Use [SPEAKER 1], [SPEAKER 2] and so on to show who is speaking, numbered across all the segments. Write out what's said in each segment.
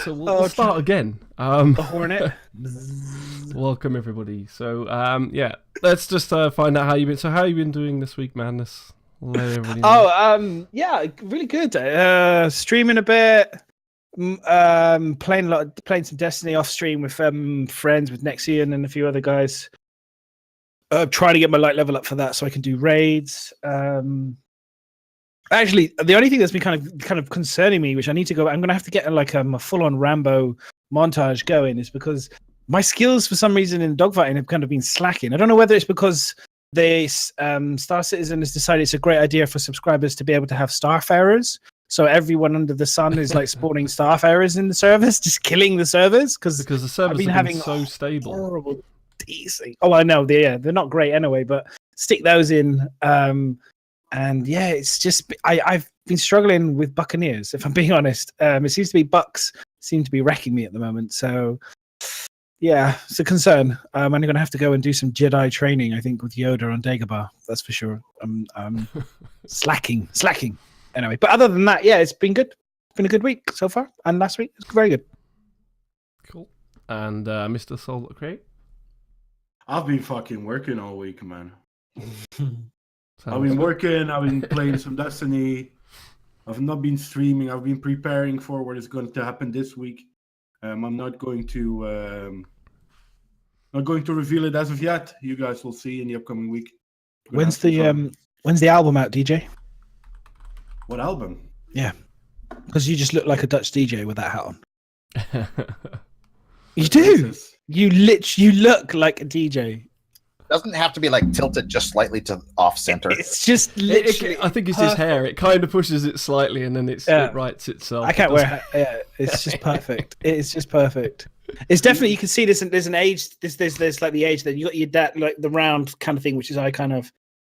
[SPEAKER 1] So we'll start again.
[SPEAKER 2] The Hornet.
[SPEAKER 1] Welcome everybody. So yeah, let's just find out how you've been. So how you been doing this week, Madness? Let everybody know.
[SPEAKER 2] Yeah, really good. Streaming a bit. Playing some Destiny off stream with friends, with Nexian and a few other guys. Trying to get my light level up for that so I can do raids. Actually, the only thing that's been kind of concerning me, which I need to go, I'm going to have to get a full-on Rambo montage going, is because my skills for some reason in dogfighting have kind of been slacking. I don't know whether it's because Star Citizen has decided it's a great idea for subscribers to be able to have Starfarers. So everyone under the sun is like spawning Starfarers in the servers, just killing the servers because
[SPEAKER 1] the servers have been so stable.
[SPEAKER 2] Horrible DC. Oh, I know they're not great anyway, but stick those in. And yeah, it's just I've been struggling with Buccaneers, if I'm being honest. It seems to be Bucks seem to be wrecking me at the moment. So yeah, it's a concern. I'm going to have to go and do some Jedi training, I think, with Yoda on Dagobah. That's for sure. I'm slacking. Anyway, but other than that, yeah, it's been good. It's been a good week so far, and last week was very good.
[SPEAKER 1] Cool. And Mr. Soul Create?
[SPEAKER 3] I've been fucking working all week, man. I've been working, I've been playing some Destiny. I've not been streaming. I've been preparing for what is going to happen this week. I'm not going to reveal it as of yet. You guys will see in the upcoming week.
[SPEAKER 2] When's the album out, DJ?
[SPEAKER 3] What album?
[SPEAKER 2] Yeah, because you just look like a Dutch DJ with that hat on. You do. You look like a DJ.
[SPEAKER 4] Doesn't have to be like tilted just slightly to off center.
[SPEAKER 2] It's just literally.
[SPEAKER 1] I think it's his hair. It kind of pushes it slightly, and then it rights itself.
[SPEAKER 2] I can't wear. Yeah, it's just perfect. It's just perfect. It's definitely, you can see this. There's an age. There's like the age that you got your dad, like the round kind of thing, which is I kind of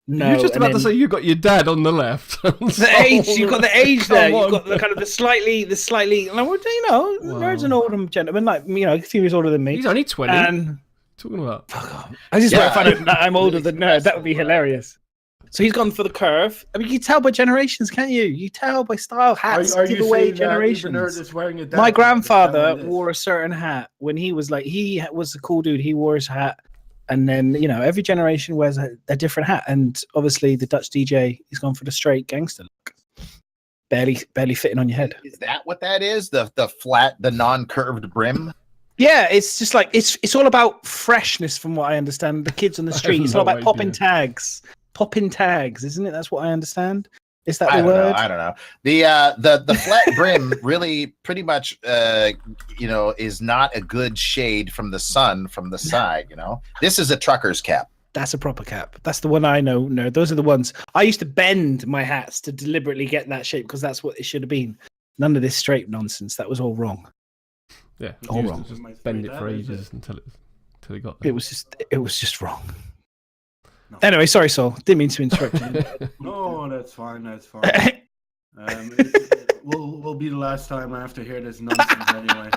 [SPEAKER 2] know.
[SPEAKER 1] You're just about to say you got your dad on the left.
[SPEAKER 2] The age. You've got the age there. You've got the kind of the slightly. There's an older gentleman, like a few years older than me.
[SPEAKER 1] He's only 20.
[SPEAKER 2] And
[SPEAKER 1] talking about.
[SPEAKER 2] I just want to find out that I'm older than nerd. That would be hilarious. So he's gone for the curve. I mean, you tell by generations, can't you? You tell by style. Hats give away generations. My grandfather wore a certain hat when he was a cool dude. He wore his hat, and then every generation wears a different hat. And obviously, the Dutch DJ, he's gone for the straight gangster look, barely fitting on your head.
[SPEAKER 4] Is that what that is? The flat, the non-curved brim.
[SPEAKER 2] Yeah, it's just like it's all about freshness, from what I understand. The kids on the street, it's all about popping tags, isn't it? That's what I understand. Is that the word?
[SPEAKER 4] I don't know. The flat brim really pretty much is not a good shade from the sun from the side. This is a trucker's cap.
[SPEAKER 2] That's a proper cap. That's the one I know. No, those are the ones I used to bend my hats to deliberately get that shape because that's what it should have been. None of this straight nonsense. That was all wrong.
[SPEAKER 1] Yeah,
[SPEAKER 2] all wrong.
[SPEAKER 1] Just bend it for ages until it got there.
[SPEAKER 2] It was just wrong. No. Anyway, sorry, Saul. Didn't mean to interrupt you.
[SPEAKER 3] No, that's fine. Will be the last time I have to hear this nonsense anyway.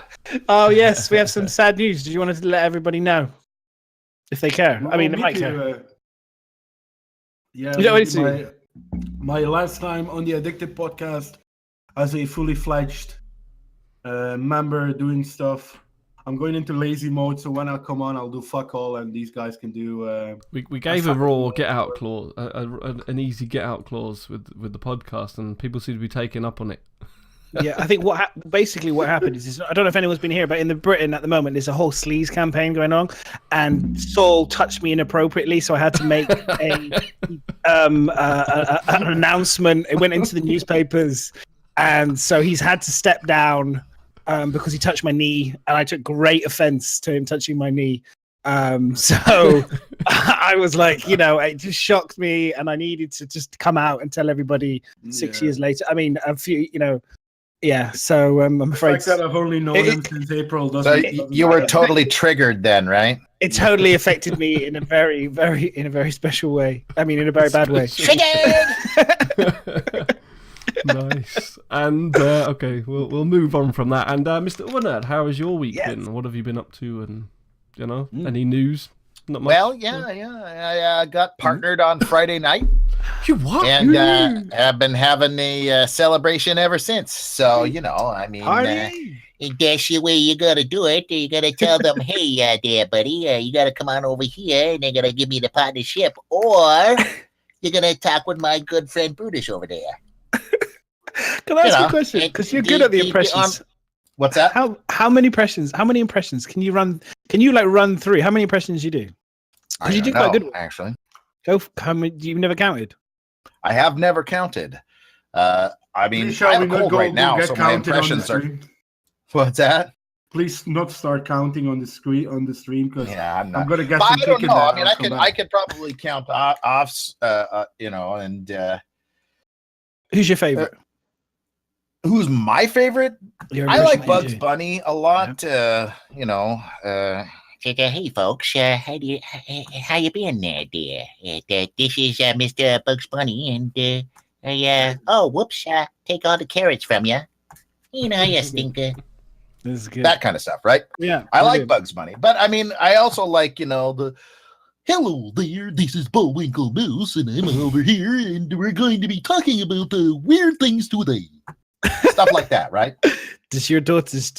[SPEAKER 2] Oh yes, we have some sad news. Did you want to let everybody know if they care?
[SPEAKER 3] No,
[SPEAKER 2] I mean, they might care.
[SPEAKER 3] My last time on the Addicted podcast as a fully fledged member doing stuff. I'm going into lazy mode, so when I come on, I'll do fuck all, and these guys can do.
[SPEAKER 1] We gave a raw get out clause, an easy get out clause with the podcast, and people seem to be taking up on it.
[SPEAKER 2] Yeah, I think what happened is I don't know if anyone's been here, but in Britain at the moment there's a whole sleaze campaign going on, and Saul touched me inappropriately, so I had to make an announcement. It went into the newspapers, and so he's had to step down. Because he touched my knee, and I took great offense to him touching my knee. So I was like, it just shocked me, and I needed to just come out and tell everybody 6 years later. I mean, a few, yeah. So I'm afraid
[SPEAKER 3] that I've only known him since April.
[SPEAKER 4] You were totally triggered then, right?
[SPEAKER 2] It totally affected me in a very, very special way. I mean, in a very bad way.
[SPEAKER 4] Triggered.
[SPEAKER 1] Nice. And okay, we'll move on from that. And Mr. Uwernerd, how has your week been? What have you been up to? And any news? Not much.
[SPEAKER 4] Well, yeah. I got partnered on Friday night.
[SPEAKER 1] You what?
[SPEAKER 4] And have been having a celebration ever since. So, you know, I mean, that's the way you got to do it. You got to tell them, hey, there, buddy, you got to come on over here and they're going to give me the partnership. Or you're going to talk with my good friend Brutus over there.
[SPEAKER 2] Can I ask you a question? Because you're good at the impressions.
[SPEAKER 4] What's that?
[SPEAKER 2] How many impressions? How many impressions can you run? Can you like run through? How many impressions you do?
[SPEAKER 4] I
[SPEAKER 2] you
[SPEAKER 4] don't
[SPEAKER 2] do quite
[SPEAKER 4] know,
[SPEAKER 2] good.
[SPEAKER 4] Actually,
[SPEAKER 2] how many? You've never counted?
[SPEAKER 4] I have never counted. I mean, I have a cold right now, so my impressions are. What's that?
[SPEAKER 3] Please not start counting on the screen because
[SPEAKER 4] I'm not.
[SPEAKER 3] I'm gonna get.
[SPEAKER 4] But
[SPEAKER 3] some
[SPEAKER 4] I don't
[SPEAKER 3] kick in
[SPEAKER 4] know.
[SPEAKER 3] that.
[SPEAKER 4] I mean, I could probably count offs. You know, and
[SPEAKER 2] who's your favorite?
[SPEAKER 4] Who's my favorite?
[SPEAKER 2] I
[SPEAKER 4] like Bugs Bunny a lot. Yeah. You know.
[SPEAKER 5] Hey folks, how you been there, dear? This is Mr. Bugs Bunny, and oh, whoops! Take all the carrots from you. You know, you stinker.
[SPEAKER 2] This is good.
[SPEAKER 4] That kind of stuff, right?
[SPEAKER 2] Yeah,
[SPEAKER 4] I like Bugs Bunny, but I mean, I also like, you know, the hello there. This is Bullwinkle Moose, and I'm over here, and we're going to be talking about weird things today. Stuff like that, right?
[SPEAKER 2] Do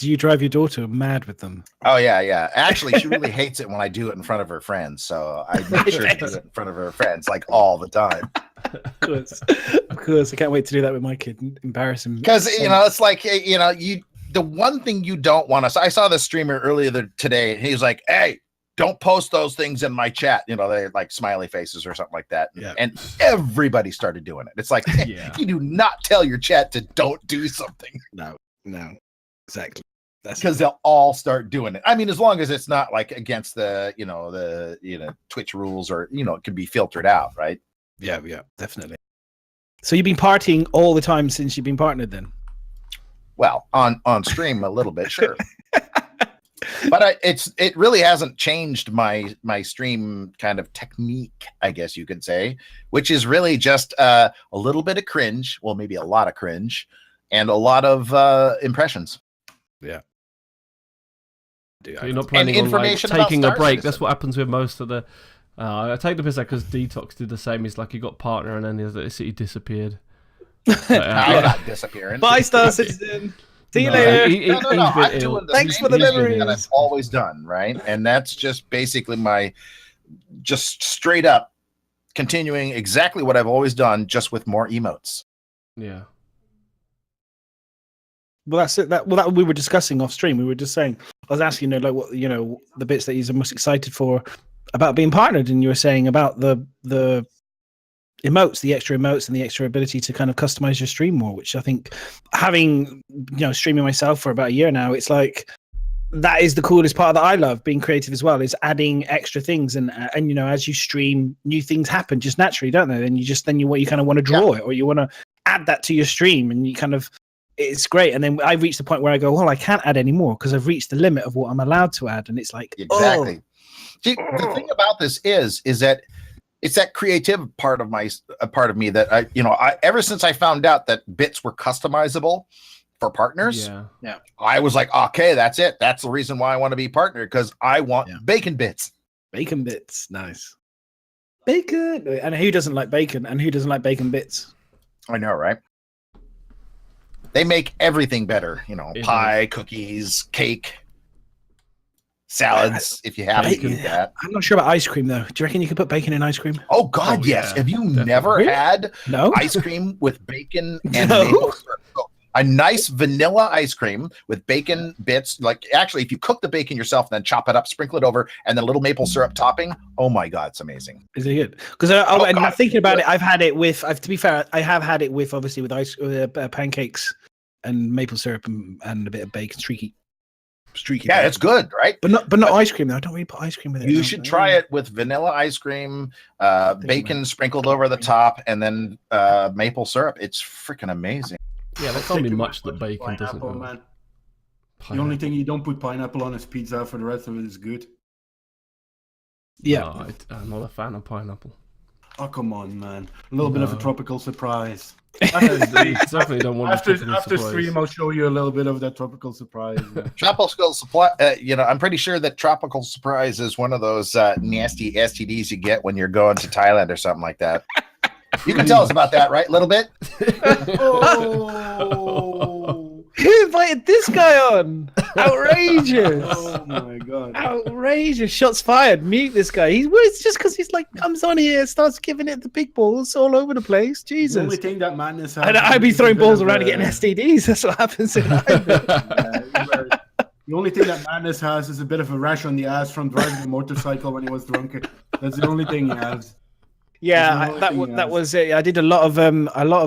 [SPEAKER 2] you drive your daughter mad with them?
[SPEAKER 4] Oh yeah. Actually, she really hates it when I do it in front of her friends. So I make sure to do it in front of her friends, like all the time.
[SPEAKER 2] Of course. I can't wait to do that with my kid. Embarrassing.
[SPEAKER 4] Because you know, it's like, you know, the one thing you don't want to. I saw this streamer earlier today. He was like, "Hey, don't post those things in my chat." You know, they're like smiley faces or something like that.
[SPEAKER 2] Yeah.
[SPEAKER 4] And everybody started doing it. It's like, you do not tell your chat to don't do something.
[SPEAKER 2] No, exactly. That's
[SPEAKER 4] because they'll all start doing it. I mean, as long as it's not like against the Twitch rules, or it could be filtered out, right?
[SPEAKER 2] Yeah, definitely. So you've been partying all the time since you've been partnered, then?
[SPEAKER 4] Well, on stream a little bit, sure. But it really hasn't changed my stream kind of technique, I guess you could say, which is really just a little bit of cringe, well, maybe a lot of cringe, and a lot of impressions.
[SPEAKER 2] Yeah.
[SPEAKER 1] So you're not planning on taking a break. That's what happens with most of the. I take the piss out because Detox did the same. He's like, he got partner, and then he disappeared. But,
[SPEAKER 4] I'm not disappearing.
[SPEAKER 2] Bye, Star Citizen. See you later.
[SPEAKER 4] No. I'm doing
[SPEAKER 2] Thanks for the memories
[SPEAKER 4] that I've always done, right? And that's just basically just straight up continuing exactly what I've always done, just with more emotes.
[SPEAKER 1] Yeah.
[SPEAKER 2] Well, that's it. That we were discussing off stream. We were just saying, I was asking, what the bits that he's most excited for about being partnered, and you were saying about the emotes, the extra emotes, and the extra ability to kind of customize your stream more. Which I think, having streaming myself for about a year now, it's like that is the coolest part that I love being creative as well. Is adding extra things, and as you stream, new things happen just naturally, don't they? Then you kind of want to draw it, or you want to add that to your stream, and you kind of. It's great, and then I reach the point where I go, well, I can't add any more because I've reached the limit of what I'm allowed to add, and it's like
[SPEAKER 4] exactly. See, the thing about this is that it's that creative part of me that I ever since I found out that bits were customizable for partners, I was like, okay, that's it. That's the reason why I want to be partnered, because I want bacon bits.
[SPEAKER 2] Bacon bits, nice. Bacon, and who doesn't like bacon? And who doesn't like bacon bits?
[SPEAKER 4] I know, right? They make everything better, pie, cookies, cake, salads, if you have to do that.
[SPEAKER 2] I'm not sure about ice cream, though. Do you reckon you could put bacon in ice cream?
[SPEAKER 4] Oh, God, yes. Have you never had ice cream with bacon and maple syrup? A nice vanilla ice cream with bacon bits. Like, actually, if you cook the bacon yourself and then chop it up, sprinkle it over, and then a little maple syrup topping, oh, my God, it's amazing.
[SPEAKER 2] Is it good? Because I'm thinking about it. I've had it with, to be fair, I have had it with, obviously, with pancakes and maple syrup and a bit of bacon, streaky.
[SPEAKER 4] Yeah, it's good, right?
[SPEAKER 2] But not ice cream, though. I don't really put ice cream with it.
[SPEAKER 4] You should try it with vanilla ice cream, bacon sprinkled over the top, and then maple syrup. It's freaking amazing.
[SPEAKER 1] Yeah, there can't be much that bacon doesn't do.
[SPEAKER 3] Man. The only thing you don't put pineapple on is pizza. For the rest of it is good.
[SPEAKER 2] Yeah.
[SPEAKER 1] No, I'm not a fan of pineapple.
[SPEAKER 3] Oh, come on, man. A little bit of a tropical surprise.
[SPEAKER 1] Definitely don't want
[SPEAKER 3] after stream, I'll show you a little bit of that tropical surprise.
[SPEAKER 4] Tropical supply. I'm pretty sure that tropical surprise is one of those nasty STDs you get when you're going to Thailand or something like that. You can tell us about that, right? A little bit.
[SPEAKER 2] Who invited this guy on? Outrageous!
[SPEAKER 3] Oh my god!
[SPEAKER 2] Outrageous! Shots fired. Mute this guy. It's just because he's like comes on here, starts giving it the big balls all over the place. Jesus!
[SPEAKER 3] The only thing that madness has.
[SPEAKER 2] I'd be throwing balls around and getting STDs. That's what happens in
[SPEAKER 3] The only thing that madness has is a bit of a rash on the ass from driving a motorcycle when he was drunk. That's the only thing he has.
[SPEAKER 2] Yeah, that was it. I did a lot of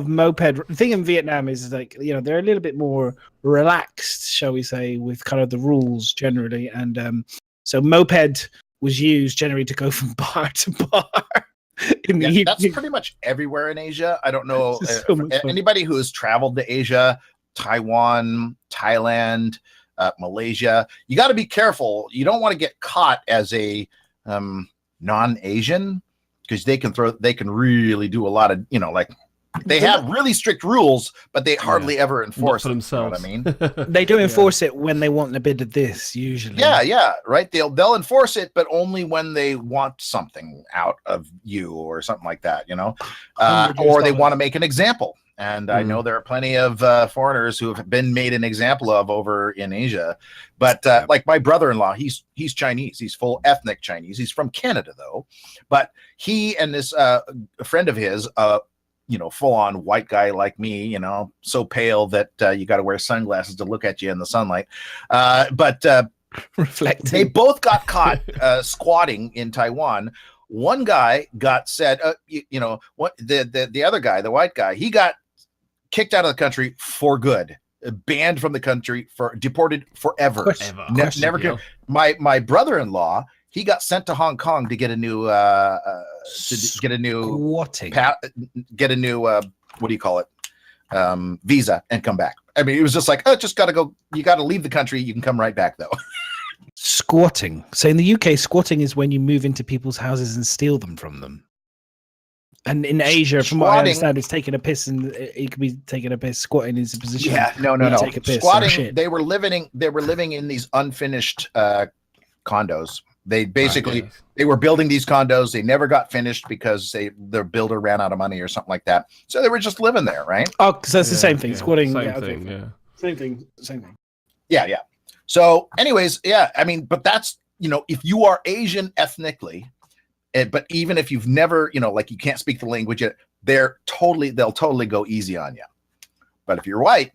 [SPEAKER 2] moped. The thing in Vietnam is like, they're a little bit more relaxed, shall we say, with kind of the rules generally, and so moped was used generally to go from bar to bar.
[SPEAKER 4] That's pretty much everywhere in Asia. I don't know anybody who has traveled to Asia, Taiwan, Thailand, Malaysia. You got to be careful. You don't want to get caught as a non-Asian. Because they can really do a lot of, they have really strict rules, but they hardly ever enforce
[SPEAKER 1] for themselves.
[SPEAKER 4] You know what I mean?
[SPEAKER 2] They do enforce it when they want a bit of this, usually.
[SPEAKER 4] Yeah, right. They'll enforce it, but only when they want something out of you or something like that, or they want to make an example. And I know there are plenty of foreigners who have been made an example of over in Asia. But like my brother-in-law, he's Chinese. He's full ethnic Chinese. He's from Canada, though. But he and this friend of his, full on white guy like me, so pale that you got to wear sunglasses to look at you in the sunlight. But
[SPEAKER 2] reflecting.
[SPEAKER 4] They both got caught squatting in Taiwan. One guy got said, what the other guy, the white guy, he got kicked out of the country for good, banned from the country, deported forever. Never. My brother-in-law, he got sent to Hong Kong to get a new visa and come back. I mean, it was just like, just gotta go. You got to leave the country. You can come right back though.
[SPEAKER 2] Squatting. So in the UK, squatting is when you move into people's houses and steal them from them. And in Asia, from what I understand, it's taking a piss, and it could be taking a piss. Squatting is a position.
[SPEAKER 4] Yeah, no.
[SPEAKER 2] Take a piss.
[SPEAKER 4] Squatting. They were living in these unfinished condos. They basically they were building these condos. They never got finished because their builder ran out of money or something like that. So they were just living there, right?
[SPEAKER 2] Oh, because that's the same thing. Squatting.
[SPEAKER 1] Same thing.
[SPEAKER 2] Same thing.
[SPEAKER 4] Yeah. So, anyways, I mean, but that's if you are Asian ethnically. But even if you've never, like you can't speak the language yet, they'll totally go easy on you. But if you're white,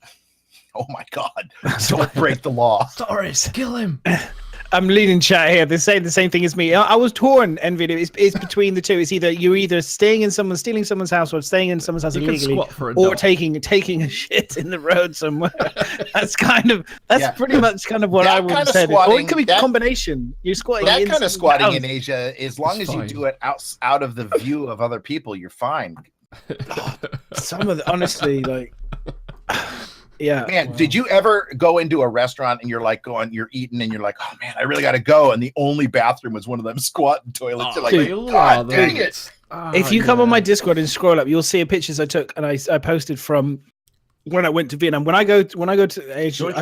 [SPEAKER 4] oh my God, don't break the law.
[SPEAKER 1] Doris, kill him.
[SPEAKER 2] I'm leading chat here. They say the same thing as me. I was torn, NVIDIA. It's between the two. It's you're stealing someone's house, or staying in someone's house illegally, or taking a shit in the road somewhere. That's pretty much kind of what I would have said. Or it could be a combination. You're squatting.
[SPEAKER 4] That kind of squatting in Asia, as long as you do it out of the view of other people, you're fine.
[SPEAKER 2] Honestly, like. Yeah,
[SPEAKER 4] man. Wow. Did you ever go into a restaurant and you're eating and you're like, oh man, I really got to go, and the only bathroom was one of them squatting toilets? You're like, God dang it!
[SPEAKER 2] If you come on my Discord and scroll up, you'll see pictures I took and I posted from when I went to Vietnam. When I go to Asia,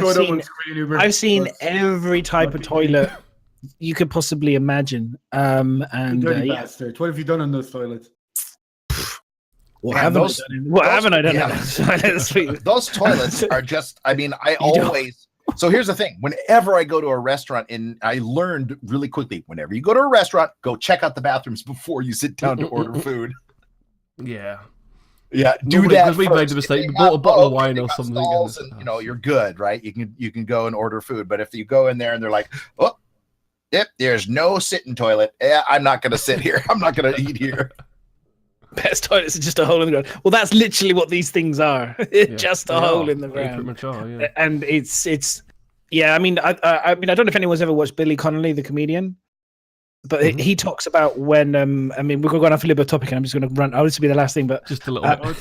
[SPEAKER 2] I've seen every type of toilet you could possibly imagine. And
[SPEAKER 3] dirty bastard. What have you done on those toilets?
[SPEAKER 2] What haven't I done?
[SPEAKER 4] Those toilets are just, I mean, so here's the thing. Whenever I go to a restaurant, and I learned really quickly, whenever you go to a restaurant, go check out the bathrooms before you sit down to order food.
[SPEAKER 1] Yeah.
[SPEAKER 4] Yeah, do that.
[SPEAKER 1] Because we made the mistake. We bought a bottle of wine or something.
[SPEAKER 4] And, you're good, right? You can go and order food. But if you go in there and they're like, oh, yep, there's no sitting toilet. Yeah, I'm not going to sit here. I'm not going to eat here.
[SPEAKER 2] Best toilets are just a hole in the ground. Well, that's literally what these things are. Just a hole in the ground.
[SPEAKER 1] Pretty much are,
[SPEAKER 2] and it's I mean, I don't know if anyone's ever watched Billy Connolly, the comedian, but he talks about when I mean, we're going off a little bit of topic, and I'm just going to run. This will be the last thing, but
[SPEAKER 1] just a little bit.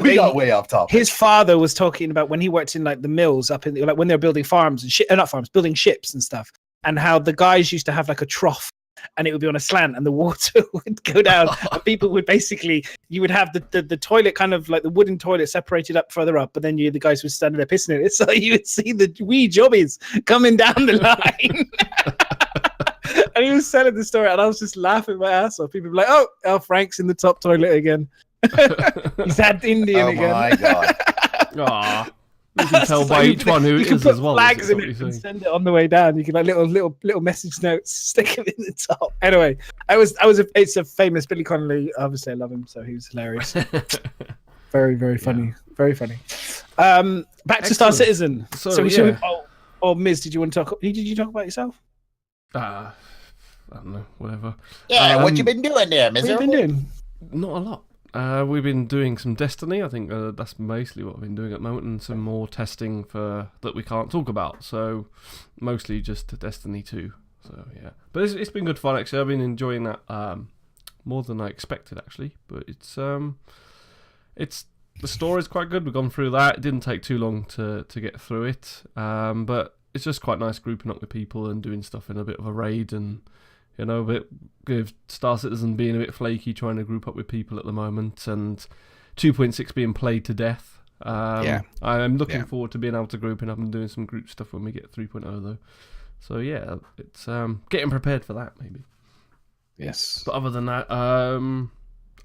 [SPEAKER 4] We got way off topic.
[SPEAKER 2] His father was talking about when he worked in like the mills up in when they were building farms and not farms, building ships and stuff, and how the guys used to have like a trough. And it would be on a slant, and the water would go down, and people would you would have the toilet kind of like the wooden toilet separated up further up, but then the guys were standing there pissing in it, so you would see the wee jobbies coming down the line. And he was selling the story, and I was just laughing my ass off. People were like, "Oh, Frank's in the top toilet again. He's had Indian again."
[SPEAKER 4] Oh my god!
[SPEAKER 1] Aw. You can tell by each one who it is as well.
[SPEAKER 2] Flags in it and send it on the way down. You can like little message notes, stick them in the top. Anyway, it's a famous Billy Connolly. Obviously, I love him, so he was hilarious. Very, very funny. Yeah. Very funny. Back to Star Citizen. So we should. Oh, Miz, did you want to talk? Did you talk about yourself?
[SPEAKER 1] I don't know. Whatever.
[SPEAKER 5] Yeah, what you been doing there, Miz?
[SPEAKER 2] What you been doing?
[SPEAKER 1] Not a lot. We've been doing some Destiny. I think that's mostly what I've been doing at the moment, and some more testing that we can't talk about. So mostly just Destiny 2. So yeah, but it's been good fun actually. I've been enjoying that more than I expected actually. But it's the story's quite good. We've gone through that. It didn't take too long to get through it. But it's just quite nice grouping up with people and doing stuff in a bit of a raid and. You know, with Star Citizen being a bit flaky, trying to group up with people at the moment, and 2.6 being played to death. I'm looking forward to being able to grouping up and doing some group stuff when we get 3.0 though. So yeah, it's getting prepared for that maybe.
[SPEAKER 2] Yes.
[SPEAKER 1] But other than that,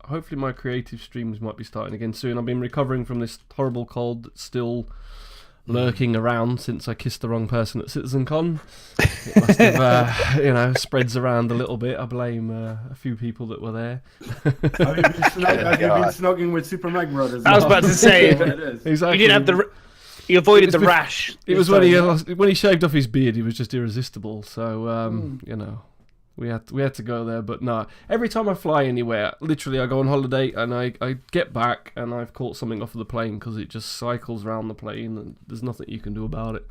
[SPEAKER 1] hopefully my creative streams might be starting again soon. I've been recovering from this horrible cold that's still lurking around since I kissed the wrong person at CitizenCon. It must have, spreads around a little bit. I blame a few people that were there.
[SPEAKER 3] Have you been snogging with Super Mag Brothers?
[SPEAKER 2] I was about to say,
[SPEAKER 1] exactly.
[SPEAKER 2] You didn't have you avoided the rash.
[SPEAKER 1] It was when he shaved off his beard, he was just irresistible. So we had to go there. But no, every time I fly anywhere, literally I go on holiday and I get back and I've caught something off of the plane because it just cycles around the plane and there's nothing you can do about it.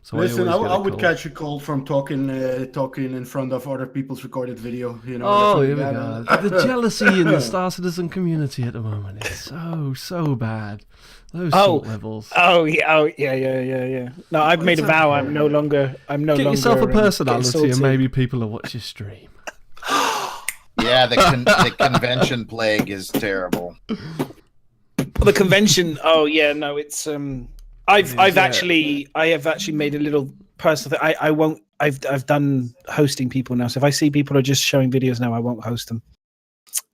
[SPEAKER 1] So
[SPEAKER 3] listen, I would catch a cold from talking in front of other people's recorded video. You know.
[SPEAKER 1] Oh, here we go. The jealousy in the Star Citizen community at the moment is so bad. Those salt levels.
[SPEAKER 2] Oh yeah. No, I've made a vow. I'm no longer. Get
[SPEAKER 1] yourself a personality, and maybe people will watch your stream.
[SPEAKER 4] Yeah, the convention plague is terrible.
[SPEAKER 2] The convention. Oh yeah, no, it's I have actually made a little personal thing. I won't. I've done hosting people now. So if I see people are just showing videos now, I won't host them.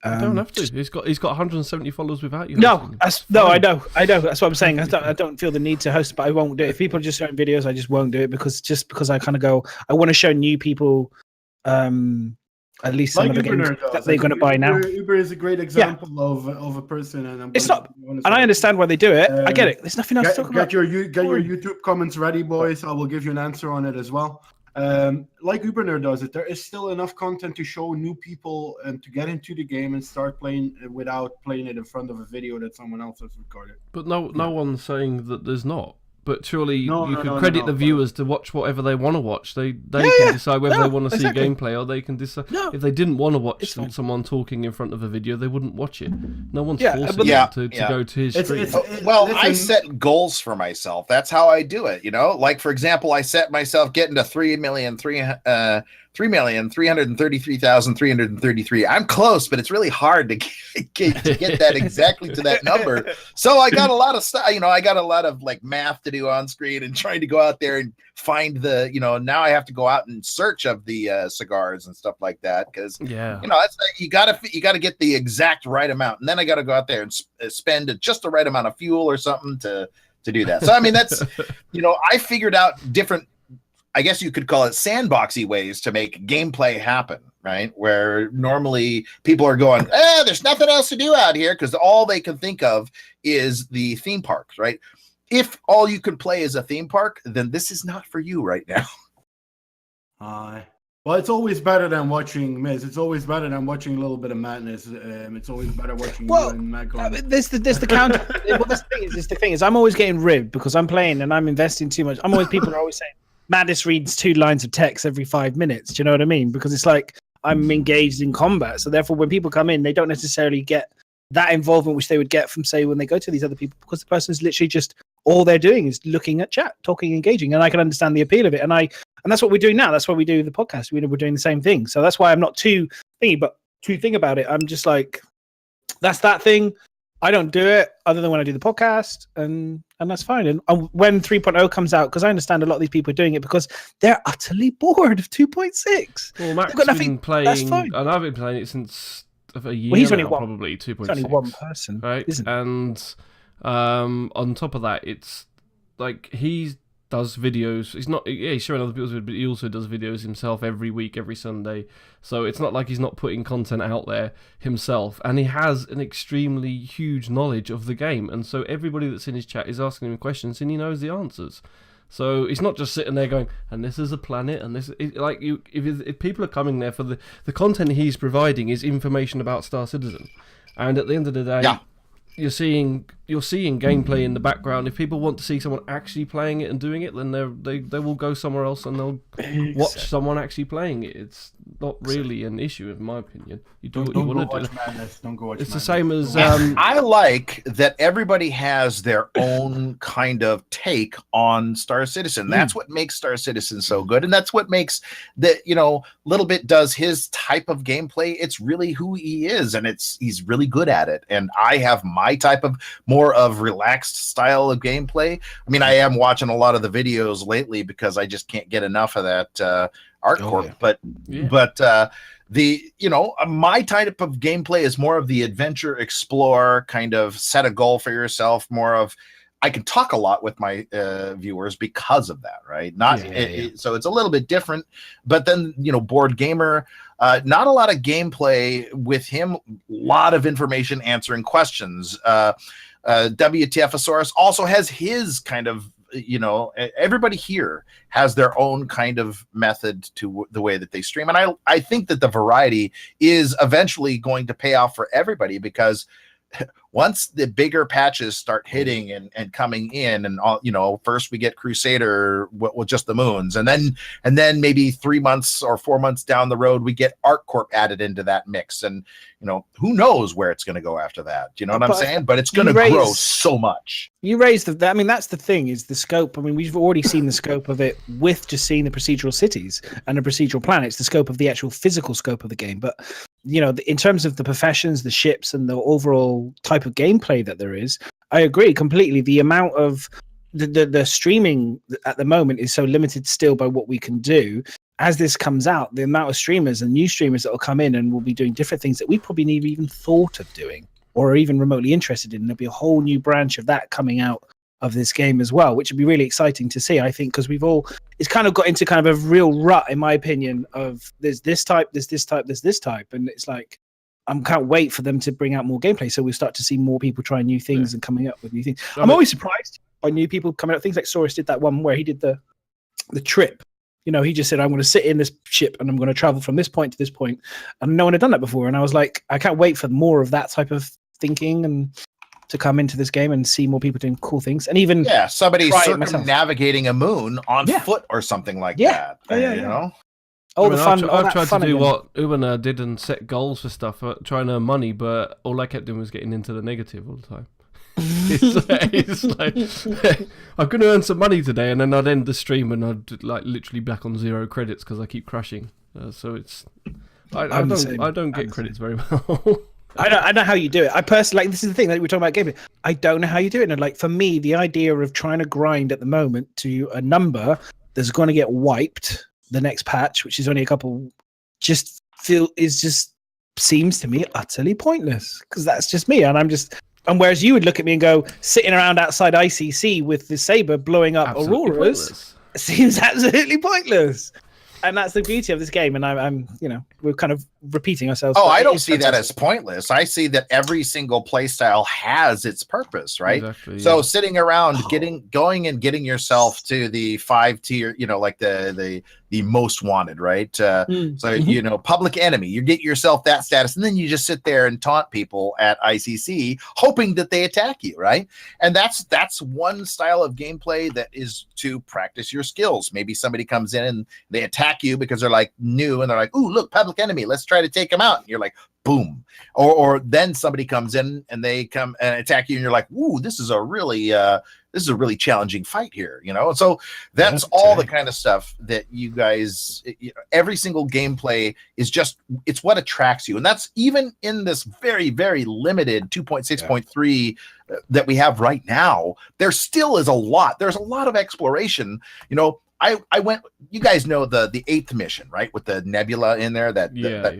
[SPEAKER 1] You don't have to. He's got 170 followers without you.
[SPEAKER 2] No, I know. That's what I'm saying. I don't feel the need to host, but I won't do it. If people are just showing videos, I just won't do it because I kind of go. I want to show new people, at least some of the games that they're going to buy now.
[SPEAKER 3] Uber is a great example of a person, and
[SPEAKER 2] I understand why they do it. I get it. There's nothing else to talk about.
[SPEAKER 3] Get your YouTube comments ready, boys. I will give you an answer on it as well. Like Ubernerd does it, there is still enough content to show new people and to get into the game and start playing without playing it in front of a video that someone else has recorded.
[SPEAKER 1] But no one's saying that there's not. But surely you could credit the viewers to watch whatever they want to watch. They can decide whether they want to see gameplay, or they can decide if they didn't want to watch someone talking in front of a video, they wouldn't watch it. No one's forcing them to go to his stream.
[SPEAKER 4] I set goals for myself. That's how I do it. Like for example, I set myself getting to 3,333,333. I'm close, but it's really hard to get that exactly to that number. So I got a lot of stuff. I got a lot of like math to do on screen and trying to go out there and find the. Now I have to go out and search of the cigars and stuff like that because it's like you gotta get the exact right amount, and then I got to go out there and spend just the right amount of fuel or something to do that. So I mean that's I figured out different. I guess you could call it sandboxy ways to make gameplay happen, right? Where normally people are going, there's nothing else to do out here because all they can think of is the theme parks, right? If all you can play is a theme park, then this is not for you right now.
[SPEAKER 3] Well, it's always better than watching Miz. It's always better than watching a little bit of madness. It's always better watching you and Mac on.
[SPEAKER 2] There's the counter. Well, the thing is, I'm always getting ribbed because I'm playing and I'm investing too much. People are always saying, Madness reads 2 lines of text every 5 minutes. Do you know what I mean? Because it's like I'm engaged in combat. So therefore, when people come in, they don't necessarily get that involvement which they would get from, say, when they go to these other people, because the person's literally just all they're doing is looking at chat, talking, engaging. And I can understand the appeal of it. And that's what we're doing now. That's why we do the podcast. We're doing the same thing. So that's why I'm not too thingy, but to think about it, I'm just like, that's that thing. I don't do it other than when I do the podcast, and that's fine. And when 3.0 comes out, because I understand a lot of these people are doing it because they're utterly bored of 2.6.
[SPEAKER 1] Well, Mac's
[SPEAKER 2] got nothing-
[SPEAKER 1] been playing,
[SPEAKER 2] that's fine.
[SPEAKER 1] and I've been playing it since a year
[SPEAKER 2] he's
[SPEAKER 1] now,
[SPEAKER 2] only one-
[SPEAKER 1] probably 2.6.
[SPEAKER 2] It's only one person,
[SPEAKER 1] right?
[SPEAKER 2] isn't it?
[SPEAKER 1] And on top of that, it's like he does videos. He's not, he's showing other people's videos, but he also does videos himself every week, every Sunday. So it's not like he's not putting content out there himself, and he has an extremely huge knowledge of the game. And so everybody that's in his chat is asking him questions, and he knows the answers. So it's not just sitting there going, and this is a planet, and this like you. If people are coming there for the content he's providing is information about Star Citizen, and at the end of the day, you're seeing gameplay in the background. If people want to see someone actually playing it and doing it, then they will go somewhere else and they'll watch someone actually playing it. It's not really an issue, in my opinion. You do what you want to do.
[SPEAKER 3] Don't go watch
[SPEAKER 1] It's
[SPEAKER 3] Madness.
[SPEAKER 1] the same as
[SPEAKER 4] I like that everybody has their own kind of take on Star Citizen. That's what makes Star Citizen so good, and that's what makes Little Bit does his type of gameplay. It's really who he is, and he's really good at it. And I have my type of more of relaxed style of gameplay. I mean, I am watching a lot of the videos lately because I just can't get enough of that ArtCorp. But my type of gameplay is more of the adventure, explore, kind of set a goal for yourself. More of, I can talk a lot with my viewers because of that, right? So it's a little bit different. But then, board gamer, not a lot of gameplay with him. A lot of information, answering questions. WTFosaurus also has his kind of, everybody here has their own kind of method to the way that they stream. And I think that the variety is eventually going to pay off for everybody, because once the bigger patches start hitting and coming in, and all, first we get Crusader with just the moons, and then maybe 3 months or 4 months down the road we get ArtCorp added into that mix, and who knows where it's going to go after that? You know what I'm saying? But it's going to grow so much.
[SPEAKER 2] You raised I mean, that's the thing, is the scope. I mean, we've already seen the scope of it with just seeing the procedural cities and the procedural planets, the scope of the actual physical scope of the game. But in terms of the professions, the ships, and the overall type of gameplay that there is, I agree completely. The amount of the streaming at the moment is so limited still by what we can do. As this comes out, the amount of streamers and new streamers that will come in and will be doing different things that we probably never even thought of doing or are even remotely interested in. There'll be a whole new branch of that coming out of this game as well, which would be really exciting to see, I think, because it's kind of got into kind of a real rut, in my opinion, of there's this type, there's this type, there's this type. And it's like, I can't wait for them to bring out more gameplay, so we'll start to see more people trying new things and coming up with new things. I'm always surprised by new people coming up. Things like Saurus did that one where he did the trip. He just said, I'm going to sit in this ship and I'm going to travel from this point to this point. And no one had done that before. And I was like, I can't wait for more of that type of thinking and to come into this game and see more people doing cool things. And even
[SPEAKER 4] somebody circumnavigating a moon on foot or something like that.
[SPEAKER 1] I've tried to do what Ubana did and set goals for stuff, trying to earn money, but all I kept doing was getting into the negative all the time. It's like I'm going to earn some money today, and then I'd end the stream and I'd literally back on 0 credits because I keep crashing. So it's I don't get credits very well.
[SPEAKER 2] I know how you do it. I personally, this is the thing that we're talking about gameplay. I don't know how you do it. And for me, the idea of trying to grind at the moment to a number that's going to get wiped the next patch, which is only a couple, just seems to me utterly pointless, because that's just me. And whereas you would look at me and go, sitting around outside ICC with the saber blowing up auroras seems absolutely pointless. And that's the beauty of this game. And we're kind of repeating ourselves.
[SPEAKER 4] Oh, I don't see that as pointless. I see that every single play style has its purpose, right? Exactly, yeah. So sitting around going and getting yourself to the 5 tier, like the most wanted, right? Public enemy, you get yourself that status, and then you just sit there and taunt people at ICC, hoping that they attack you, right? And that's one style of gameplay that is to practice your skills. Maybe somebody comes in and they attack you because they're like new and they're like, ooh, look, public enemy, let's try to take them out. And you're like, boom. Or then somebody comes in and they come and attack you, and you're like, ooh, this is a really challenging fight here, you know. And so that's all the kind of stuff that you guys, every single gameplay is just, it's what attracts you. And that's even in this very, very limited 2.6.3 that we have right now. There still is a lot. There's a lot of exploration. You know, I went, you guys know the 8th mission, right? With the nebula in there, that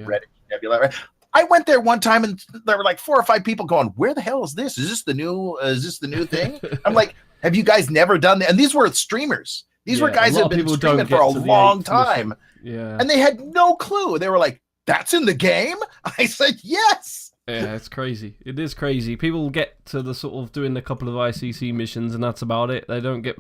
[SPEAKER 4] red nebula, right? I went there one time and there were like 4 or 5 people going, where the hell is this? Is this the new thing? I'm like, have you guys never done that? And these were streamers. These were guys that have been streaming for a long time.
[SPEAKER 1] Yeah.
[SPEAKER 4] And they had no clue. They were like, that's in the game? I said, yes.
[SPEAKER 1] Yeah, it's crazy. It is crazy. People get to the sort of doing a couple of ICC missions and that's about it. They don't get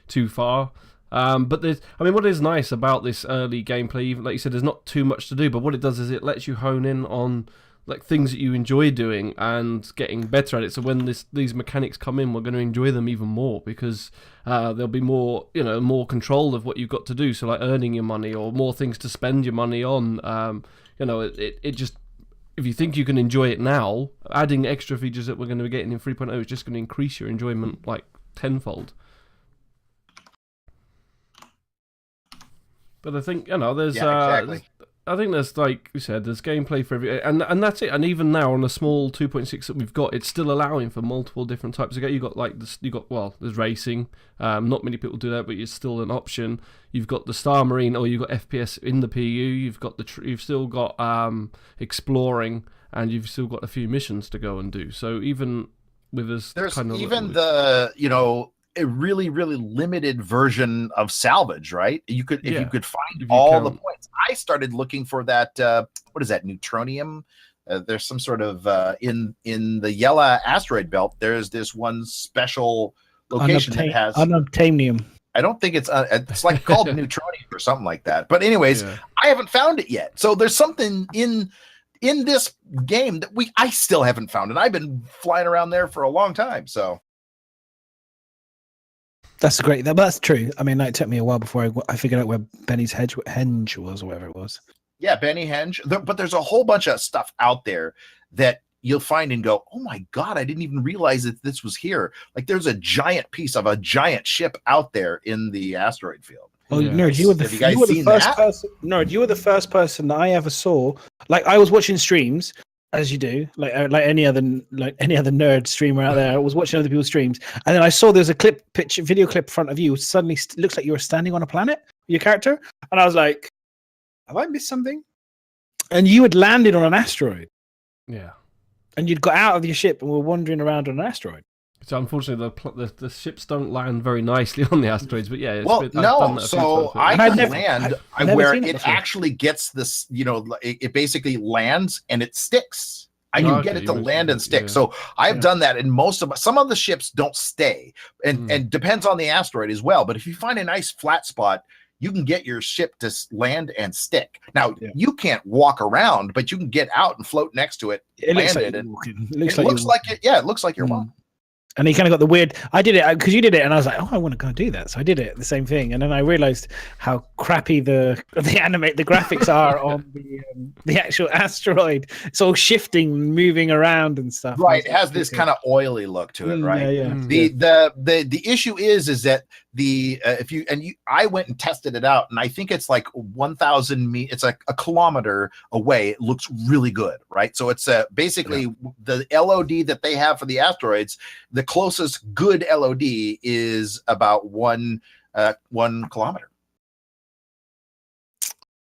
[SPEAKER 1] too far. But there's, I mean, what is nice about this early gameplay, even like you said, there's not too much to do, but what it does is it lets you hone in on like things that you enjoy doing and getting better at it. So when these mechanics come in, we're going to enjoy them even more because there'll be more, more control of what you've got to do. So like earning your money or more things to spend your money on. It just, if you think you can enjoy it now, adding extra features that we're going to be getting in 3.0 is just going to increase your enjoyment like tenfold. But I think there's
[SPEAKER 4] exactly.
[SPEAKER 1] I think there's, like you said, there's gameplay for every, and that's it. And even now on a small 2.6 that we've got, it's still allowing for multiple different types of game. You got like this, there's racing. Not many people do that, but it's still an option. You've got the Star Marine, or you've got FPS in the PU. You've got you've still got exploring, and you've still got a few missions to go and do. So even with this,
[SPEAKER 4] there's
[SPEAKER 1] kind of
[SPEAKER 4] even a really, really limited version of salvage, right? You could, if you could find all the points. I started looking for that, what is that, neutronium? There's some sort of, in the Yella asteroid belt, there's this one special location that has...
[SPEAKER 2] Unobtainium.
[SPEAKER 4] I don't think it's like called neutronium or something like that. But anyways, I haven't found it yet. So there's something in this game that I still haven't found. And I've been flying around there for a long time, so...
[SPEAKER 2] That's great. That's true. I mean, it took me a while before I figured out where Benny's henge was, or whatever it was.
[SPEAKER 4] Yeah, Benny Henge. But there's a whole bunch of stuff out there that you'll find and go, oh my God, I didn't even realize that this was here. Like there's a giant piece of a giant ship out there in the asteroid field.
[SPEAKER 2] Oh, Nerd, you were the first person. Nerd, you were the first person that I ever saw. Like I was watching streams. As you do, like any other nerd streamer out there, I was watching other people's streams, and then I saw there's a video clip in front of you. Suddenly, looks like you were standing on a planet, your character, and I was like, "Have I missed something?" And you had landed on an asteroid.
[SPEAKER 1] Yeah,
[SPEAKER 2] and you'd got out of your ship and were wandering around on an asteroid.
[SPEAKER 1] So unfortunately, the ships don't land very nicely on the asteroids. But yeah,
[SPEAKER 4] I can land where it actually gets this. It basically lands and it sticks. I can get it to land and stick. Yeah. So I've done that, and some of the ships don't stay, and depends on the asteroid as well. But if you find a nice flat spot, you can get your ship to land and stick. Now you can't walk around, but you can get out and float next to it. It looks like you're walking.
[SPEAKER 2] And he kind of got the weird. I did it because you did it, and I was like, "Oh, I want to go do that." So I did it, the same thing, and then I realized how crappy the graphics are on the actual asteroid. It's all shifting, moving around, and stuff.
[SPEAKER 4] Right, it has this kind of oily look to it, right? The issue is that I went and tested it out, and I think it's like 1,000 meters. It's like a kilometer away. It looks really good, right? So it's basically the LOD that they have for the asteroids. The closest good LOD is about 1 kilometer.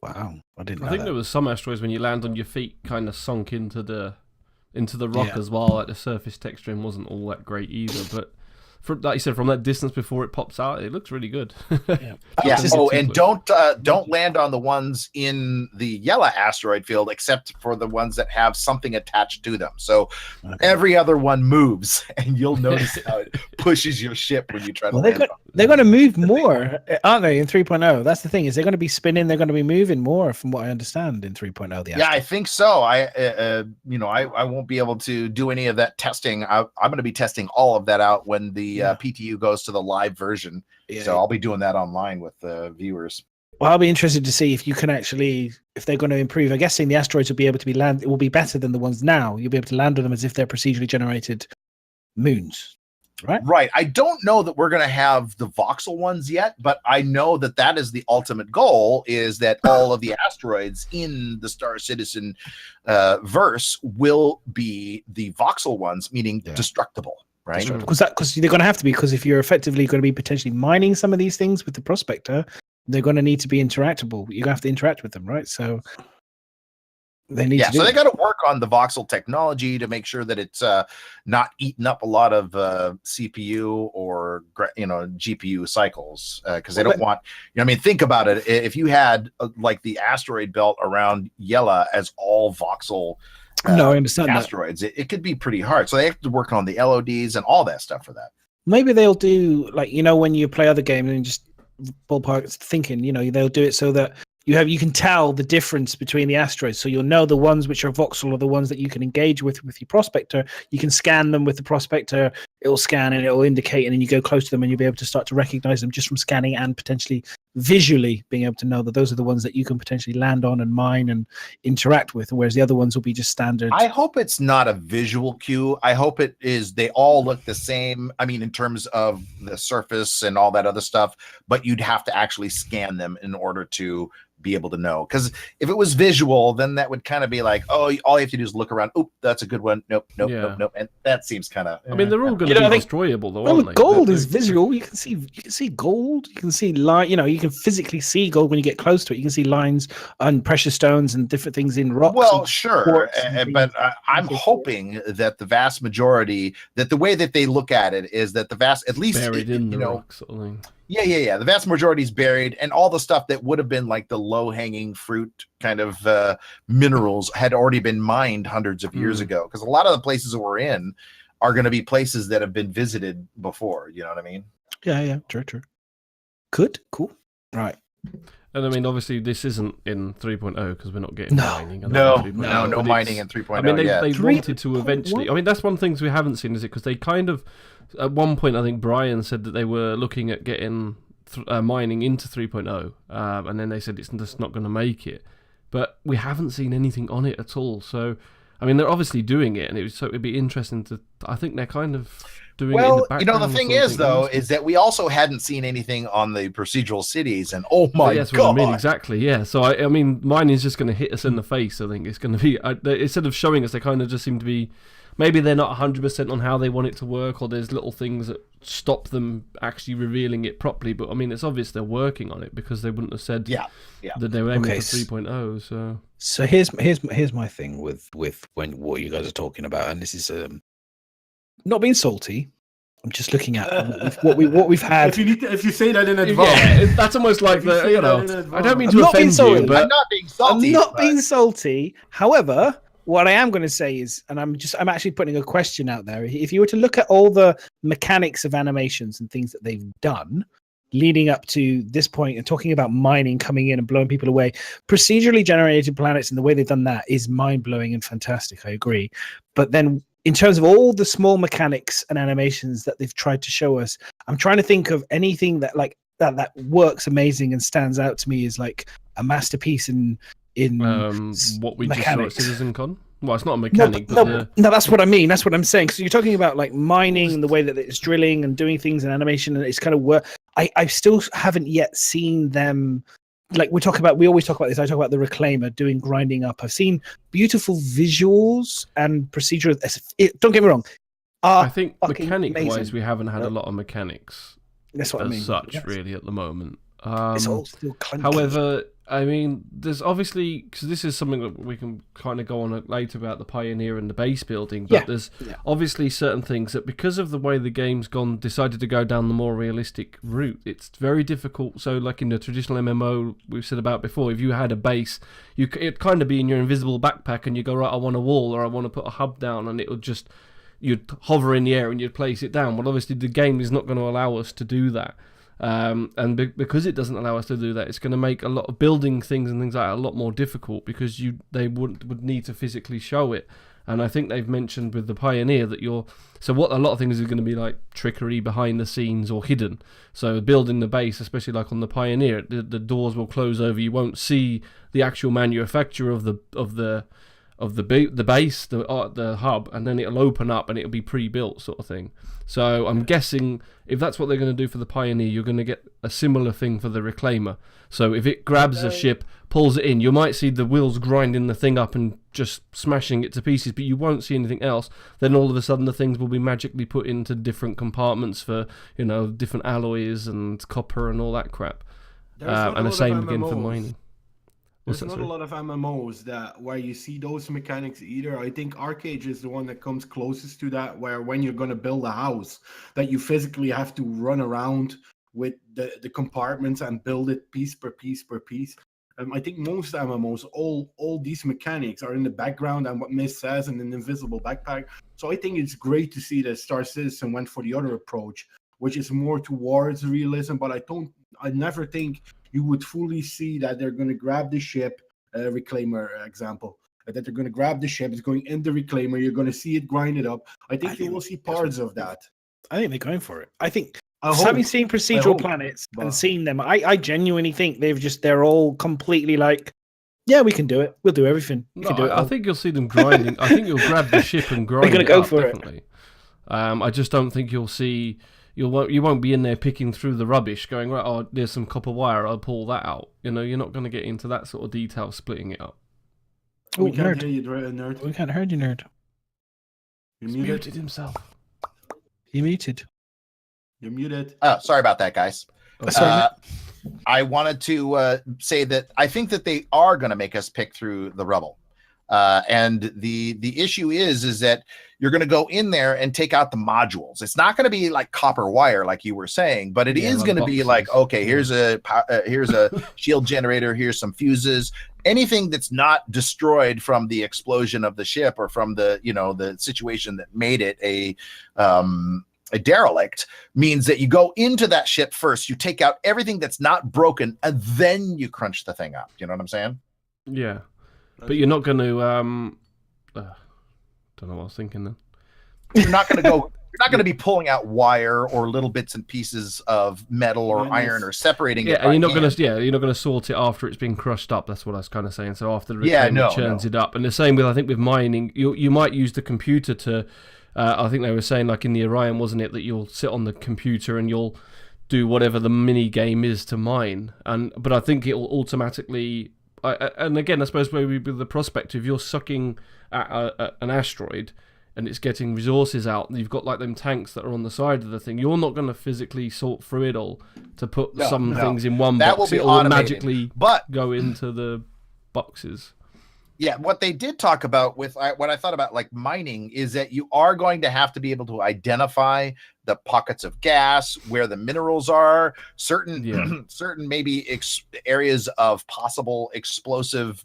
[SPEAKER 2] Wow, I didn't know
[SPEAKER 1] I think
[SPEAKER 2] that.
[SPEAKER 1] there was some asteroids when you land on your feet kind of sunk into the rock as well. Like the surface texturing wasn't all that great either, but like you said, from that distance before it pops out, it looks really good.
[SPEAKER 4] Oh, and don't land on the ones in the yellow asteroid field, except for the ones that have something attached to them. So every other one moves, and you'll notice how it pushes your ship when you try to land.
[SPEAKER 2] They're going to move more, aren't they, in 3.0? That's the thing, is they're going to be spinning, they're going to be moving more, from what I understand, in 3.0.
[SPEAKER 4] I think so. I won't be able to do any of that testing. I'm going to be testing all of that out when the PTU goes to the live version. So I'll be doing that online with the viewers.
[SPEAKER 2] Well, I'll be interested to see if you can actually, if they're going to improve. I'm guessing the asteroids will be able to be land. It will be better than the ones now. You'll be able to land on them as if they're procedurally generated moons, right?
[SPEAKER 4] Right. I don't know that we're going to have the voxel ones yet, but I know that that is the ultimate goal, is that all of the asteroids in the Star Citizen verse will be the voxel ones, meaning destructible, right?
[SPEAKER 2] Because they're going to have to be, because if you're effectively going to be potentially mining some of these things with the prospector, they're going to need to be interactable. You're going to have to interact with them, right? So they need to do
[SPEAKER 4] so they got to work on the voxel technology to make sure that it's not eating up a lot of CPU or GPU cycles, because they don't want. Think about it. If you had like the asteroid belt around Yella as all voxel,
[SPEAKER 2] no, I understand
[SPEAKER 4] asteroids, it could be pretty hard. So they have to work on the LODs and all that stuff for that.
[SPEAKER 2] Maybe they'll do like when you play other games and just ballpark thinking, they'll do it so that you can tell the difference between the asteroids. So you'll know the ones which are voxel are the ones that you can engage with your prospector. You can scan them with the prospector. It'll scan and it'll indicate, and then you go close to them and you'll be able to start to recognize them just from scanning and potentially visually being able to know that those are the ones that you can potentially land on and mine and interact with, whereas the other ones will be just standard.
[SPEAKER 4] I hope it's not a visual cue. I hope it is they all look the same. I mean, in terms of the surface and all that other stuff, but you'd have to actually scan them in order to be able to know. Because if it was visual, then that would kind of be like, oh, all you have to do is look around. Oop, that's a good one. Nope. And that seems kind of.
[SPEAKER 1] I mean, they're all going to be destroyable, though, aren't they?
[SPEAKER 2] Gold is visual. You can see gold. You can see light. You can physically see gold when you get close to it. You can see lines and precious stones and different things in rocks.
[SPEAKER 4] Well, sure, but I'm hoping that the vast majority, that the way that they look at it is that at least
[SPEAKER 1] buried in the rocks, sort of thing.
[SPEAKER 4] Yeah. The vast majority is buried, and all the stuff that would have been like the low-hanging fruit kind of minerals had already been mined hundreds of years ago. Because a lot of the places that we're in are going to be places that have been visited before. You know what I mean?
[SPEAKER 2] Yeah. True. Good. Cool. Right.
[SPEAKER 1] And I mean, obviously, this isn't in 3.0 because we're not getting mining.
[SPEAKER 4] No mining in 3.0.
[SPEAKER 1] I mean, they wanted to eventually. I mean, that's one thing we haven't seen, is it? Because they kind of, at one point, I think Brian said that they were looking at getting mining into 3.0, and then they said it's just not going to make it. But we haven't seen anything on it at all. So, I mean, they're obviously doing it, and it'd be interesting to. I think they're kind of doing it in the background.
[SPEAKER 4] The thing is, though, is that we also hadn't seen anything on the procedural cities, and oh my god!
[SPEAKER 1] What I mean, exactly, yeah. So I mean, mine is just going to hit us in the face. I think it's going to be instead of showing us, they kind of just seem to be. Maybe they're not 100% on how they want it to work, or there's little things that stop them actually revealing it properly. But I mean, it's obvious they're working on it, because they wouldn't have said that they were aiming for 3.0.
[SPEAKER 2] So here's my thing with when what you guys are talking about, and this is not being salty. I'm just looking at what we've had.
[SPEAKER 3] If you say that in advance,
[SPEAKER 1] that's almost like I don't mean to offend you, but
[SPEAKER 4] I'm not being salty.
[SPEAKER 2] I'm not being salty. However, what I am going to say is, and I'm actually putting a question out there. If you were to look at all the mechanics of animations and things that they've done leading up to this point, and talking about mining coming in and blowing people away, procedurally generated planets and the way they've done that is mind-blowing and fantastic. I agree. But then in terms of all the small mechanics and animations that they've tried to show us, I'm trying to think of anything that like that works amazing and stands out to me as like a masterpiece in
[SPEAKER 1] what we
[SPEAKER 2] mechanics.
[SPEAKER 1] just saw at CitizenCon. Well, it's not a mechanic,
[SPEAKER 2] no, that's what I mean. That's what I'm saying. So you're talking about like mining and the way that it's drilling and doing things in animation, and it's kind of work. I still haven't yet seen them. Like we always talk about this. I talk about the Reclaimer doing grinding up. I've seen beautiful visuals and procedural. Don't get me wrong.
[SPEAKER 1] I think mechanic-wise, we haven't had a lot of mechanics.
[SPEAKER 2] That's what I mean.
[SPEAKER 1] Such really at the moment.
[SPEAKER 2] It's all still clunky.
[SPEAKER 1] However, I mean, there's obviously, because this is something that we can kind of go on later about the Pioneer and the base building, but there's obviously certain things that, because of the way the game's decided to go down the more realistic route, it's very difficult. So like in the traditional MMO we've said about before, if you had a base, it'd kind of be in your invisible backpack, and you go, right, I want a wall, or I want to put a hub down, and you'd hover in the air and you'd place it down. Well, obviously the game is not going to allow us to do that. Because it doesn't allow us to do that, it's going to make a lot of building things and things like that a lot more difficult, because they would need to physically show it. And I think they've mentioned with the Pioneer that so what a lot of things are going to be like trickery behind the scenes or hidden. So building the base, especially like on the Pioneer, the doors will close over. You won't see the actual manufacturer of the base, the hub, and then it'll open up and it'll be pre-built sort of thing. So I'm guessing if that's what they're going to do for the Pioneer, you're going to get a similar thing for the Reclaimer. So if it grabs a ship, pulls it in, you might see the wheels grinding the thing up and just smashing it to pieces, but you won't see anything else. Then all of a sudden the things will be magically put into different compartments for, different alloys and copper and all that crap. And the same again for mining.
[SPEAKER 3] There's not a lot of MMOs where you see those mechanics either. I think Arcade is the one that comes closest to that, where when you're going to build a house, that you physically have to run around with the compartments and build it piece per piece per piece. I think most MMOs, all these mechanics are in the background, and what Miss says, in an invisible backpack. So I think it's great to see that Star Citizen went for the other approach, which is more towards realism. But I never think you would fully see that they're going to grab the ship, Reclaimer example, that they're going to grab the ship, it's going in the Reclaimer, you're going to see it grind it up. I think you will see parts of that.
[SPEAKER 2] I think they're going for it. I think having seen procedural planets and seen them, I genuinely think they're all completely like, yeah, we can do it. We'll do everything.
[SPEAKER 1] I think you'll see them grinding. I think you'll grab the ship and grind
[SPEAKER 2] they're
[SPEAKER 1] it
[SPEAKER 2] going to go
[SPEAKER 1] up,
[SPEAKER 2] for
[SPEAKER 1] definitely. I just don't think you'll see... You won't be in there picking through the rubbish, going, right, oh, there's some copper wire, I'll pull that out. You're not going to get into that sort of detail, splitting it up.
[SPEAKER 3] We can't hear you, nerd.
[SPEAKER 2] We can't hear you, nerd.
[SPEAKER 3] He's
[SPEAKER 1] muted himself.
[SPEAKER 2] He muted.
[SPEAKER 3] You're muted.
[SPEAKER 4] Oh, sorry about that, guys.
[SPEAKER 2] Sorry.
[SPEAKER 4] I wanted to say that I think that they are going to make us pick through the rubble. And the issue is that you're going to go in there and take out the modules. It's not going to be like copper wire, like you were saying, but it is going to be like, okay, here's a shield generator, here's some fuses. Anything that's not destroyed from the explosion of the ship or from the situation that made it a derelict means that you go into that ship first. You take out everything that's not broken, and then you crunch the thing up. You know what I'm saying?
[SPEAKER 1] Yeah. But you're not going to. Don't know what I was thinking then.
[SPEAKER 4] You're not going to go. You're not going to be pulling out wire or little bits and pieces of metal or iron or separating it.
[SPEAKER 1] Yeah, and you're not going to. Yeah, you're not going to sort it after it's been crushed up. That's what I was kind of saying. So after the reclaimer churns it up, and the same with, I think, with mining, you might use the computer to. I think they were saying, like in the Orion, wasn't it, that you'll sit on the computer and you'll do whatever the mini game is to mine, but I think it'll automatically. And again, I suppose maybe with the prospect, if you're sucking at an asteroid and it's getting resources out, and you've got like them tanks that are on the side of the thing, you're not going to physically sort through it all to put things in one box.
[SPEAKER 4] Will be
[SPEAKER 1] it'll magically go into the boxes.
[SPEAKER 4] Yeah, what they did talk about with what I thought about like mining is that you are going to have to be able to identify the pockets of gas, where the minerals are, certain maybe areas of possible explosive,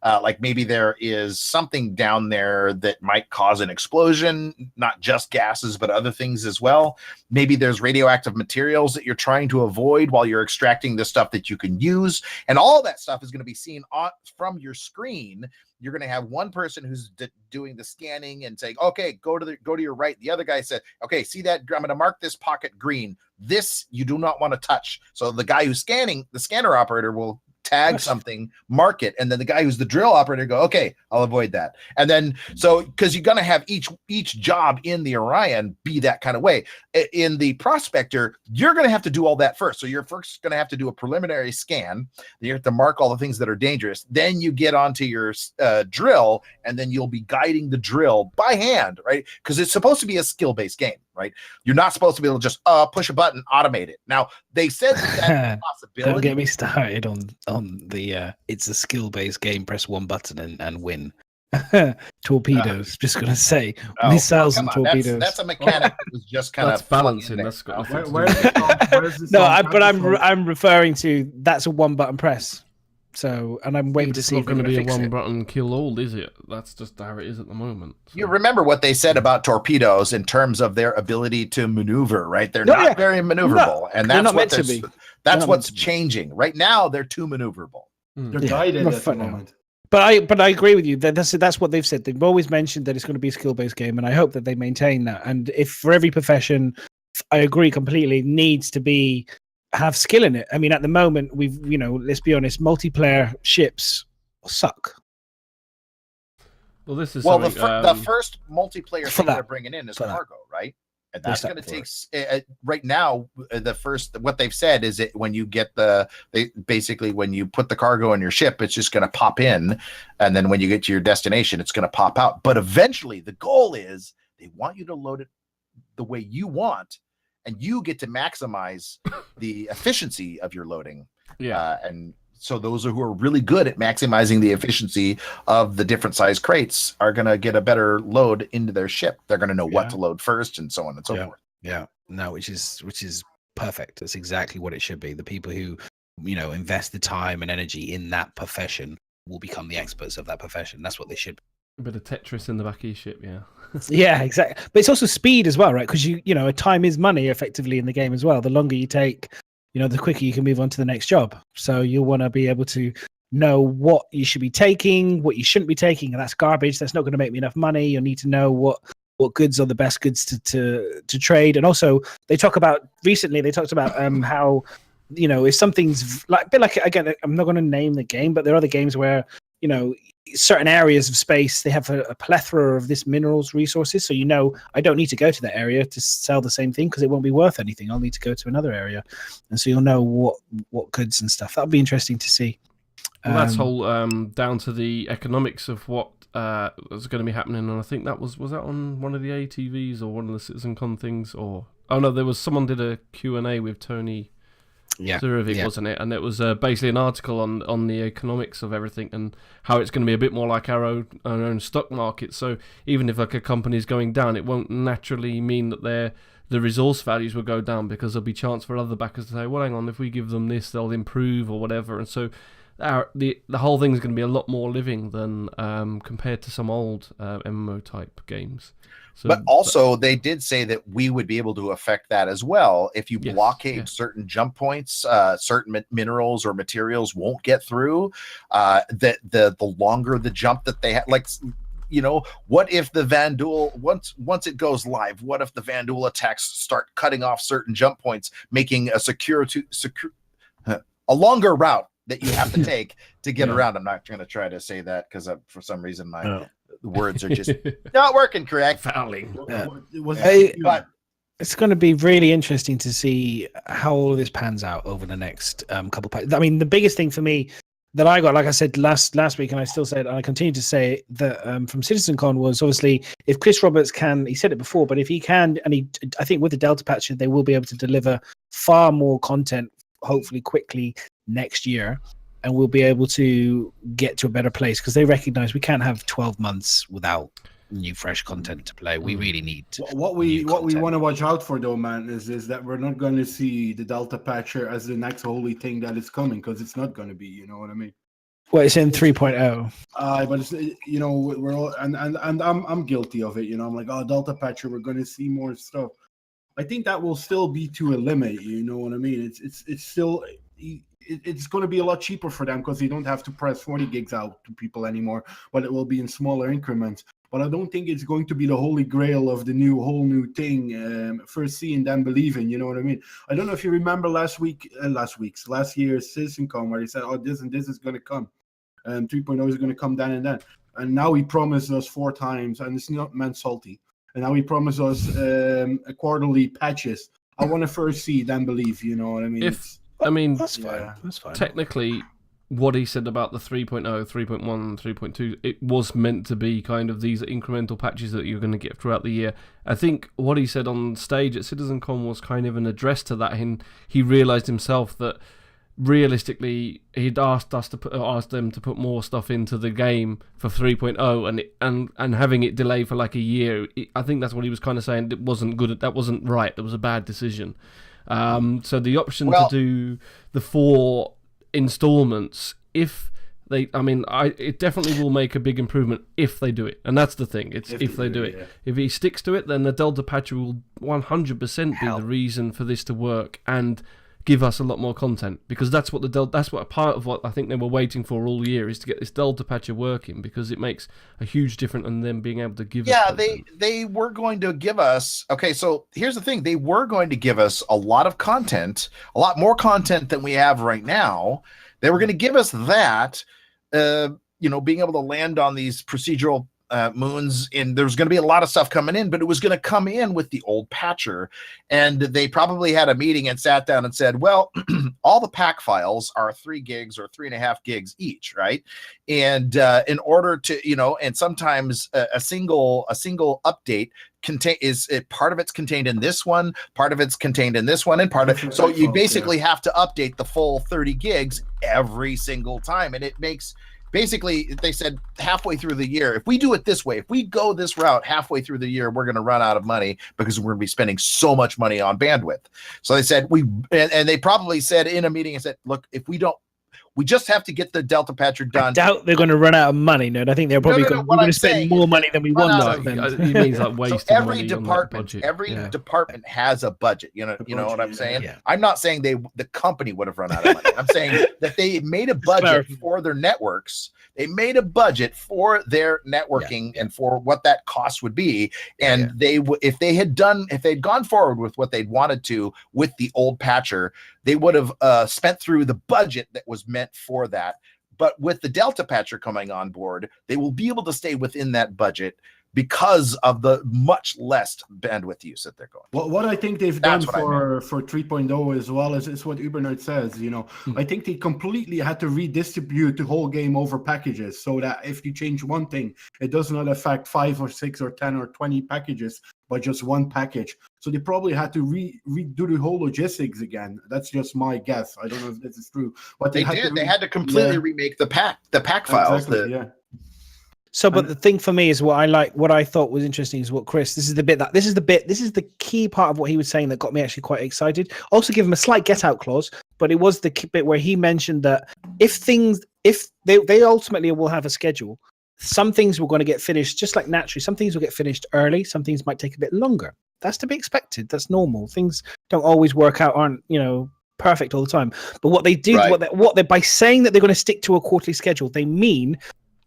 [SPEAKER 4] like maybe there is something down there that might cause an explosion, not just gases, but other things as well. Maybe there's radioactive materials that you're trying to avoid while you're extracting the stuff that you can use. And all that stuff is going to be seen from your screen. You're going to have one person who's doing the scanning and saying, okay, go to your right. The other guy said, okay, see that? I'm going to mark this pocket green. This you do not want to touch. So the guy who's scanning, the scanner operator, will tag something, mark it, and then the guy who's the drill operator go, okay, I'll avoid that. And then because you're going to have each job in the Orion be that kind of way. In the Prospector, you're going to have to do all that first. So you're first going to have to do a preliminary scan. Then you have to mark all the things that are dangerous. Then you get onto your drill, and then you'll be guiding the drill by hand, right? Because it's supposed to be a skill-based game, right? You're not supposed to be able to just push a button, automate it. Now, they said that's a possibility.
[SPEAKER 2] Don't get me started on the it's a skill-based game, press one button and win. Torpedoes, just gonna say. Missiles and torpedoes.
[SPEAKER 4] That's a mechanic that was just kind of
[SPEAKER 1] balancing. That's got
[SPEAKER 2] I'm referring to that's a one button press. So, and I'm waiting to see if
[SPEAKER 1] it's not going to be a one button kill all, is it? That's just how it is at the moment. So.
[SPEAKER 4] You remember what they said about torpedoes in terms of their ability to maneuver, right? They're not very maneuverable, and that's what's changing. Right now, they're too maneuverable.
[SPEAKER 3] They're guided at the moment.
[SPEAKER 2] But I agree with you. That's what they've said. They've always mentioned that it's going to be a skill-based game, and I hope that they maintain that. And if for every profession, I agree completely, needs to have skill in it. I mean, at the moment, let's be honest, multiplayer ships suck.
[SPEAKER 1] Well, this is
[SPEAKER 4] the first multiplayer thing they're bringing in is
[SPEAKER 2] for
[SPEAKER 4] cargo, right? And that's going to take right now. What they've said is that when you get when you put the cargo in your ship, it's just going to pop in, and then when you get to your destination, it's going to pop out. But eventually, the goal is they want you to load it the way you want, and you get to maximize the efficiency of your loading.
[SPEAKER 1] Yeah,
[SPEAKER 4] and so those who are really good at maximizing the efficiency of the different size crates are going to get a better load into their ship. They're going to know what to load first, and so on and so forth.
[SPEAKER 2] Yeah, no, which is perfect. That's exactly what it should be. The people who invest the time and energy in that profession will become the experts of that profession. That's what they should be.
[SPEAKER 1] A bit of Tetris in the back of your ship, yeah.
[SPEAKER 2] Yeah, exactly. But it's also speed as well, right? Because time is money effectively in the game as well. The longer you take, the quicker you can move on to the next job. So you'll want to be able to know what you should be taking, what you shouldn't be taking, and that's garbage. That's not going to make me enough money. You'll need to know what goods are the best goods to trade. And also, they talked about how if something's a bit like, again, I'm not going to name the game, but there are other games where certain areas of space, they have a plethora of this minerals resources. So I don't need to go to that area to sell the same thing because it won't be worth anything. I'll need to go to another area, and so you'll know what goods and stuff. That'll be interesting to see.
[SPEAKER 1] Well, that's whole down to the economics of what is going to be happening, and I think that was that on one of the ATVs or one of the CitizenCon things, or no, there was someone did a Q&A with Tony. Zurevich, wasn't it? And it was basically an article on the economics of everything and how it's going to be a bit more like our own stock market. So even if a company is going down, it won't naturally mean that the resource values will go down, because there'll be chance for other backers to say, well, hang on, if we give them this, they'll improve or whatever. And so the whole thing is going to be a lot more living than compared to some old MMO type games. So,
[SPEAKER 4] but also, they did say that we would be able to affect that as well. If you blockade certain jump points, certain minerals or materials won't get through. The longer the jump that they have, what if the Vandul once it goes live? What if the Vandul attacks start cutting off certain jump points, making a longer route that you have to take to get around? I'm not going to try to say that because for some reason the words are just not working correct.
[SPEAKER 1] Fouling.
[SPEAKER 4] But
[SPEAKER 2] it's going to be really interesting to see how all of this pans out over the next couple of. I mean, the biggest thing for me that I got, like I said last week, and I still said, and I continue to say that from CitizenCon was obviously if Chris Roberts can, he said it before, but if he can, and I think with the Delta patch, they will be able to deliver far more content, hopefully quickly next year. And we'll be able to get to a better place because they recognize we can't have 12 months without new, fresh content to play. We really need
[SPEAKER 3] what we want to watch out for, though, man, is that we're not going to see the Delta patcher as the next holy thing that is coming, because it's not going to be. You know what I mean?
[SPEAKER 2] Well, it's in 3.0.
[SPEAKER 3] But it's, we're all and I'm guilty of it. I'm like, oh, Delta patcher, we're going to see more stuff. I think that will still be to a limit. You know what I mean? It's still. It's going to be a lot cheaper for them because you don't have to press 40 gigs out to people anymore, but it will be in smaller increments. But I don't think it's going to be the holy grail of the whole new thing. First seeing, then believing. You know what I mean? I don't know if you remember last year's CitizenCon where he said, "Oh, this and this is going to come. 3.0 is going to come then and then." And now he promised us 4 times, and it's not meant salty. And now he promised us quarterly patches. I want to first see, then believe. You know what I mean?
[SPEAKER 2] That's fine. That's fine.
[SPEAKER 1] Technically, what he said about the 3.0, 3.1, 3.2, it was meant to be kind of these incremental patches that you're going to get throughout the year. I think what he said on stage at CitizenCon was kind of an address to that, and he realised himself that realistically he'd asked them to put more stuff into the game for 3.0, and having it delay for like a year. I think that's what he was kind of saying. It wasn't good. That wasn't right. That was a bad decision. So the option to do the 4 installments, if they, it definitely will make a big improvement if they do it, and that's the thing. It's if they do it. Yeah. If he sticks to it, then the Delta patch will 100% be the reason for this to work and give us a lot more content, because that's what that's what a part of what I think they were waiting for all year, is to get this Delta patcher working, because it makes a huge difference in them being able to give us content.
[SPEAKER 4] they were going to give us, okay, so here's the thing, they were going to give us a lot of content, a lot more content than we have right now. They were going to give us that, being able to land on these procedural moons, and there was going to be a lot of stuff coming in, but it was going to come in with the old patcher. And they probably had a meeting and sat down and said, well, all the pack files are 3 gigs or 3.5 gigs each, right? And in order to, and sometimes a single update part of it's contained in this one, part of it's contained in this one, and part of so you basically have to update the full 30 gigs every single time. And it makes, basically, they said halfway through the year, if we do it this way, if we go this route halfway through the year, we're going to run out of money, because we're going to be spending so much money on bandwidth. So they said and they probably said in a meeting and said, look, if we don't, we just have to get the Delta patcher done.
[SPEAKER 2] I doubt they're going to run out of money. No, I think they're probably going to spend more money than we want to spend.
[SPEAKER 1] He means like wasting
[SPEAKER 4] so every
[SPEAKER 1] money
[SPEAKER 4] department,
[SPEAKER 1] on that budget.
[SPEAKER 4] every department has a budget. You know what I'm saying?
[SPEAKER 2] Yeah.
[SPEAKER 4] I'm not saying the company would have run out of money. I'm saying that they made a budget for their networks. They made a budget for their networking and for what that cost would be. And if they'd gone forward with what they'd wanted to with the old patcher, they would have spent through the budget that was meant for that. But with the Delta patcher coming on board, they will be able to stay within that budget because of the much less bandwidth use that they're going.
[SPEAKER 3] Well, what I think they've done for 3.0 as well is what Ubernerd says. I think they completely had to redistribute the whole game over packages, so that if you change one thing, it does not affect 5 or 6 or 10 or 20 packages, but just one package. So they probably had to redo the whole logistics again. That's just my guess. I don't know if this is true, but
[SPEAKER 4] they had to completely remake the pack files.
[SPEAKER 3] Exactly,
[SPEAKER 2] So, but the thing for me is what I thought was interesting is what Chris, this is the key part of what he was saying that got me actually quite excited. Also give him a slight get out clause, but it was the bit where he mentioned that if they ultimately will have a schedule, some things were going to get finished just like naturally. Some things will get finished early. Some things might take a bit longer. That's to be expected. That's normal. Things don't always work out, aren't, perfect all the time. But what they did, what they by saying that they're going to stick to a quarterly schedule, they mean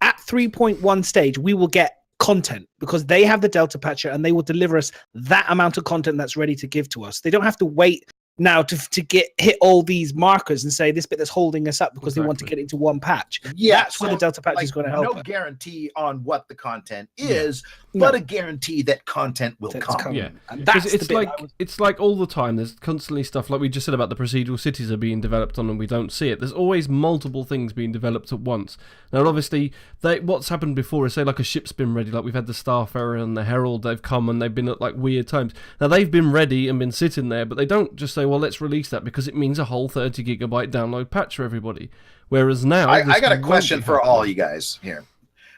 [SPEAKER 2] at 3.1 stage, we will get content because they have the Delta patcher and they will deliver us that amount of content that's ready to give to us. They don't have to wait now to hit all these markers and say this bit that's holding us up because they want to get into one patch.
[SPEAKER 4] Yeah,
[SPEAKER 2] that's where the Delta patch is going to help.
[SPEAKER 4] No guarantee on what the content is, but a guarantee that content will come.
[SPEAKER 1] Yeah,
[SPEAKER 2] and that's
[SPEAKER 1] it's like all the time. There's constantly stuff like we just said about the procedural cities are being developed on, and we don't see it. There's always multiple things being developed at once. Now, obviously, what's happened before is say like a ship's been ready. Like we've had the Starfarer and the Herald. They've come and they've been at like weird times. Now they've been ready and been sitting there, but they don't just say, well, let's release that because it means a whole 30 gigabyte download patch for everybody. Whereas now,
[SPEAKER 4] I got a question for all you guys here.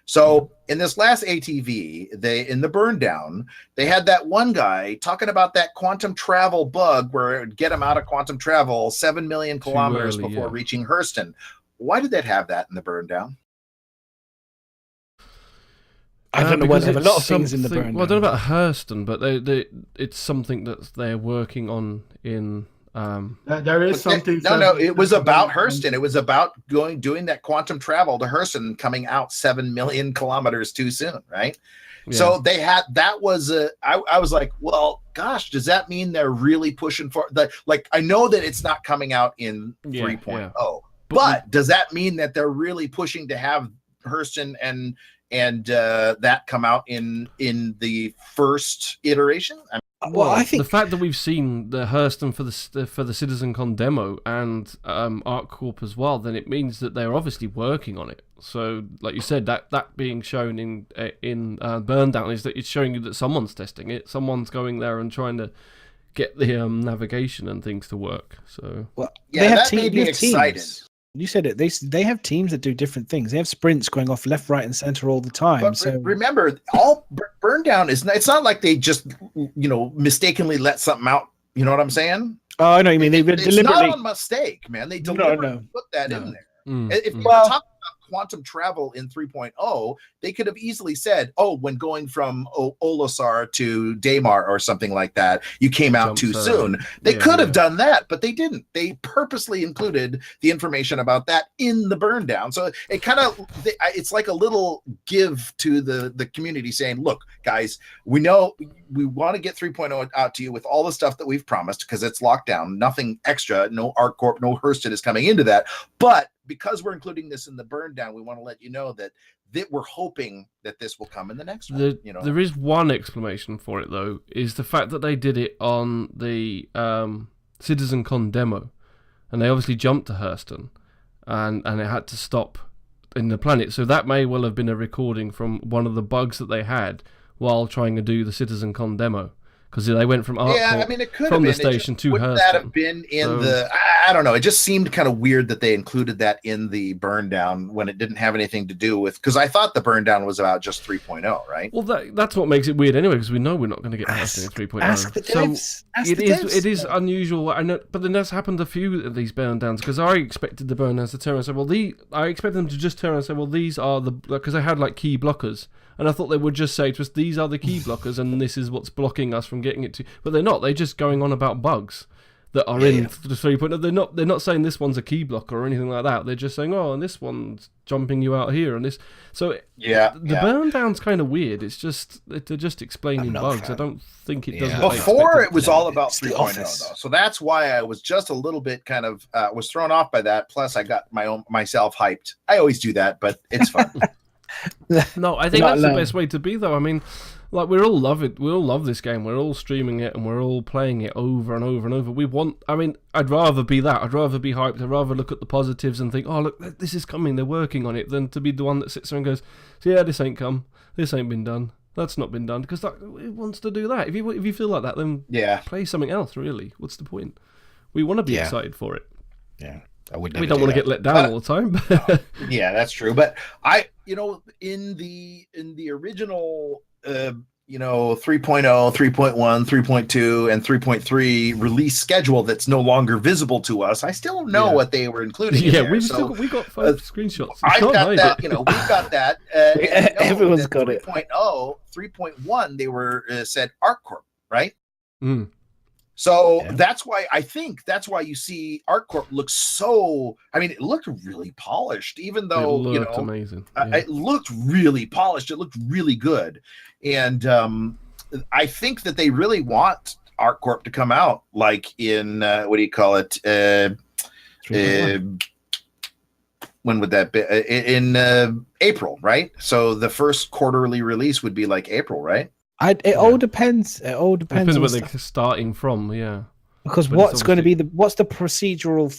[SPEAKER 4] So in this last ATV, in the burn down, they had that one guy talking about that quantum travel bug where it would get him out of quantum travel 7 million kilometers before reaching Hurston. Why did they have that in the burn down?
[SPEAKER 2] I don't know whether they have a lot of things in the burn down.
[SPEAKER 1] Well, I don't know about Hurston, but it's something that they're working on in.
[SPEAKER 3] There is something.
[SPEAKER 4] No, it was about Hurston. It was about doing that quantum travel to Hurston, coming out 7 million kilometers too soon, right? Yeah. So they had that was I was like, well, gosh, does that mean they're really pushing for the like? I know that it's not coming out in 3.0, but does that mean that they're really pushing to have Hurston and that come out in the first iteration?
[SPEAKER 1] Well, I think the fact that we've seen the Hurston for the CitizenCon demo and ArcCorp as well, then it means that they're obviously working on it. So, like you said, that being shown in Burndown is that it's showing you that someone's testing it, someone's going there and trying to get the navigation and things to work. So,
[SPEAKER 4] well, yeah, that made me excited.
[SPEAKER 2] You said it. They have teams that do different things. They have sprints going off left, right, and center all the time.
[SPEAKER 4] But
[SPEAKER 2] so
[SPEAKER 4] remember, all Burndown it's not like they just mistakenly let something out. You know what I'm saying?
[SPEAKER 2] Oh, I know what you mean. They deliberately.
[SPEAKER 4] It's not a mistake, man. They deliberately put that in there. If you talk about quantum travel in 3.0, they could have easily said, oh, when going from Olisar to Daymar or something like that, you came out too soon. They could have done that, but they didn't. They purposely included the information about that in the burn down. So it kind of, it's like a little give to the community saying, look, guys, we know we want to get 3.0 out to you with all the stuff that we've promised because it's locked down, nothing extra, no ArcCorp, no Hurston is coming into that. But because we're including this in the burn down, we want to let you know that we're hoping that this will come in the next one.
[SPEAKER 1] There is one explanation for it, though, is the fact that they did it on the CitizenCon demo, and they obviously jumped to Hurston, and it had to stop in the planet. So that may well have been a recording from one of the bugs that they had while trying to do the CitizenCon demo. Because they went from ArcCorp from the station to Hurston. Would that have been
[SPEAKER 4] in I don't know. It just seemed kind of weird that they included that in the burn down when it didn't have anything to do with. Because I thought the burn down was about just 3.0, right?
[SPEAKER 1] Well, that's what makes it weird anyway. Because we know we're not going to get Hurston in 3.0.
[SPEAKER 2] Ask the devs.
[SPEAKER 1] It is unusual. I know, but then that's happened a few of these burn downs. Because I expected the burn downs to turn and say, I expected them to just turn and say, well, these are because they had like key blockers. And I thought they would just say to us, these are the key blockers and this is what's blocking us from getting it to... But they're not. They're just going on about bugs that are in the 3.0. They're not saying this one's a key blocker or anything like that. They're just saying, oh, and this one's jumping you out here and this... So the burn down's kind of weird. It's just... They're just explaining bugs. I don't think it does...
[SPEAKER 4] Before it was all about 3.0 though. So that's why I was just a little bit kind of... was thrown off by that. Plus I got myself hyped. I always do that, but it's fun.
[SPEAKER 1] No, I think that's the best way to be, though. I mean, like, we all love it. We all love this game. We're all streaming it, and we're all playing it over and over and over. I'd rather be that. I'd rather be hyped. I'd rather look at the positives and think, oh, look, this is coming. They're working on it, than to be the one that sits there and goes, yeah, this ain't come. This ain't been done. That's not been done. Because it wants to do that. If you feel like that, then play something else, really. What's the point? We want to be excited for it.
[SPEAKER 4] Yeah.
[SPEAKER 1] We don't want to get let down all the time.
[SPEAKER 4] Yeah, that's true. But in the original, 3.0, 3.1, 3.2, and 3.3 release schedule that's no longer visible to us, I still don't know what they were including.
[SPEAKER 1] Yeah, we got 5 screenshots.
[SPEAKER 4] I've got that. We've got that.
[SPEAKER 2] Everyone's got
[SPEAKER 4] 3. it. 3.1, they were said ArcCorp, right?
[SPEAKER 1] Mm.
[SPEAKER 4] So that's why you see ArcCorp looks so. I mean, it looked really polished, even though
[SPEAKER 1] it looked amazing.
[SPEAKER 4] It looked really polished. It looked really good, and I think that they really want ArcCorp to come out like in when would that be? In April, right? So the first quarterly release would be like April, right?
[SPEAKER 2] It all depends. It all depends
[SPEAKER 1] where they're starting from,
[SPEAKER 2] Because what's going to be what's the procedural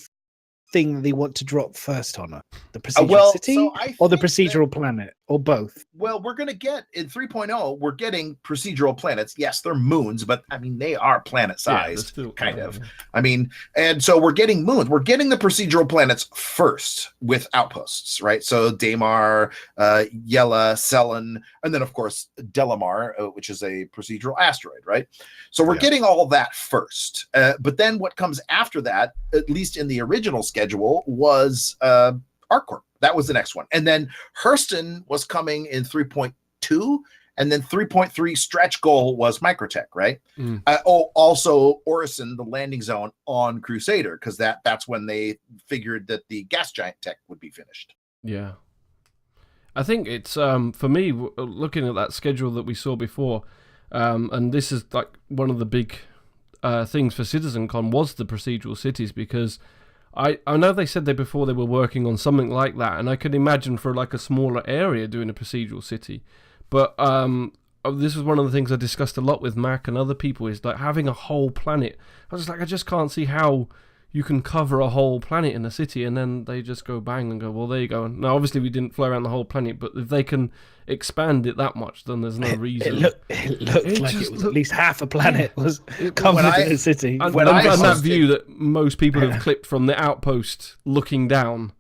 [SPEAKER 2] thing they want to drop first, Honor? The procedural city or the procedural planet, or both?
[SPEAKER 4] Well, we're going to get in 3.0. We're getting procedural planets. Yes, they're moons, but I mean they are planet sized, kind of. I mean, and so we're getting moons. We're getting the procedural planets first with outposts, right? So Daymar, Yela, Selen, and then of course Delamar, which is a procedural asteroid, right? So we're getting all that first, but then what comes after that, at least in the original schedule, was ArcCorp. That was the next one. And then Hurston was coming in 3.2, and then 3.3 stretch goal was Microtech, right?
[SPEAKER 1] Mm.
[SPEAKER 4] Also Orison, the landing zone on Crusader, because that's when they figured that the gas giant tech would be finished.
[SPEAKER 1] Yeah. I think it's, for me, looking at that schedule that we saw before, and this is like one of the big things for CitizenCon was the procedural cities, because I know they said before they were working on something like that, and I could imagine for like a smaller area doing a procedural city. But this was one of the things I discussed a lot with Mac and other people, is like having a whole planet. I was just like, I just can't see how you can cover a whole planet in a city, and then they just go bang and go, well, there you go. Now, obviously, we didn't fly around the whole planet, but if they can expand it that much, then there's no reason.
[SPEAKER 2] It looked like it was at least half a planet was covered in a city.
[SPEAKER 1] And that view that most people have clipped from the outpost looking down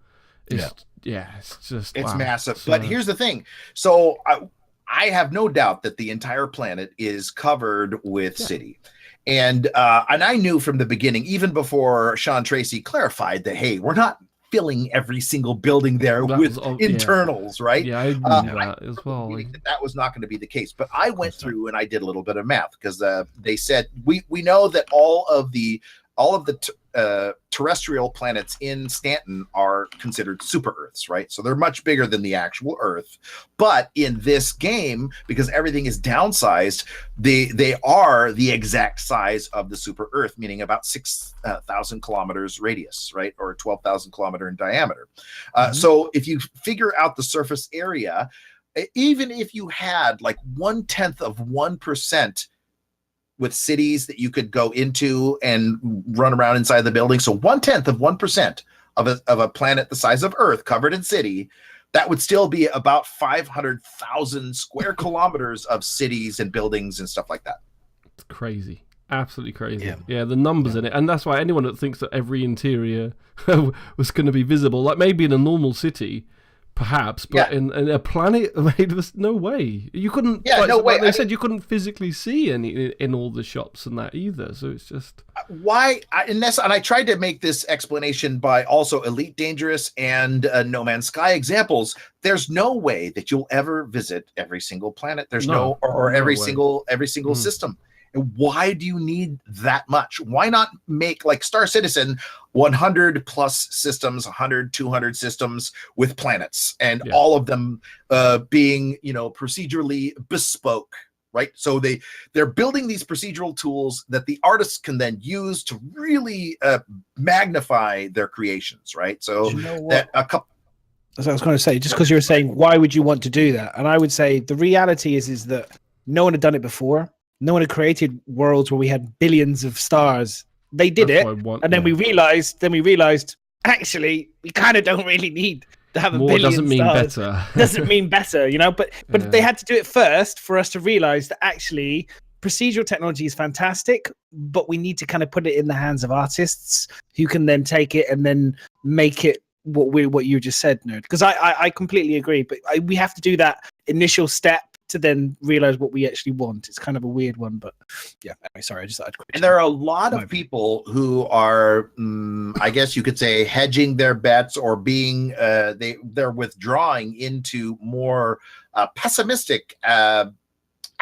[SPEAKER 1] is, it's
[SPEAKER 4] massive. So, but here's the thing. So I have no doubt that the entire planet is covered with city. And I knew from the beginning, even before Sean Tracy clarified that, hey, we're not filling every single building there
[SPEAKER 1] That
[SPEAKER 4] with
[SPEAKER 1] was,
[SPEAKER 4] internals, right?
[SPEAKER 1] Yeah, I knew that as well.
[SPEAKER 4] Meaning that was not going to be the case. But I went through and I did a little bit of math because they said we know that all of the terrestrial planets in Stanton are considered super Earths, right? So they're much bigger than the actual Earth. But in this game, because everything is downsized, they are the exact size of the super Earth, meaning about 6,000 kilometers radius, right? Or 12,000 kilometer in diameter. So if you figure out the surface area, even if you had like 0.1% with cities that you could go into and run around inside the building. So 0.1% of a planet the size of Earth covered in city, that would still be about 500,000 square kilometers of cities and buildings and stuff like that.
[SPEAKER 1] It's crazy. Absolutely crazy. Yeah, the numbers in it. And that's why anyone that thinks that every interior was going to be visible, like maybe in a normal city, perhaps, but in a planet made of no way. You couldn't.
[SPEAKER 4] Yeah, no way.
[SPEAKER 1] Like they said you couldn't physically see any in all the shops and that either. So it's just
[SPEAKER 4] why. And I tried to make this explanation by also Elite Dangerous and No Man's Sky examples. There's no way that you'll ever visit every single planet. There's no every single system. And why do you need that much? Why not make like Star Citizen 100 plus systems, 100, 200 systems with planets and all of them being, procedurally bespoke, right? So they're building these procedural tools that the artists can then use to really magnify their creations, right? So that a couple.
[SPEAKER 2] As I was going to say, just because you were saying, why would you want to do that? And I would say the reality is that no one had done it before. No one had created worlds where we had billions of stars. They did it, and then we realized, actually, we kind of don't really need to have a billion
[SPEAKER 1] doesn't mean
[SPEAKER 2] stars.
[SPEAKER 1] better.
[SPEAKER 2] Doesn't mean better, But they had to do it first for us to realize that actually procedural technology is fantastic, but we need to kind of put it in the hands of artists who can then take it and then make it what you just said, Nerd. Because I completely agree, but we have to do that initial step to then realize what we actually want. It's kind of a weird one, but yeah. Anyway, sorry, I just thought I'd quit.
[SPEAKER 4] And there are a lot of people who are, I guess you could say, hedging their bets or being they're withdrawing into more pessimistic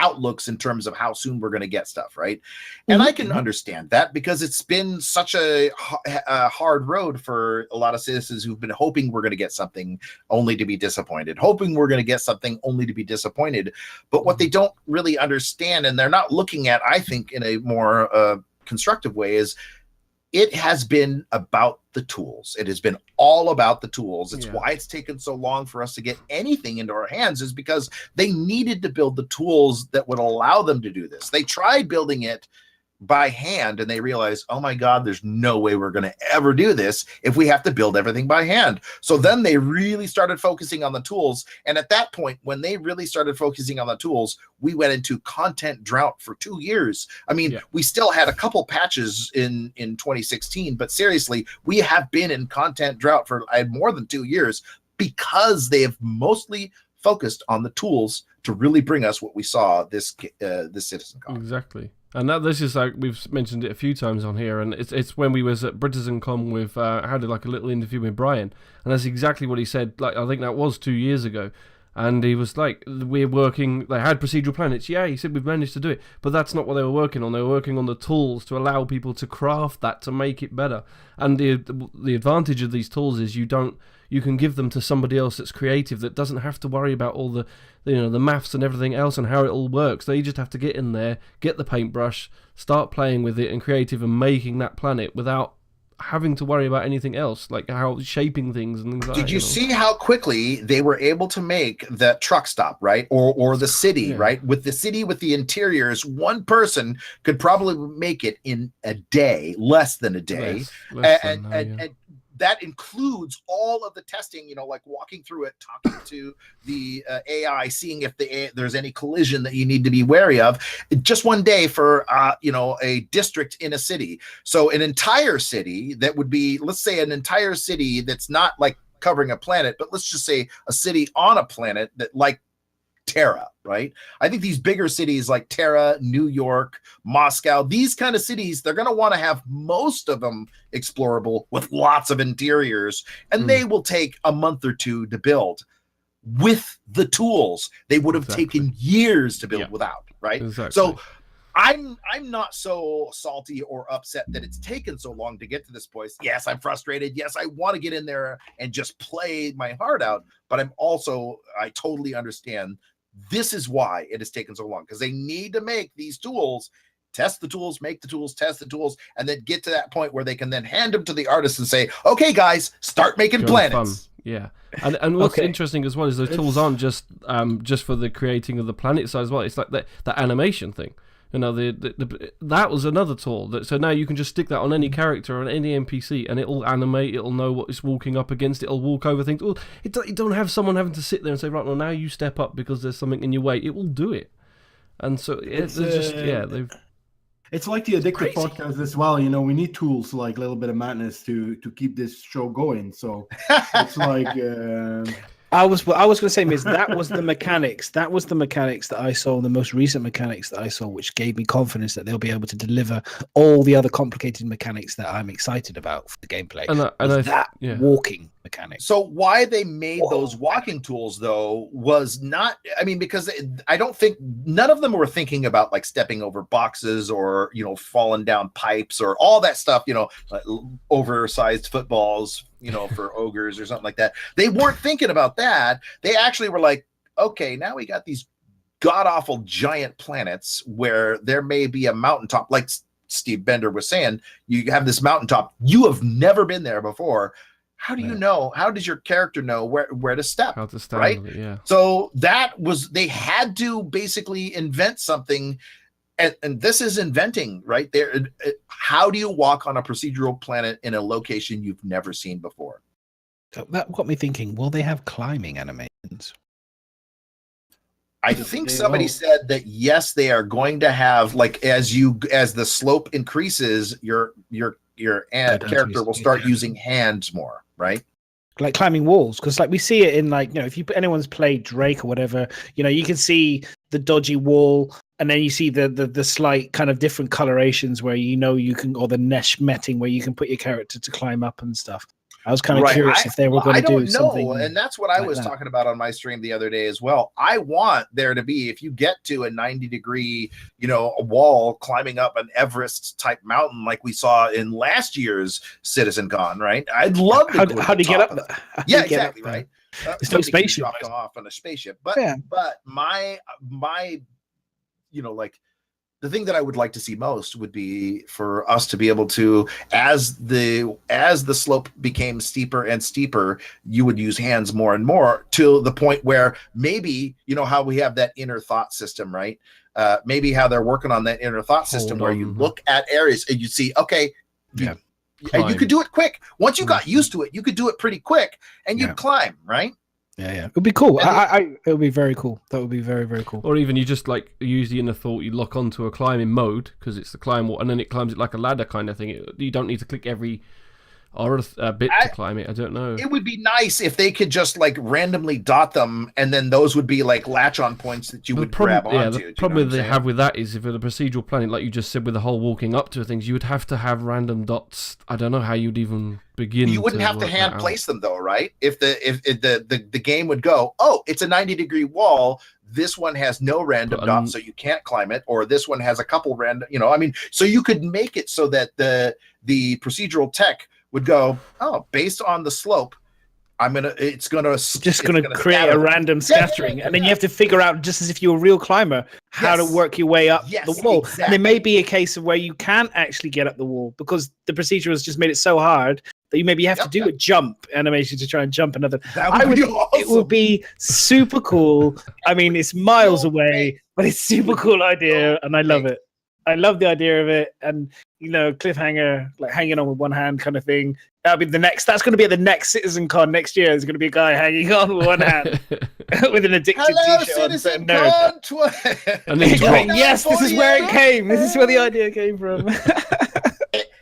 [SPEAKER 4] outlooks in terms of how soon we're going to get stuff, right? And I can understand that because it's been such a hard road for a lot of citizens who've been hoping we're going to get something only to be disappointed, hoping we're going to get something only to be disappointed. But what they don't really understand, and they're not looking at, I think, in a more constructive way, is it has been about the tools. It has been all about the tools. It's why it's taken so long for us to get anything into our hands, is because they needed to build the tools that would allow them to do this. They tried building it by hand and they realized, oh my God, there's no way we're going to ever do this if we have to build everything by hand. So then they really started focusing on the tools. And at that point, when they really started focusing on the tools, we went into content drought for 2 years. I mean, we still had a couple patches in 2016, but seriously, we have been in content drought for more than 2 years because they have mostly focused on the tools to really bring us what we saw this CitizenCon.
[SPEAKER 1] Exactly. And this is like we've mentioned it a few times on here, and it's when we was at BritainCon with had like a little interview with Brian, and that's exactly what he said. Like I think that was 2 years ago, and he was like, "We're working." They had procedural planets. Yeah, he said we've managed to do it, but that's not what they were working on. They were working on the tools to allow people to craft that to make it better. And the advantage of these tools is you can give them to somebody else that's creative that doesn't have to worry about all the the maths and everything else and how it all works. They just have to get in there, get the paintbrush, start playing with it and creative and making that planet without having to worry about anything else, like how shaping things and things like that.
[SPEAKER 4] Did you see how quickly they were able to make the truck stop, right? Or the city, right? With the city, with the interiors, one person could probably make it in a day, less than a day. And that includes all of the testing, like walking through it, talking to the AI, seeing if there's any collision that you need to be wary of. Just one day for, a district in a city. So an entire city that would be, let's say an entire city that's not like covering a planet, but let's just say a city on a planet that like Terra, right? I think these bigger cities like Terra, New York, Moscow, these kind of cities, they're going to want to have most of them explorable with lots of interiors, and they will take a month or two to build with the tools they would have taken years to build without, right?
[SPEAKER 1] Exactly.
[SPEAKER 4] So I'm not so salty or upset that it's taken so long to get to this point. Yes, I'm frustrated. Yes, I want to get in there and just play my heart out. But I totally understand this is why it has taken so long, because they need to make these tools, test the tools, make the tools, test the tools, and then get to that point where they can then hand them to the artists and say, okay, guys, start making planets.
[SPEAKER 1] Fun. Yeah. And what's interesting as well is those tools aren't just for the creating of the planet side as well. It's like that animation thing. You know, that was another tool. So now you can just stick that on any character, on any NPC, and it'll animate, it'll know what it's walking up against, it'll walk over things. It don't have someone having to sit there and say, right, well, now you step up because there's something in your way. It will do it. And so it's
[SPEAKER 3] It's like the Addictive podcast as well. You know, we need tools like Little Bit of Madness to keep this show going. So it's like...
[SPEAKER 2] I was going to say, Miz, that was the mechanics. That was the mechanics that I saw, the most recent mechanics that I saw, which gave me confidence that they'll be able to deliver all the other complicated mechanics that I'm excited about for the gameplay. Walking mechanic.
[SPEAKER 4] So why they made those walking tools, though, was not, I mean, because I don't think, none of them were thinking about like stepping over boxes or, you know, falling down pipes or all that stuff, you know, like oversized footballs, you know, for ogres or something like that. They weren't thinking about that. They actually were like, okay, now we got these god-awful giant planets where there may be a mountaintop, like Steve Bender was saying, you have this mountaintop, you have never been there before. How do you know? How does your character know where to step? How to step, right?
[SPEAKER 1] Yeah.
[SPEAKER 4] So that was, they had to basically invent something. And this is inventing right there. How do you walk on a procedural planet in a location you've never seen before?
[SPEAKER 2] So that got me thinking, will they have climbing animations?
[SPEAKER 4] I think somebody said that yes, they are going to have, like, as the slope increases, your character will start using hands more, right?
[SPEAKER 2] Like climbing walls, because like we see it in, like, you know, if anyone's played Drake or whatever, you know, you can see the dodgy wall, and then you see the slight kind of different colorations where, you know, you can, or the mesh metting where you can put your character to climb up and stuff. I was kind of curious if they were going to do something.
[SPEAKER 4] And that's what I was talking about on my stream the other day as well. I want there to be, if you get to a 90-degree, you know, a wall climbing up an Everest type mountain like we saw in last year's Citizen-Con, right? I'd love to.
[SPEAKER 2] How do you get up there?
[SPEAKER 4] Yeah, exactly, right.
[SPEAKER 2] There's no spaceship.
[SPEAKER 4] Dropped off on a spaceship, but my you know, like, the thing that I would like to see most would be for us to be able to, as the slope became steeper and steeper, you would use hands more and more, to the point where maybe, you know, how we have that inner thought system, right? Maybe how they're working on that inner thought system where you look at areas and you see, okay, and you could do it quick. Once you got used to it, you could do it pretty quick, and you'd climb, right?
[SPEAKER 2] Yeah, it would be cool. It would be very cool. That would be very, very cool.
[SPEAKER 1] Or even you just like use the inner thought, you lock onto a climbing mode because it's the climb wall, and then it climbs it like a ladder kind of thing. You don't need to click every bit to climb it. I don't know.
[SPEAKER 4] It would be nice if they could just like randomly dot them, and then those would be like latch-on points that you would grab onto.
[SPEAKER 1] The problem they have with that is, if it's a procedural planet, like you just said, with the whole walking up to things, you would have to have random dots. I don't know how you'd even begin.
[SPEAKER 4] You wouldn't have to hand place them though, right? If the game would go, oh, it's a 90-degree wall. This one has no random dots, so you can't climb it, or this one has a couple random. You know, I mean, so you could make it so that the procedural tech would go, oh, based on the slope, it's gonna
[SPEAKER 2] create a random scattering, and then you have to figure out, just as if you're a real climber, how to work your way up the wall. Exactly. And there may be a case of where you can't actually get up the wall because the procedure has just made it so hard that you maybe have to do a jump animation to try and jump another. It would be super cool. I mean, it's miles away, but it's super cool idea, and I love it. I love the idea of it, and, you know, cliffhanger, like hanging on with one hand kind of thing. That'll be that's going to be at the next Citizen-Con next year. There's going to be a guy hanging on with one hand with an addicted t-shirt on.
[SPEAKER 1] And then
[SPEAKER 2] yes, this is where it came. This is where the idea came from.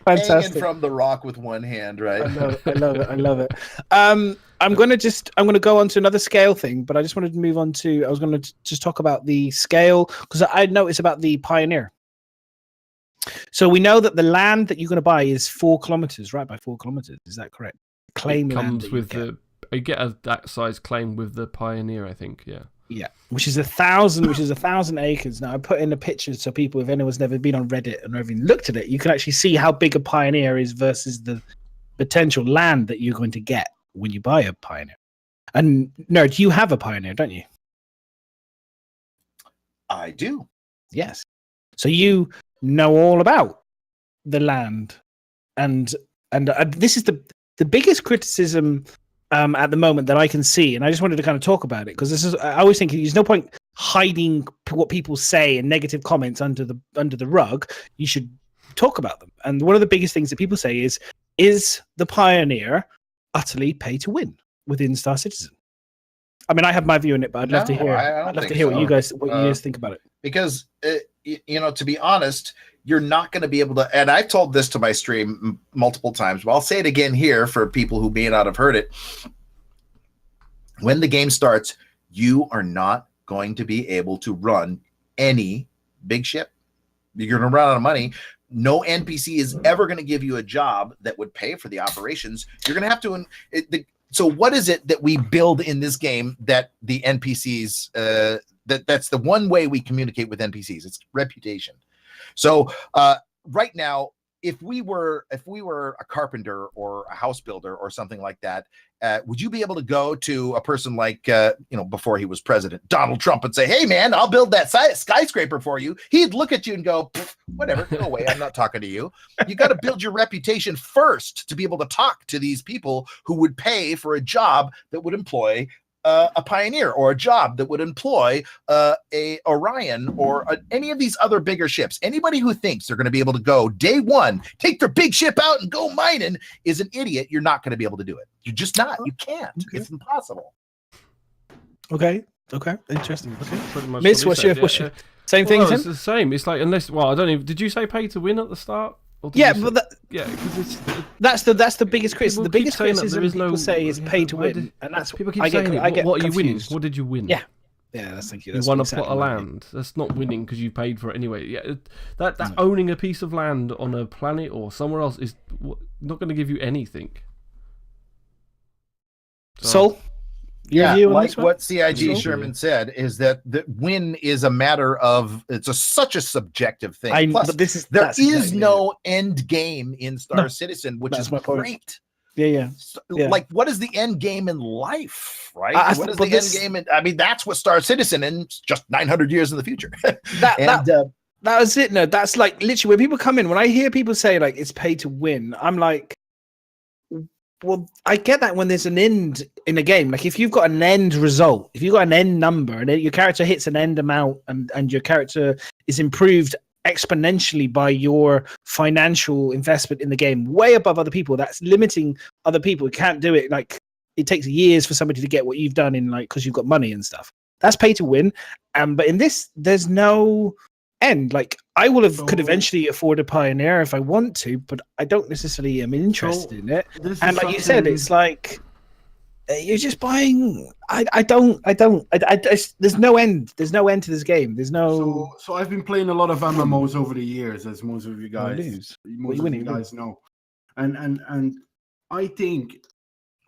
[SPEAKER 2] Fantastic.
[SPEAKER 4] from the rock with one hand, right?
[SPEAKER 2] I love it. I'm gonna go on to another scale thing, but I just wanted to move on to. I was gonna just talk about the scale because I noticed about the Pioneer. So we know that the land that you're going to buy is 4 kilometers, right? By 4 kilometers, is that correct? Claim
[SPEAKER 1] it
[SPEAKER 2] land
[SPEAKER 1] comes with you get that size claim with the Pioneer, I think. Yeah.
[SPEAKER 2] Yeah, which is 1,000 acres. Now I put in a picture so people, if anyone's never been on Reddit and ever looked at it, you can actually see how big a Pioneer is versus the potential land that you're going to get when you buy a Pioneer. And Nerd, you have a Pioneer, don't you?
[SPEAKER 4] I do.
[SPEAKER 2] Yes. So you know all about the land, and this is the biggest criticism at the moment that I can see, and I just wanted to kind of talk about it because this is. I always think there's no point hiding what people say and negative comments under the rug. You should talk about them. And one of the biggest things that people say is the Pioneer utterly pay to win within Star Citizen? I mean, I have my view on it, but I'd love to hear. I'd love to hear what you guys think about it.
[SPEAKER 4] Because to be honest, you're not going to be able to. And I've told this to my stream multiple times, but I'll say it again here for people who may not have heard it. When the game starts, you are not going to be able to run any big ship. You're going to run out of money. No NPC is ever going to give you a job that would pay for the operations. You're going to have to. So what is it that we build in this game that the NPCs? That's the one way we communicate with NPCs. It's reputation. So right now, if we were a carpenter or a house builder or something like that, would you be able to go to a person like before he was president, Donald Trump, and say, "Hey man, I'll build that skyscraper for you"? He'd look at you and go, "Whatever, go away. I'm not talking to you." You got to build your reputation first to be able to talk to these people who would pay for a job that would employ a Pioneer, or a job that would employ a Orion or any of these other bigger ships. Anybody who thinks they're going to be able to go day one, take their big ship out and go mining is an idiot. You're not going to be able to do it. You're just not. You can't. Okay. It's impossible.
[SPEAKER 2] Okay. Interesting. Okay.
[SPEAKER 1] Pretty much
[SPEAKER 2] Miss, what's your same thing?
[SPEAKER 1] It's the same. It's like I don't even. Did you say pay to win at the start?
[SPEAKER 2] Because that's the biggest criticism. The biggest
[SPEAKER 1] criticism
[SPEAKER 2] people say is pay to win, and that's
[SPEAKER 1] people keep saying it. What are you winning? What did you win?
[SPEAKER 2] Yeah, that's thank you.
[SPEAKER 1] You won a plot of land. That's not winning because you paid for it anyway. Yeah, that's owning a piece of land on a planet or somewhere else is not going to give you anything.
[SPEAKER 2] So
[SPEAKER 4] like what CIG Sherman said is that the win is a matter of such a subjective thing. Plus, there is no end game in Star Citizen, which is great.
[SPEAKER 2] Yeah.
[SPEAKER 4] Like, what is the end game in life, right? What is the end game? I mean, that's what Star Citizen is, just 900 years in the future.
[SPEAKER 2] That was it. No, that's like literally when people come in. When I hear people say like it's pay to win, I'm like, well, I get that when there's an end in a game. Like if you've got an end result, if you've got an end number and your character hits an end amount and your character is improved exponentially by your financial investment in the game, way above other people, that's limiting other people. You can't do it. Like it takes years for somebody to get what you've done in because you've got money and stuff. That's pay to win. But in this, there's no end. Like I could eventually afford a Pioneer if I want to, but I don't necessarily am interested in it. And like you said, it's like you're just buying. There's no end. There's no end to this game. There's no.
[SPEAKER 3] So I've been playing a lot of MMOs over the years, as most of you guys know, and I think.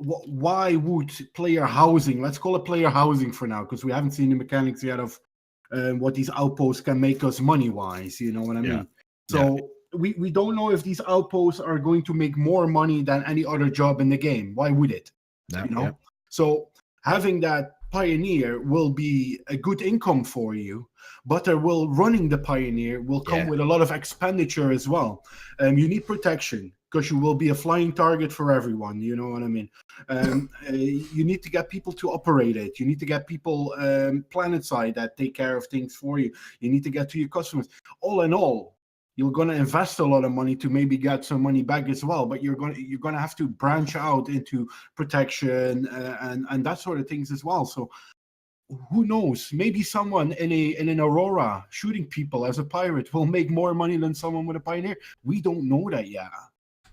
[SPEAKER 3] Why would player housing? Let's call it player housing for now, because we haven't seen the mechanics yet of what these outposts can make us money-wise. You know what I mean? So we don't know if these outposts are going to make more money than any other job in the game. Why would it? So having that Pioneer will be a good income for you, but running the Pioneer will come with a lot of expenditure as well. You need protection, because you will be a flying target for everyone. You know what I mean? You need to get people to operate it. You need to get people planet side that take care of things for you. You need to get to your customers. All in all, you're going to invest a lot of money to maybe get some money back as well. But you're going to have to branch out into protection and that sort of things as well. So who knows? Maybe someone in an Aurora shooting people as a pirate will make more money than someone with a Pioneer. We don't know that yet.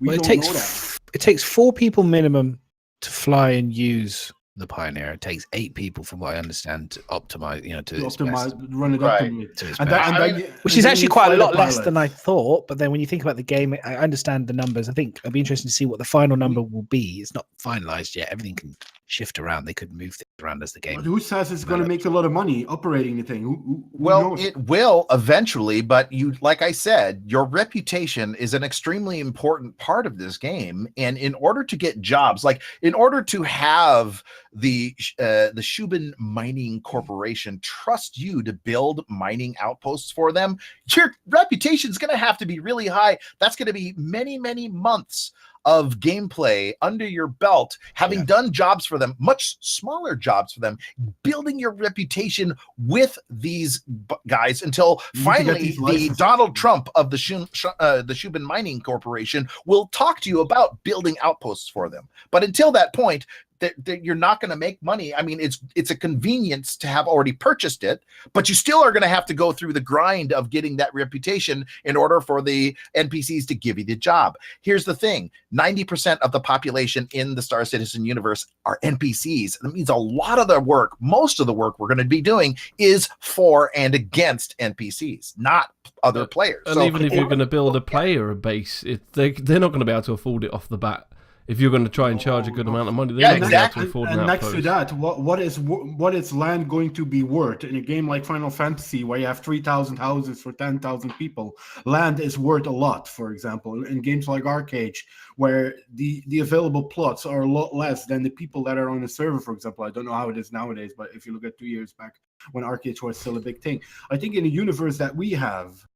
[SPEAKER 3] We
[SPEAKER 2] Well,
[SPEAKER 3] don't know that.
[SPEAKER 2] it takes 4 people minimum to fly and use the Pioneer. It takes 8 people, from what I understand, to optimize. To its best.
[SPEAKER 3] Run it
[SPEAKER 4] Right.
[SPEAKER 3] optimally.
[SPEAKER 2] To its
[SPEAKER 3] And
[SPEAKER 2] best. Which is actually quite a lot less than I thought. But then when you think about the game, I understand the numbers. I think it'll be interesting to see what the final number will be. It's not finalized yet. Everything can shift around. They could move things around as the game.
[SPEAKER 3] But who says it's going to make a lot of money operating the thing? Who
[SPEAKER 4] Well,
[SPEAKER 3] knows?
[SPEAKER 4] it will eventually, but like I said, your reputation is an extremely important part of this game. And in order to get jobs, like in order to have the Shubin Mining Corporation trust you to build mining outposts for them, your reputation is going to have to be really high. That's going to be many, many months of gameplay under your belt, having done jobs for them, much smaller jobs for them, building your reputation with these guys until finally the Donald Trump of the Shubin Mining Corporation will talk to you about building outposts for them. But until that point, that you're not going to make money. I mean, it's a convenience to have already purchased it, but you still are going to have to go through the grind of getting that reputation in order for the NPCs to give you the job. Here's the thing: 90% of the population in the Star Citizen universe are NPCs. That means a lot of the work, most of the work we're going to be doing is for and against NPCs, not other players.
[SPEAKER 1] And even if you're going to build a player base, they're not going to be able to afford it off the bat. If you're going to try and charge a good amount of money, they're not going to be able to afford
[SPEAKER 3] and next to that, what is land going to be worth in a game like Final Fantasy, where you have 3,000 houses for 10,000 people? Land is worth a lot. For example, in games like Arcade, where the available plots are a lot less than the people that are on the server. For example, I don't know how it is nowadays, but if you look at 2 years back when Arcade was still a big thing, I think in the universe that we have,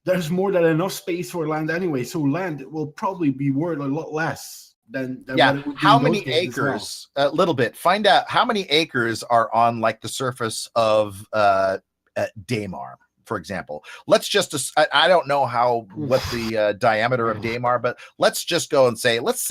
[SPEAKER 3] there's more than enough space for land anyway. So land will probably be worth a lot less. Than
[SPEAKER 4] how many acres? A little bit. Find out how many acres are on like the surface of Daymar, for example. Let's just. I don't know what the diameter of Daymar, but let's just go and say. Let's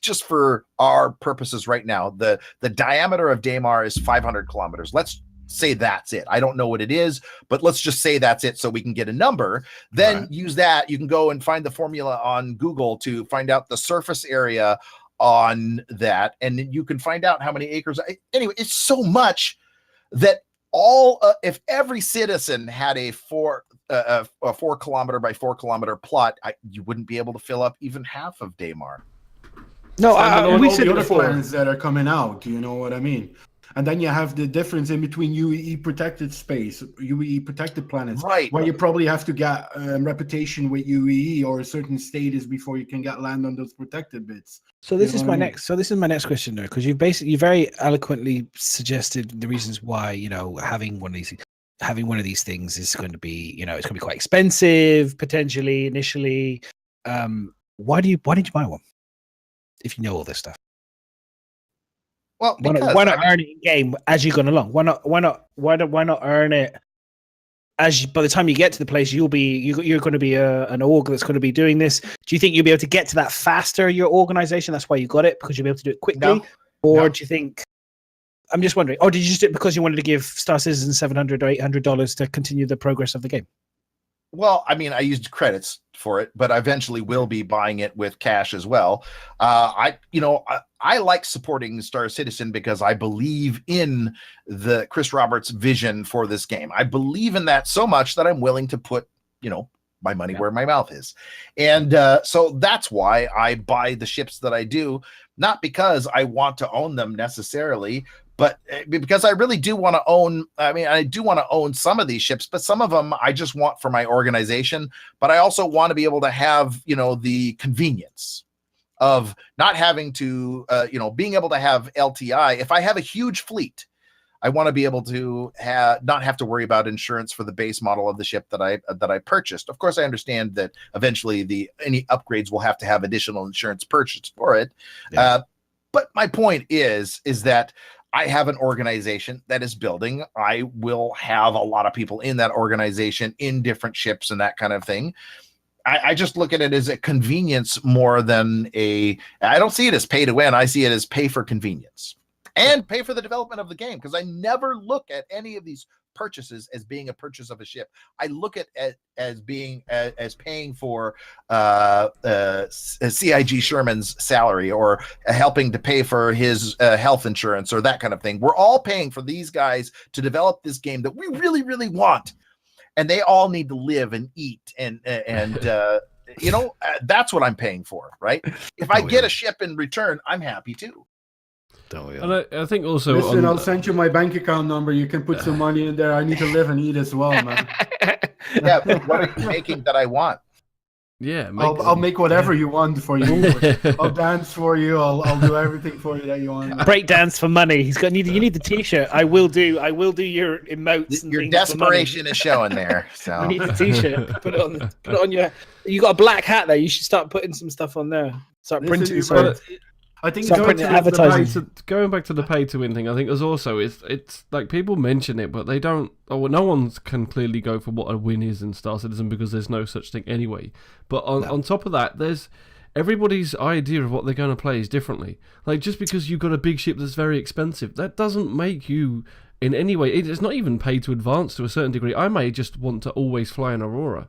[SPEAKER 4] just for our purposes right now, the diameter of Daymar is 500 kilometers. Let's say that's it. I don't know what it is, but let's just say that's it so we can get a number. Then use that. You can go and find the formula on Google to find out the surface area on that, and then you can find out how many acres. Anyway, it's so much that if every citizen had a 4 kilometer by 4 kilometer plot, you wouldn't be able to fill up even half of Daymar.
[SPEAKER 3] No, we said the other plans that are coming out. Do you know what I mean? And then you have the difference in between UEE protected space, UEE protected planets,
[SPEAKER 4] right?
[SPEAKER 3] Where you probably have to get reputation with UEE or a certain status before you can get land on those protected bits.
[SPEAKER 2] So this is my next. So this is my next question, though, because you very eloquently suggested the reasons why having one of these things is going to be it's going to be quite expensive potentially initially. Why did you buy one if you know all this stuff?
[SPEAKER 4] Well,
[SPEAKER 2] why not earn it in game as you've gone along? Why not earn it as by the time you get to the place you're going to be an org that's going to be doing this? Do you think you'll be able to get to that faster? Your organization, that's why you got it, because you'll be able to do it quickly, do you think? I'm just wondering. Or did you just do it because you wanted to give Star Citizen $700 or $800 to continue the progress of the game?
[SPEAKER 4] Well, I mean, I used credits for it, but I eventually will be buying it with cash as well. I like supporting Star Citizen because I believe in the Chris Roberts vision for this game. I believe in that so much that I'm willing to put, my money where my mouth is. And so that's why I buy the ships that I do, not because I want to own them necessarily, but because I really do want to own. I mean, I do want to own some of these ships, but some of them I just want for my organization. But I also want to be able to have, the convenience of not having to, being able to have LTI. If I have a huge fleet, I want to be able to not have to worry about insurance for the base model of the ship that I purchased. Of course, I understand that eventually any upgrades will have to have additional insurance purchased for it. Yeah. But my point is that I have an organization that is building. I will have a lot of people in that organization in different ships and that kind of thing. I just look at it as a convenience more than I don't see it as pay to win. I see it as pay for convenience and pay for the development of the game, because I never look at any of these purchases as being a purchase of a ship. I look at it as being as paying for CIG Sherman's salary, or helping to pay for his health insurance, or that kind of thing. We're all paying for these guys to develop this game that we really, really want, and they all need to live and eat and that's what I'm paying for, right? If I get a ship in return, I'm happy too.
[SPEAKER 1] And I think also,
[SPEAKER 3] listen, I'll send you my bank account number. You can put some money in there. I need to live and eat as well, man.
[SPEAKER 4] Yeah, but what are you making that I want?
[SPEAKER 1] Yeah,
[SPEAKER 3] I'll make whatever you want for you. I'll dance for you. I'll do everything for you that you want.
[SPEAKER 2] Break dance for money. You need the T-shirt. I will do your emotes. And
[SPEAKER 4] your desperation is showing there. So
[SPEAKER 2] you need the T-shirt. Put it on your. You got a black hat there. You should start putting some stuff on there. Start printing.
[SPEAKER 3] I think
[SPEAKER 2] going back
[SPEAKER 1] to the pay to win thing, I think there's also it's like people mention it, but they don't. No one can clearly go for what a win is in Star Citizen, because there's no such thing anyway. But on top of that, there's everybody's idea of what they're going to play is differently. Like, just because you've got a big ship that's very expensive, that doesn't make you in any way. It's not even pay to advance to a certain degree. I may just want to always fly an Aurora.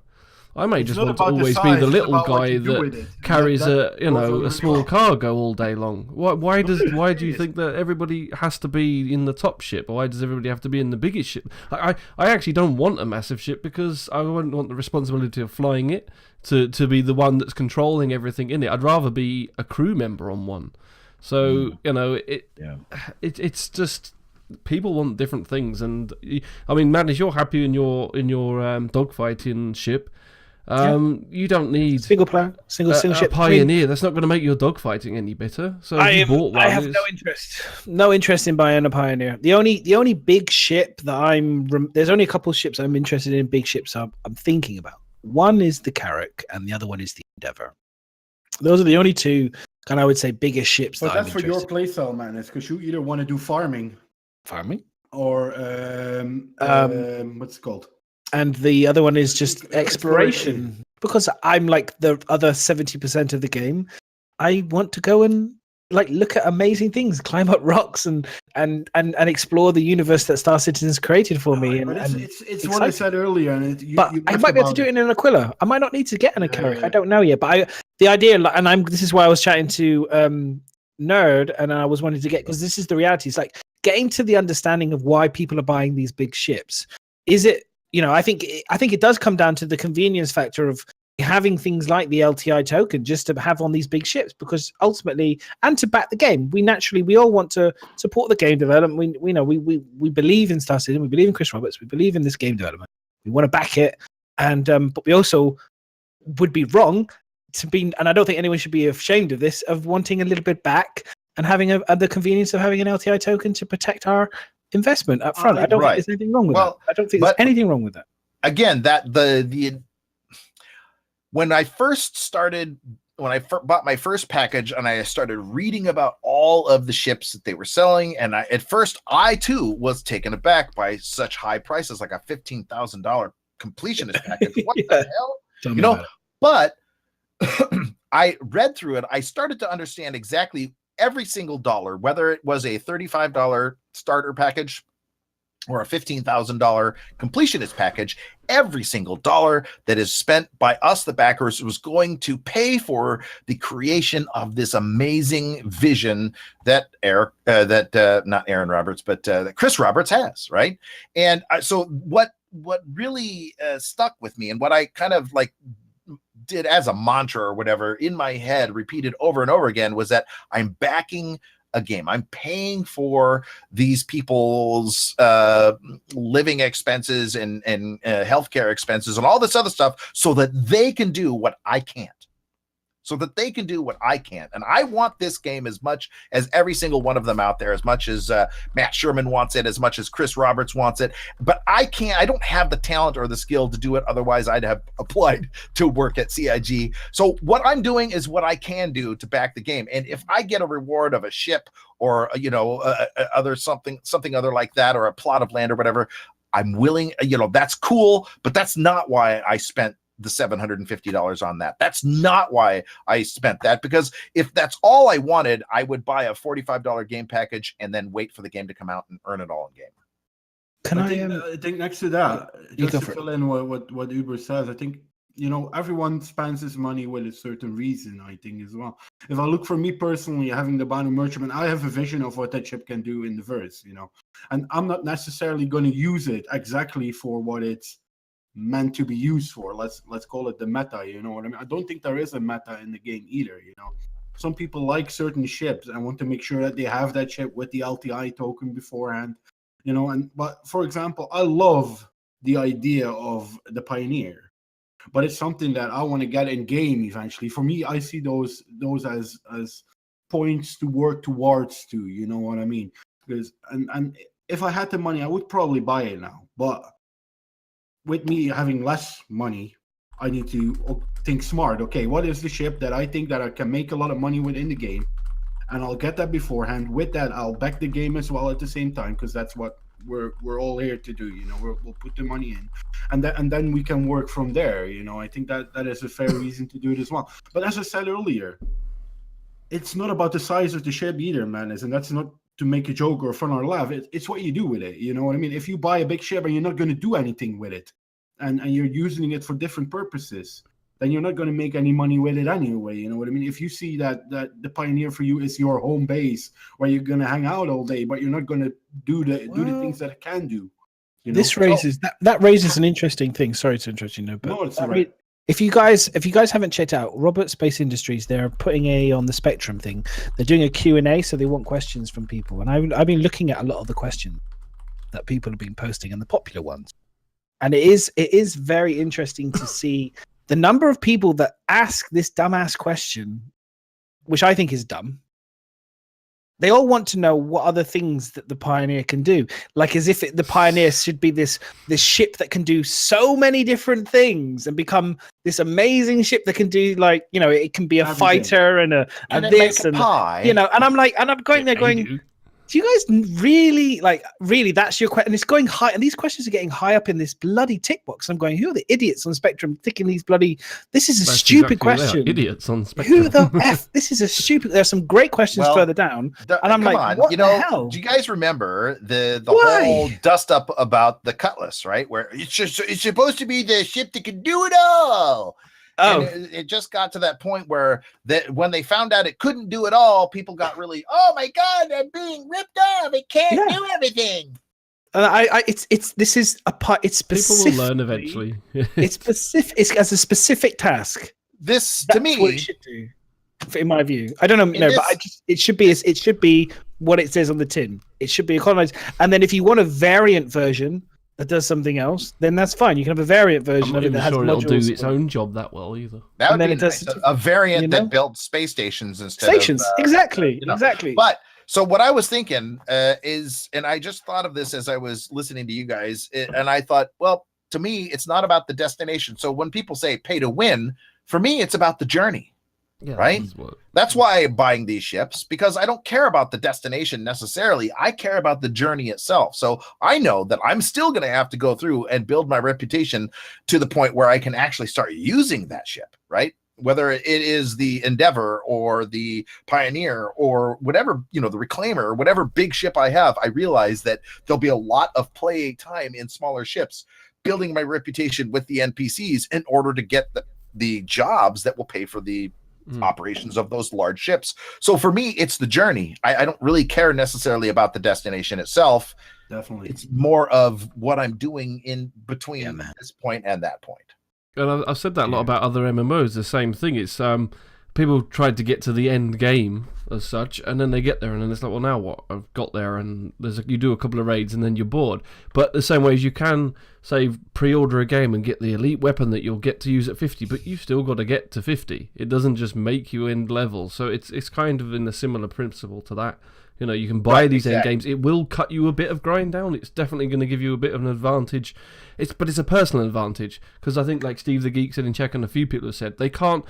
[SPEAKER 1] I may just want to always be the little guy that carries a small cargo all day long. Why do you think that everybody has to be in the top ship? Or why does everybody have to be in the biggest ship? I actually don't want a massive ship, because I wouldn't want the responsibility of flying it to be the one that's controlling everything in it. I'd rather be a crew member on one. So it's just, people want different things, and I mean, Madness, you're happy in your dogfighting ship. You don't need
[SPEAKER 2] single player, single ship
[SPEAKER 1] Pioneer. That's not going to make your dogfighting any better. So I
[SPEAKER 2] have no interest in buying a Pioneer. The only big ship that there's only a couple of ships I'm interested in. Big ships I'm thinking about. One is the Carrack, and the other one is the Endeavour. Those are the only two, kind of, I would say, biggest ships.
[SPEAKER 3] But that's for your playstyle, man. It's because you either want to do farming, or what's it called?
[SPEAKER 2] And the other one is just exploration. Because I'm like the other 70% of the game. I want to go and look at amazing things, climb up rocks, and explore the universe that Star Citizen's created for me.
[SPEAKER 3] It's what I said earlier.
[SPEAKER 2] But I might be able to do it in an Aquila. I might not need to get an Carrack. I don't know yet. But the idea, this is why I was chatting to Nerd, and I was wanting to get, because this is the reality. It's like getting to the understanding of why people are buying these big ships. Is it? I think it does come down to the convenience factor of having things like the LTI token just to have on these big ships, because ultimately, and to back the game, we all want to support the game development. We believe in Star Citizen, we believe in Chris Roberts, we believe in this game development. We want to back it, and but we also would be wrong to be, and I don't think anyone should be ashamed of this, of wanting a little bit back and having the convenience of having an LTI token to protect our investment up front. I don't think there's anything wrong with that. I don't think there's anything wrong with that.
[SPEAKER 4] Again, when I bought my first package and I started reading about all of the ships that they were selling, and at first I too was taken aback by such high prices, like a $15,000 completionist package. What the hell? But I read through it. I started to understand exactly every single dollar, whether it was a $35 starter package or a $15,000 completionist package, every single dollar that is spent by us, the backers, was going to pay for the creation of this amazing vision that not Aaron Roberts, but that Chris Roberts has, right? And so what really stuck with me, and what I kind of did as a mantra or whatever in my head, repeated over and over again, was that I'm backing a game. I'm paying for these people's living expenses and healthcare expenses and all this other stuff, so that they can do what I can't. And I want this game as much as every single one of them out there, as much as Matt Sherman wants it, as much as Chris Roberts wants it. But I don't have the talent or the skill to do it. Otherwise, I'd have applied to work at CIG. So what I'm doing is what I can do to back the game. And if I get a reward of a ship or, other something other like that, or a plot of land or whatever, I'm willing, that's cool, but that's not why I spent the $750 on that. That's not why I spent that, because if that's all I wanted, I would buy a $45 game package and then wait for the game to come out and earn it all in game.
[SPEAKER 3] I think next to that, just to fill in what Uber says, I think, everyone spends his money with a certain reason, I think, as well. If I look for me personally, having the Banu Merchantman, I have a vision of what that chip can do in the verse, and I'm not necessarily going to use it exactly for what it's meant to be used for. Let's call it the meta, you know what I mean? I don't think there is a meta in the game either, Some people like certain ships and want to make sure that they have that ship with the LTI token beforehand, but for example, I love the idea of the Pioneer, but it's something that I want to get in game eventually. For me, I see those as points to work towards too, you know what I mean? Because and if I had the money, I would probably buy it now, but with me having less money, I need to think smart. Okay, what is the ship that I think that I can make a lot of money with in the game? And I'll get that beforehand. With that, I'll back the game as well at the same time, because that's what we're all here to do. We'll put the money in, and then we can work from there. I think that is a fair reason to do it as well. But as I said earlier, it's not about the size of the ship either, man. And that's not to make a joke or fun or laugh. It's what you do with it. You know what I mean? If you buy a big ship and you're not going to do anything with it, and you're using it for different purposes, then you're not going to make any money with it anyway. You know what I mean? If you see that the Pioneer for you is your home base where you're going to hang out all day, but you're not going to do the things that it can do.
[SPEAKER 2] This raises that raises an interesting thing. Sorry to interrupt you, but
[SPEAKER 3] no, it's all right.
[SPEAKER 2] If you guys haven't checked out Robert Space Industries, they're putting on the Spectrum thing. They're doing a Q&A, so they want questions from people. And I've been looking at a lot of the questions that people have been posting and the popular ones. And it is very interesting to see the number of people that ask this dumbass question, which I think is dumb. They all want to know what other things that the Pioneer can do, like as if the Pioneer should be this ship that can do so many different things and become this amazing ship that can do, like, it can be a fighter and this and pie. And I'm going there going, do you guys really that's your question? And it's going high, and these questions are getting high up in this bloody tick box. I'm going, who are the idiots on Spectrum thinking these bloody? This is a stupid question.
[SPEAKER 1] Idiots on Spectrum.
[SPEAKER 2] Who the f? This is a stupid. There's some great questions further down, and I'm like, what the hell?
[SPEAKER 4] Do you guys remember the whole dust up about the Cutlass, right? Where it's supposed to be the ship that can do it all. Oh, and it just got to that point where when they found out it couldn't do it all, people got really, oh my God, I'm being ripped off. It can't do everything.
[SPEAKER 2] It's specific.
[SPEAKER 1] People will learn eventually.
[SPEAKER 2] It's specific. It's as a specific task.
[SPEAKER 4] That's
[SPEAKER 2] to me, what it should do, in my view. I don't know, but it should be what it says on the tin. It should be a colonized. And then if you want a variant version that does something else, then that's fine. You can have a variant version of it that has modules.
[SPEAKER 1] It'll do its own job that well either.
[SPEAKER 4] That would be nice. A variant that builds space stations instead of
[SPEAKER 2] exactly.
[SPEAKER 4] But so what I was thinking is, and I just thought of this as I was listening to you guys, and I thought, well, to me, it's not about the destination. So when people say pay to win, for me, it's about the journey. Yeah, right. That's why I'm buying these ships, because I don't care about the destination necessarily. I care about the journey itself. So I know that I'm still going to have to go through and build my reputation to the point where I can actually start using that ship, right? Whether it is the Endeavor or the Pioneer or whatever, the Reclaimer or whatever big ship I have, I realize that there'll be a lot of play time in smaller ships, building my reputation with the NPCs in order to get the jobs that will pay for the operations of those large ships. So for me, it's the journey. I don't really care necessarily about the destination itself.
[SPEAKER 3] Definitely.
[SPEAKER 4] It's more of what I'm doing in between this point and that point.
[SPEAKER 1] And I've said that a lot about other MMOs, the same thing. It's people tried to get to the end game as such, and then they get there, and then it's like, well, now what? I've got there, and you do a couple of raids, and then you're bored. But the same way as you can, say, pre-order a game and get the elite weapon that you'll get to use at 50, but you've still got to get to 50. It doesn't just make you end level. So it's kind of in a similar principle to that. You can buy these end games. It will cut you a bit of grind down. It's definitely going to give you a bit of an advantage. But it's a personal advantage, because I think, like Steve the Geek said in Czech, and a few people have said, they can't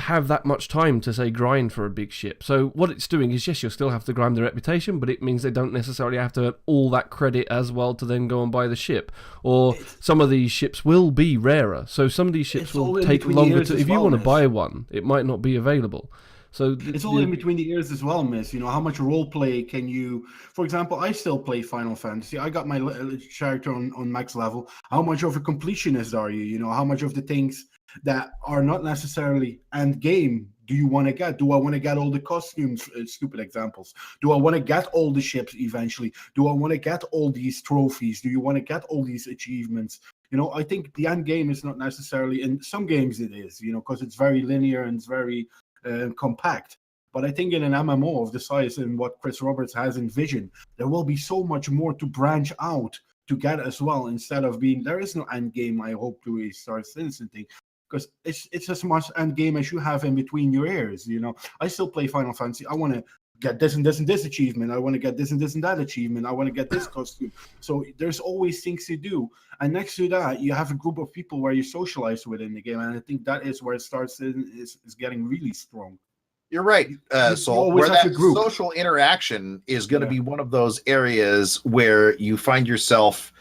[SPEAKER 1] have that much time to, say, grind for a big ship. So what it's doing is, yes, you'll still have to grind the reputation, but it means they don't necessarily have to earn all that credit as well to then go and buy the ship. Or some of these ships will be rarer. So some of these ships will take longer to... If you want to buy one, it might not be available. So
[SPEAKER 3] it's all in between the ears as well, miss. You know, how much role play can you? For example, I still play Final Fantasy. I got my character on max level. How much of a completionist are you? You know, how much of the things that are not necessarily end game do you want to get? Do I want to get all the costumes? Stupid examples. Do I want to get all the ships eventually? Do I want to get all these trophies? Do you want to get all these achievements? You know, I think the end game is not necessarily, in some games it is, you know, because it's very linear and it's very compact. But I think in an MMO of the size and what Chris Roberts has envisioned, there will be so much more to branch out to get as well, instead of being, there is no end game, I hope, to a Star Citizen thing. Because it's as much end game as you have in between your ears, you know. I still play Final Fantasy. I want to get this and this and this achievement. I want to get this and this and that achievement. I want to get this costume. So there's always things to do. And next to that, you have a group of people where you socialize within the game. And I think that is where it starts is getting really strong.
[SPEAKER 4] You're right, Sol. Where that social interaction is going to be one of those areas where you find yourself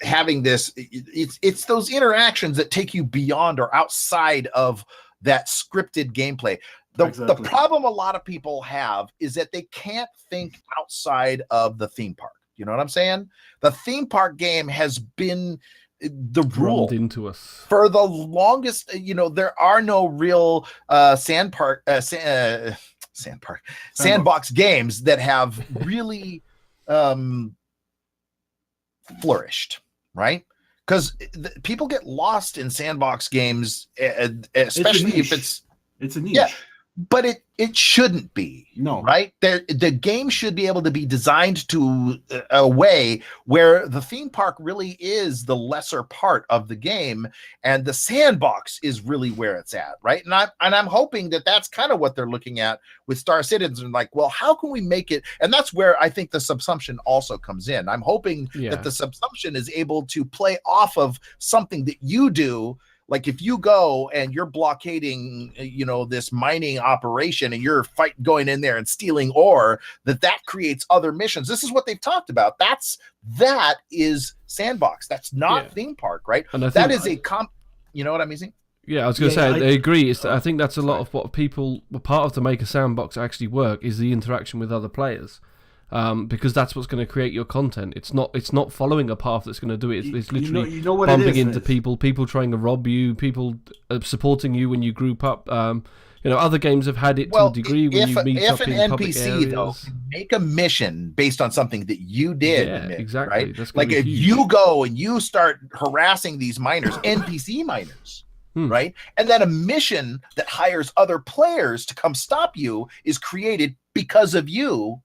[SPEAKER 4] having this. It's those interactions that take you beyond or outside of that scripted gameplay. The problem a lot of people have is that they can't think outside of the theme park. You know what I'm saying? The theme park game has been the rule
[SPEAKER 1] into us
[SPEAKER 4] for the longest. You know, there are no real sandbox games that have really flourished, right? Because people get lost in sandbox games, especially if it's
[SPEAKER 3] a niche.
[SPEAKER 4] Yeah, but it shouldn't be.
[SPEAKER 3] No,
[SPEAKER 4] right? The game should be able to be designed to a way where the theme park really is the lesser part of the game, and the sandbox is really where it's at, right? And I'm hoping that that's kind of what they're looking at with Star Citizen. Like, well, how can we make it? And that's where I think the subsumption also comes in. I'm hoping that the subsumption is able to play off of something that you do. Like if you go and you're blockading, you know, this mining operation and you're going in there and stealing ore, that creates other missions. This is what they've talked about. That is sandbox. That's not theme park, right? And that is you know what I'm using?
[SPEAKER 1] Yeah, I was going to say, I agree. I think that's a lot of what people were part of to make a sandbox actually work is the interaction with other players. Because that's what's going to create your content. It's not following a path that's going to do it. It's literally bumping into people trying to rob you, people supporting you when you group up. You know, other games have had it to a degree when you meet up in public areas. If an NPC though
[SPEAKER 4] make a mission based on something that you did,
[SPEAKER 1] exactly.
[SPEAKER 4] Right? Like if you go and you start harassing these miners, NPC miners. Right? And then a mission that hires other players to come stop you is created because of you.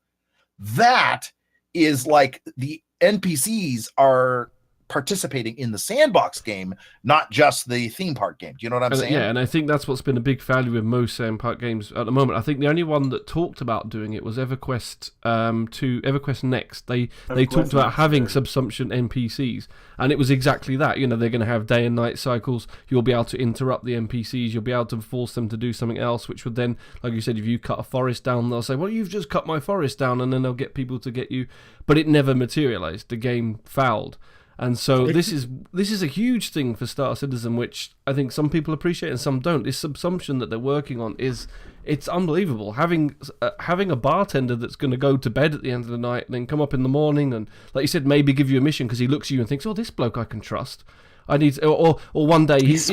[SPEAKER 4] That is like the NPCs are participating in the sandbox game, not just the theme park game. Do you know what I'm saying?
[SPEAKER 1] Yeah, and I think that's what's been a big value with most sandbox games at the moment. I think the only one that talked about doing it was EverQuest EverQuest Next. They talked about having subsumption NPCs, and it was exactly that. You know, they're going to have day and night cycles. You'll be able to interrupt the NPCs. You'll be able to force them to do something else, which would then, like you said, if you cut a forest down, they'll say, well, you've just cut my forest down, and then they'll get people to get you. But it never materialized. The game fouled. And so this is a huge thing for Star Citizen, which I think some people appreciate and some don't. This subsumption that they're working on it's unbelievable. Having a bartender that's going to go to bed at the end of the night and then come up in the morning and, like you said, maybe give you a mission because he looks at you and thinks, oh, this bloke I can trust. I need, or one day he's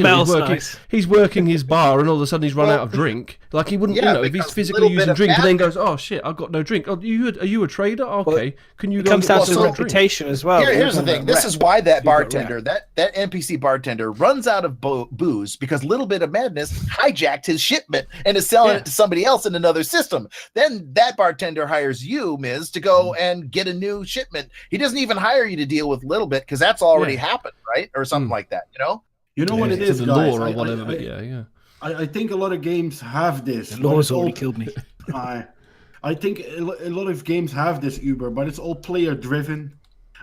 [SPEAKER 1] working his bar and all of a sudden he's run out of drink. Like he wouldn't, if he's physically using drink and then goes, oh shit, I've got no drink. Oh, are you a trader? Okay, can you?
[SPEAKER 2] It comes down to reputation as well.
[SPEAKER 4] Here's the thing. This is why that bartender, that NPC bartender, runs out of booze because Little Bit of Madness hijacked his shipment and is selling it to somebody else in another system. Then that bartender hires you, Miz, to go and get a new shipment. He doesn't even hire you to deal with Little Bit because that's already happened, right? Or something like that,
[SPEAKER 3] you know what it is, guys.
[SPEAKER 1] Or whatever,
[SPEAKER 3] I think a lot of games have this.
[SPEAKER 2] The law's already killed me.
[SPEAKER 3] I think a lot of games have this, Uber, but it's all player driven.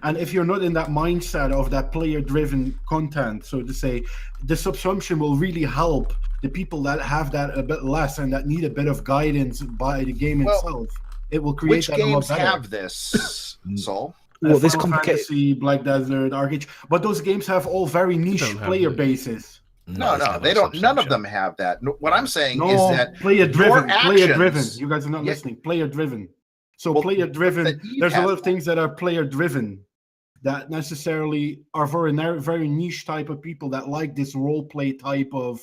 [SPEAKER 3] And if you're not in that mindset of that player driven content, so to say, the subsumption will really help the people that have that a bit less and that need a bit of guidance by the game itself. It will create
[SPEAKER 4] which
[SPEAKER 3] that
[SPEAKER 4] games
[SPEAKER 3] a lot better.
[SPEAKER 4] Have this, Sol?
[SPEAKER 2] Well, this
[SPEAKER 3] Final
[SPEAKER 2] complicated.
[SPEAKER 3] Fantasy, Black Desert, Dark Age, but those games have all very niche player bases.
[SPEAKER 4] No, they don't. None of them have that. What I'm saying is that
[SPEAKER 3] player driven.
[SPEAKER 4] actions,
[SPEAKER 3] You guys are not listening. Player driven. So
[SPEAKER 4] Well,
[SPEAKER 3] player driven. There's a
[SPEAKER 4] has
[SPEAKER 3] lot of things that are player driven that necessarily are for a very niche type of people that like this role play type of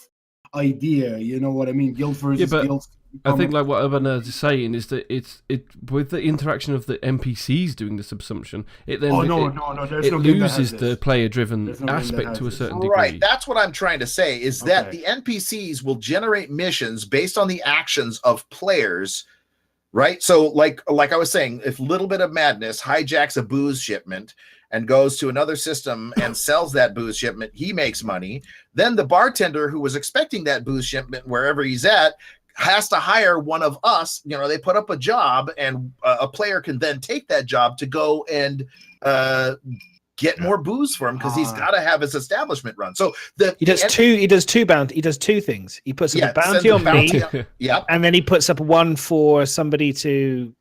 [SPEAKER 3] idea. You know what I mean? Guild versus
[SPEAKER 1] but
[SPEAKER 3] guild.
[SPEAKER 1] I think like what Urban Nerds is saying is that it with the interaction of the NPCs doing the subsumption, it then it loses the player-driven aspect to a certain degree.
[SPEAKER 4] Right, that's what I'm trying to say, is that the NPCs will generate missions based on the actions of players, right? So like I was saying, if Little Bit of Madness hijacks a booze shipment and goes to another system and sells that booze shipment, he makes money. Then the bartender who was expecting that booze shipment wherever he's at has to hire one of us. You know, they put up a job, and a player can then take that job to go and get more booze for him, because he's got to have his establishment run. So
[SPEAKER 2] he does two things. He puts up a bounty on me, and then he puts up one for somebody to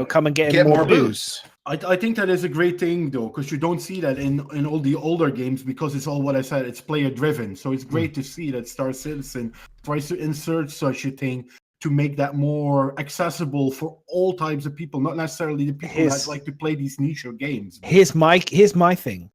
[SPEAKER 2] come and get more booze.
[SPEAKER 3] I think that is a great thing, though, because you don't see that in all the older games, because it's all what I said, it's player driven. So it's great to see that Star Citizen tries to insert such a thing to make that more accessible for all types of people, not necessarily the people that like to play these niche games.
[SPEAKER 2] Here's my thing.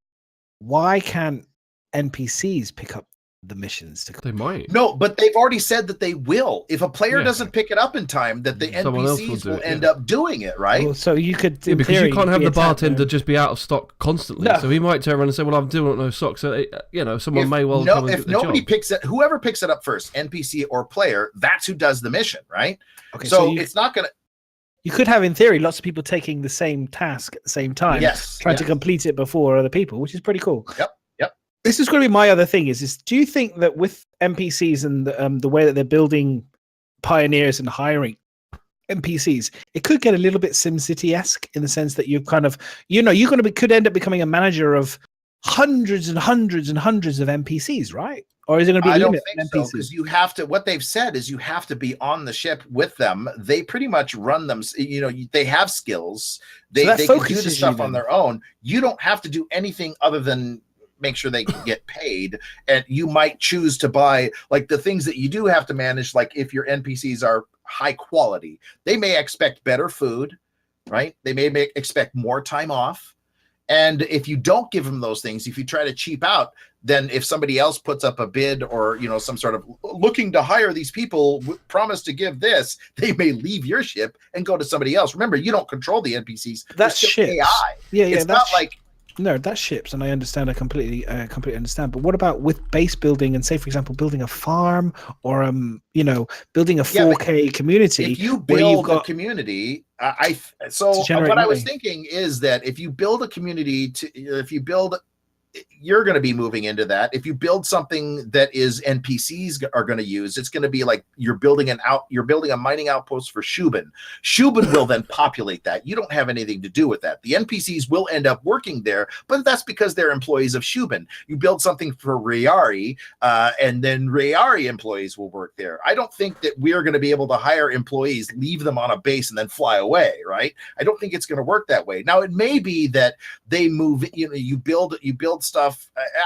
[SPEAKER 2] Why can't NPCs pick up the missions?
[SPEAKER 1] They might.
[SPEAKER 4] No, but they've already said that they will. If a player doesn't pick it up in time, that the NPCs will end up doing it, right?
[SPEAKER 2] Well, so you could,
[SPEAKER 1] because you can't have the bartender just be out of stock constantly. No. So he might turn around and say, "Well, I'm doing no stock." So someone may well.
[SPEAKER 4] If nobody picks it, whoever picks it up first, NPC or player, that's who does the mission, right?
[SPEAKER 2] Okay,
[SPEAKER 4] so it's not gonna.
[SPEAKER 2] You could have, in theory, lots of people taking the same task at the same time, trying to complete it before other people, which is pretty cool.
[SPEAKER 4] Yep.
[SPEAKER 2] This is going to be my other thing. Is do you think that with NPCs and the way that they're building pioneers and hiring NPCs, it could get a little bit SimCity-esque in the sense that you kind of, could end up becoming a manager of hundreds and hundreds and hundreds of NPCs, right? Or is it going to be a limit?
[SPEAKER 4] I don't think so, because you have to. What they've said is you have to be on the ship with them. They pretty much run them. They have skills. They can do the stuff on their own. You don't have to do anything other than make sure they can get paid, and you might choose to buy like the things that you do have to manage. Like if your NPCs are high quality, they may expect better food, right? They may expect more time off. And if you don't give them those things, if you try to cheap out, then if somebody else puts up a bid or some sort of looking to hire these people, promise to give this, they may leave your ship and go to somebody else. Remember, you don't control the NPCs.
[SPEAKER 2] That's AI.
[SPEAKER 4] It's not like.
[SPEAKER 2] No, that's ships, and I understand. I completely understand. But what about with base building and, say, for example, building a farm or building a 4K community?
[SPEAKER 4] If you build a community, what I was thinking is that if you build a community, you're going to be moving into that. If you build something that is NPCs are going to use, it's going to be like you're building a mining outpost for Shubin. Shubin will then populate that. You don't have anything to do with that. The NPCs will end up working there, but that's because they're employees of Shubin. You build something for Rayari, and then Rayari employees will work there. I don't think that we're going to be able to hire employees, leave them on a base, and then fly away, right? I don't think it's going to work that way. Now, it may be that they move, you build stuff.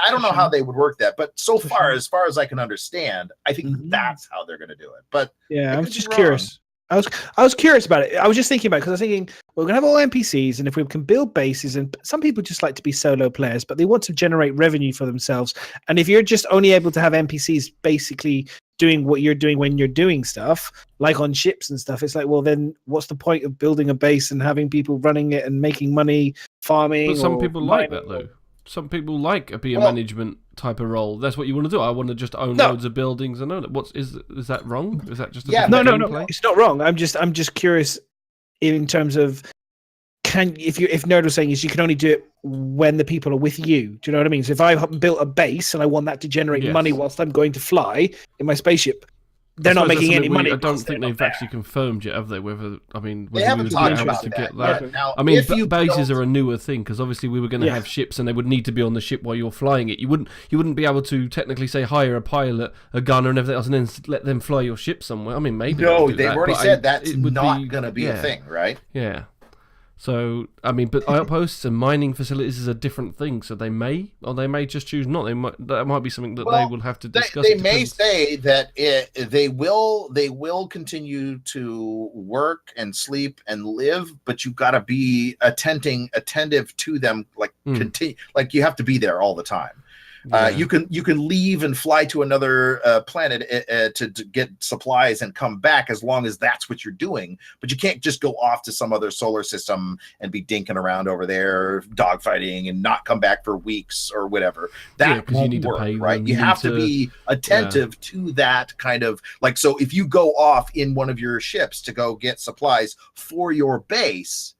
[SPEAKER 4] I don't know how they would work that, but as far as I can understand, I think that's how they're going to do it. But
[SPEAKER 2] yeah, I was just curious. I was curious about it. I was just thinking about it because I was thinking we're going to have all NPCs, and if we can build bases, and some people just like to be solo players, but they want to generate revenue for themselves. And if you're just only able to have NPCs basically doing what you're doing when you're doing stuff, like on ships and stuff, it's like, well, then what's the point of building a base and having people running it and making money farming?
[SPEAKER 1] But some people like that, though. Some people like a management type of role. That's what you want to do. I want to just own loads of buildings and own it. Is that wrong? Is that just
[SPEAKER 2] no? It's not wrong. I'm just curious in terms of if Nerd was saying is you can only do it when the people are with you. Do you know what I mean? So if I built a base and I want that to generate money whilst I'm going to fly in my spaceship, they're not making any money.
[SPEAKER 1] I don't think they've actually confirmed yet, have they? Whether
[SPEAKER 4] they haven't talked about
[SPEAKER 1] to get
[SPEAKER 4] that.
[SPEAKER 1] that.
[SPEAKER 4] Now,
[SPEAKER 1] I mean, bases are a newer thing because obviously we were going to have ships, and they would need to be on the ship while you're flying it. You wouldn't be able to technically say hire a pilot, a gunner, and everything else, and then let them fly your ship somewhere. I mean, maybe
[SPEAKER 4] no, they've already said that's not going to be a thing, right?
[SPEAKER 1] Yeah. So, I mean, but outposts and mining facilities is a different thing. So they may just choose not. That might be something that they will have to discuss.
[SPEAKER 4] They may say that they will continue to work and sleep and live, but you've got to be attentive to them. Like continue, like you have to be there all the time. You can leave and fly to another planet to get supplies and come back as long as that's what you're doing. But you can't just go off to some other solar system and be dinking around over there, dogfighting, and not come back for weeks or whatever. That won't work, right? You have to be attentive to that kind of like. So if you go off in one of your ships to go get supplies for your base,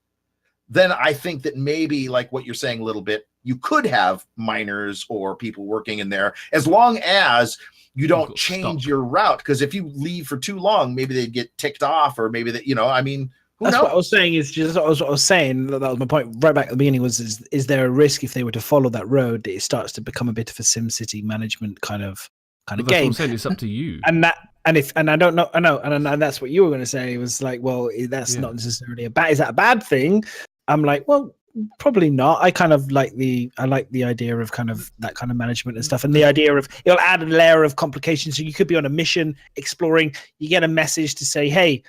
[SPEAKER 4] then I think that maybe like what you're saying a little bit, you could have miners or people working in there as long as you don't change your route. Because if you leave for too long, maybe they'd get ticked off, or maybe that, I mean,
[SPEAKER 2] that's what I was saying. Is just what I was saying. That was my point right back at the beginning. Is there a risk if they were to follow that road that it starts to become a bit of a SimCity management kind of game?
[SPEAKER 1] What I'm saying, it's up to you.
[SPEAKER 2] And I don't know, and that's what you were going to say. It was like, well, that's not necessarily is that a bad thing? I'm like, well, probably not. I kind of like the idea of kind of that kind of management and stuff, and the idea of it'll add a layer of complication. So you could be on a mission exploring, you get a message to say, hey,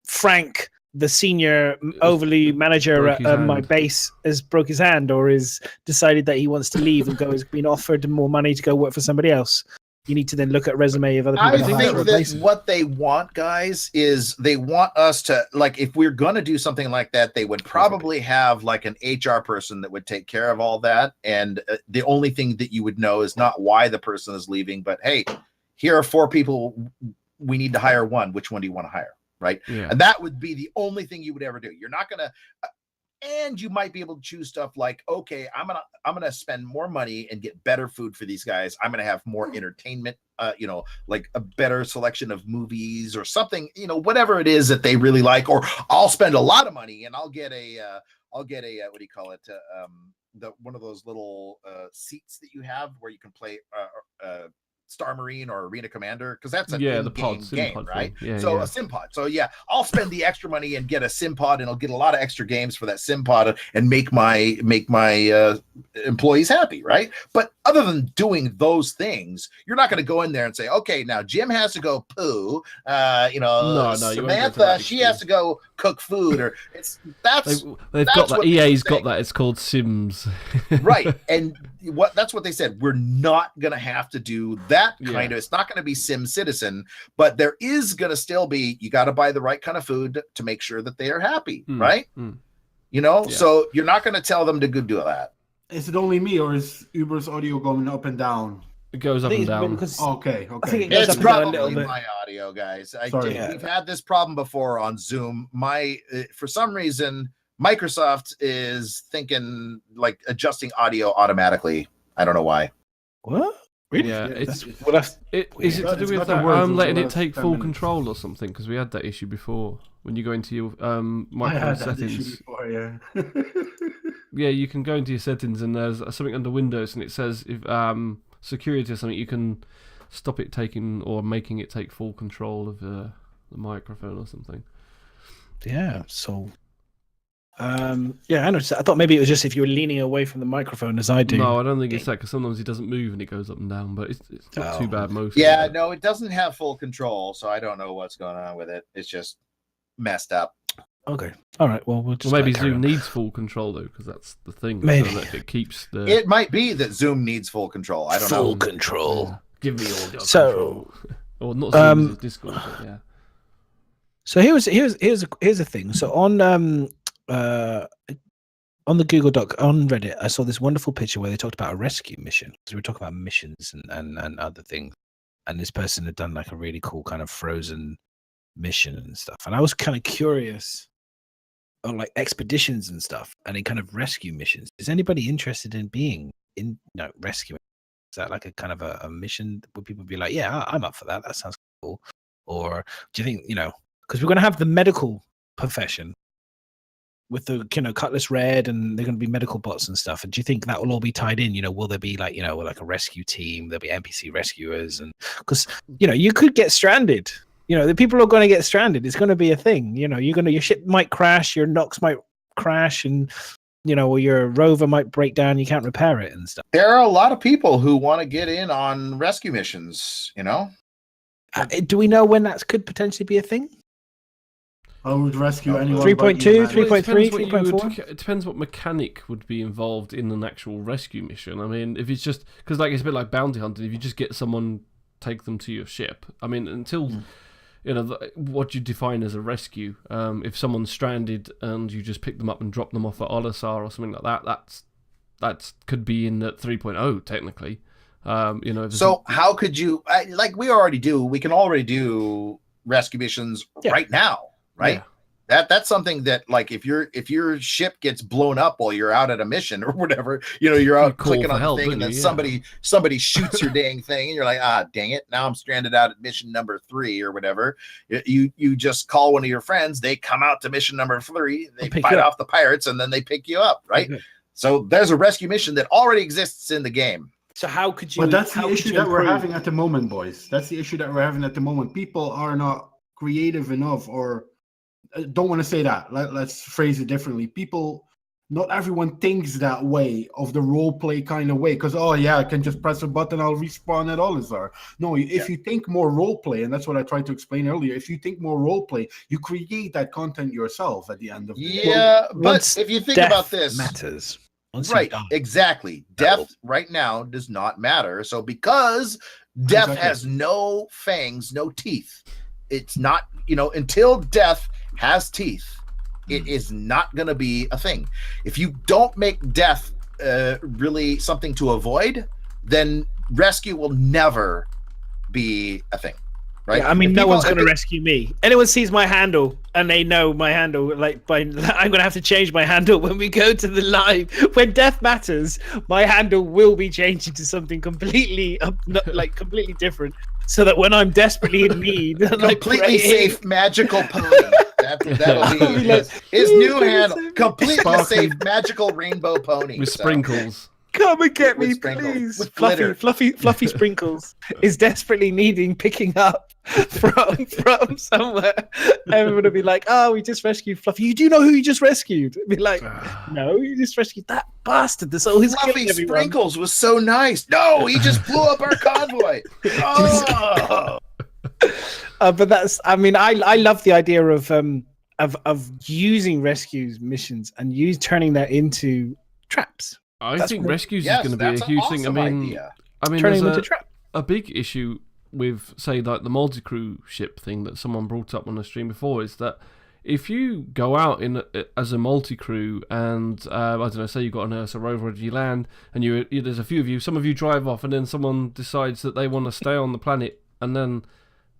[SPEAKER 2] Frank, the senior overly manager at my base, has broke his hand or is decided that he wants to leave and has been offered more money to go work for somebody else. You need to then look at resume of other people.
[SPEAKER 4] I think that what they want, guys, is they want us to, like, if we're going to do something like that, they would probably have like an HR person that would take care of all that. And the only thing that you would know is not why the person is leaving, but hey, here are 4 people. We need to hire one. Which one do you want to hire? Right. Yeah. And that would be the only thing you would ever do. You're not going to, and you might be able to choose stuff like, okay, I'm gonna spend more money and get better food for these guys. I'm gonna have more entertainment, like a better selection of movies or something, whatever it is that they really like. Or I'll spend a lot of money and I'll get a what do you call it? One of those little seats that you have where you can play Star Marine or Arena Commander, because that's a
[SPEAKER 1] the pod
[SPEAKER 4] game,
[SPEAKER 1] pod
[SPEAKER 4] right?
[SPEAKER 1] Yeah,
[SPEAKER 4] so a sim pod. So I'll spend the extra money and get a sim pod, and I'll get a lot of extra games for that sim pod and make my employees happy, right? But other than doing those things, you're not going to go in there and say, okay, now Jim has to go poo.
[SPEAKER 1] No,
[SPEAKER 4] Samantha, she has to go cook food, or
[SPEAKER 1] they've got that. EA's got that. It's called Sims,
[SPEAKER 4] right? And that's what they said. We're not going to have to do that kind of. It's not going to be Sim Citizen, but there is going to still be. You got to buy the right kind of food to make sure that they are happy, right? So you're not going to tell them to go do that.
[SPEAKER 3] Is it only me, or is Uber's audio going up and down?
[SPEAKER 1] It goes up and down.
[SPEAKER 3] Okay.
[SPEAKER 2] I think it goes
[SPEAKER 4] it's
[SPEAKER 2] up and down a
[SPEAKER 4] probably
[SPEAKER 2] little bit.
[SPEAKER 4] my audio, guys.
[SPEAKER 3] Sorry.
[SPEAKER 4] We've had this problem before on Zoom. For some reason, Microsoft is thinking like adjusting audio automatically. I don't know why.
[SPEAKER 2] What? Really?
[SPEAKER 1] Yeah,
[SPEAKER 2] is
[SPEAKER 1] it to do with that? Letting it take full control or something? Because we had that issue before. When you go into your microphone settings, you can go into your settings and there's something under Windows and it says if security or something, you can stop it taking or making it take full control of the microphone or something.
[SPEAKER 2] Yeah. So. I noticed. I thought maybe it was just if you were leaning away from the microphone, as I do.
[SPEAKER 1] No, I don't think it's that, because sometimes it doesn't move and it goes up and down, but it's not too bad most.
[SPEAKER 4] Yeah, no, it doesn't have full control, so I don't know what's going on with it. It's just messed up.
[SPEAKER 2] Okay, all right. Well, we'll just
[SPEAKER 1] maybe Zoom needs full control though, because that's the thing.
[SPEAKER 2] Maybe
[SPEAKER 1] so that it keeps the.
[SPEAKER 4] It might be that Zoom needs full control. I don't know.
[SPEAKER 2] Full control.
[SPEAKER 1] Yeah. Give me all your control. Or not Zoom, Discord. But yeah.
[SPEAKER 2] So here's a thing. So on the Google Doc on Reddit, I saw this wonderful picture where they talked about a rescue mission. So we were talking about missions and other things, and this person had done like a really cool kind of frozen mission and stuff. And I was kind of curious on like expeditions and stuff, and in kind of rescue missions. Is anybody interested in being in rescuing? Is that like a kind of a mission where people be like, yeah, I'm up for that. That sounds cool. Or do you think because we're going to have the medical profession with the Cutlass Red, and they're going to be medical bots and stuff. And do you think that will all be tied in? Will there be like like a rescue team? There'll be NPC rescuers, and because you could get stranded. The people are going to get stranded. It's going to be a thing. Your ship might crash. Your Nox might crash and or your rover might break down, you can't repair it and stuff.
[SPEAKER 4] There are a lot of people who want to get in on rescue missions,
[SPEAKER 2] Do we know when that could potentially be a thing?
[SPEAKER 3] I would rescue anyone.
[SPEAKER 2] 3.2, 3.3,
[SPEAKER 1] It
[SPEAKER 2] 3.4?
[SPEAKER 1] It depends what mechanic would be involved in an actual rescue mission. I mean, if it's just because it's a bit like bounty hunting. If you just get someone, take them to your ship. I mean, until what you define as a rescue. If someone's stranded and you just pick them up and drop them off at Olisar or something like that, that could be in at 3.0 technically.
[SPEAKER 4] So how could you we already do? We can already do rescue missions right now, right? Yeah. That's something that if your ship gets blown up while you're out at a mission or whatever, you're out clicking on the thing and then somebody shoots your dang thing and you're like, dang it, now I'm stranded out at mission number 3 or whatever. You just call one of your friends, they come out to mission number 3, they fight off the pirates and then they pick you up, right? Okay. So there's a rescue mission that already exists in the game.
[SPEAKER 2] So how could you?
[SPEAKER 3] But that's the issue that we're having at the moment, boys. That's the issue that we're having at the moment. People are not creative enough, or don't want to say that. Let's phrase it differently. Not everyone thinks that way, of the role play kind of way. Because I can just press a button, I'll respawn at Olisar. No, if you think more role play, and that's what I tried to explain earlier. If you think more role play, you create that content yourself at the end of the day.
[SPEAKER 4] Yeah, but if you think about this,
[SPEAKER 2] matters.
[SPEAKER 4] Right, exactly. Death right now does not matter. So because death has no fangs, no teeth, it's not, until death has teeth, it is not going to be a thing. If you don't make death really something to avoid, then rescue will never be a thing. Right?
[SPEAKER 2] Yeah, I mean, no one's going to rescue me. Anyone sees my handle and they know my handle, I'm going to have to change my handle when we go to the live. When death matters, my handle will be changed into something completely, completely different, so that when I'm desperately in need,
[SPEAKER 4] completely safe magical pony. That'll be his new handle. Completely safe magical rainbow pony
[SPEAKER 1] with sprinkles.
[SPEAKER 2] Come and get me, please.
[SPEAKER 4] With
[SPEAKER 2] fluffy sprinkles is desperately needing picking up from somewhere. Everyone would be like, "Oh, we just rescued Fluffy. You do know who you just rescued?" I'd be like, "No, you just rescued that bastard. That's all he's
[SPEAKER 4] Fluffy Sprinkles was so nice. No, he just blew up our convoy." Oh.
[SPEAKER 2] But that's. I mean, I love the idea of using rescues missions and turning that into traps.
[SPEAKER 1] I think rescues is going to be a huge thing. I mean,
[SPEAKER 2] turning them into trap.
[SPEAKER 1] A big issue with, say, the Multicrew ship thing that someone brought up on the stream before is that if you go out as a Multicrew and I don't know, say you've got an Ursa rover and you land and there's a few of you, some of you drive off and then someone decides that they want to stay on the planet and then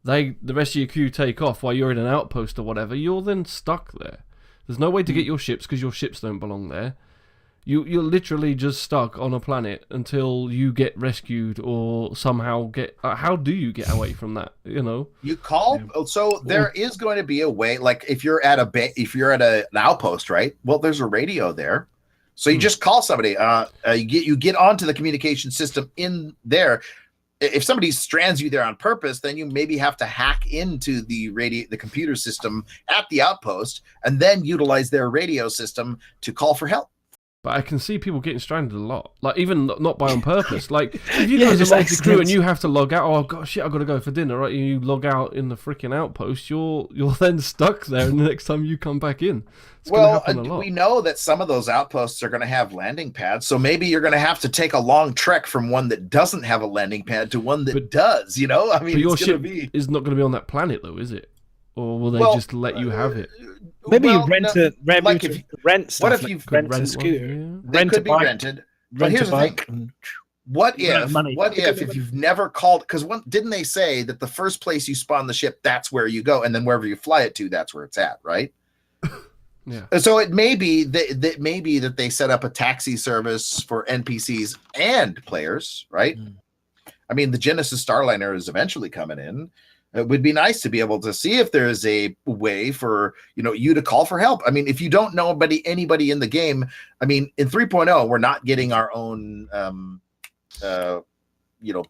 [SPEAKER 1] the rest of your crew take off while you're in an outpost or whatever, you're then stuck there. There's no way to get your ships because your ships don't belong there. You're literally just stuck on a planet until you get rescued or somehow get. How do you get away from that?
[SPEAKER 4] You call. So there is going to be a way. Like if you're at an outpost, right? Well, there's a radio there, so you just call somebody. You get onto the communication system in there. If somebody strands you there on purpose, then you maybe have to hack into the computer system at the outpost, and then utilize their radio system to call for help.
[SPEAKER 1] But I can see people getting stranded a lot. Like, even not by on purpose. Like, if you guys are Multicrew and you have to log out, I've got to go for dinner, right? You log out in the freaking outpost, you're then stuck there, and the next time you come back in.
[SPEAKER 4] We know that some of those outposts are going to have landing pads, so maybe you're going to have to take a long trek from one that doesn't have a landing pad to one that does, I mean,
[SPEAKER 1] but your ship is not going to be on that planet, though, is it? Or will they just let you have it?
[SPEAKER 2] Maybe you rent stuff.
[SPEAKER 4] What if you
[SPEAKER 2] rent a scooter?
[SPEAKER 4] They could be rented. But here's the thing. What if you've never called? Because didn't they say that the first place you spawn the ship, that's where you go, and then wherever you fly it to, that's where it's at, right?
[SPEAKER 1] Yeah.
[SPEAKER 4] So it may be that they set up a taxi service for NPCs and players, right? I mean, the Genesis Starliner is eventually coming in. It would be nice to be able to see if there is a way for you to call for help. I mean, if you don't know anybody in the game, I mean, in 3.0, we're not getting our own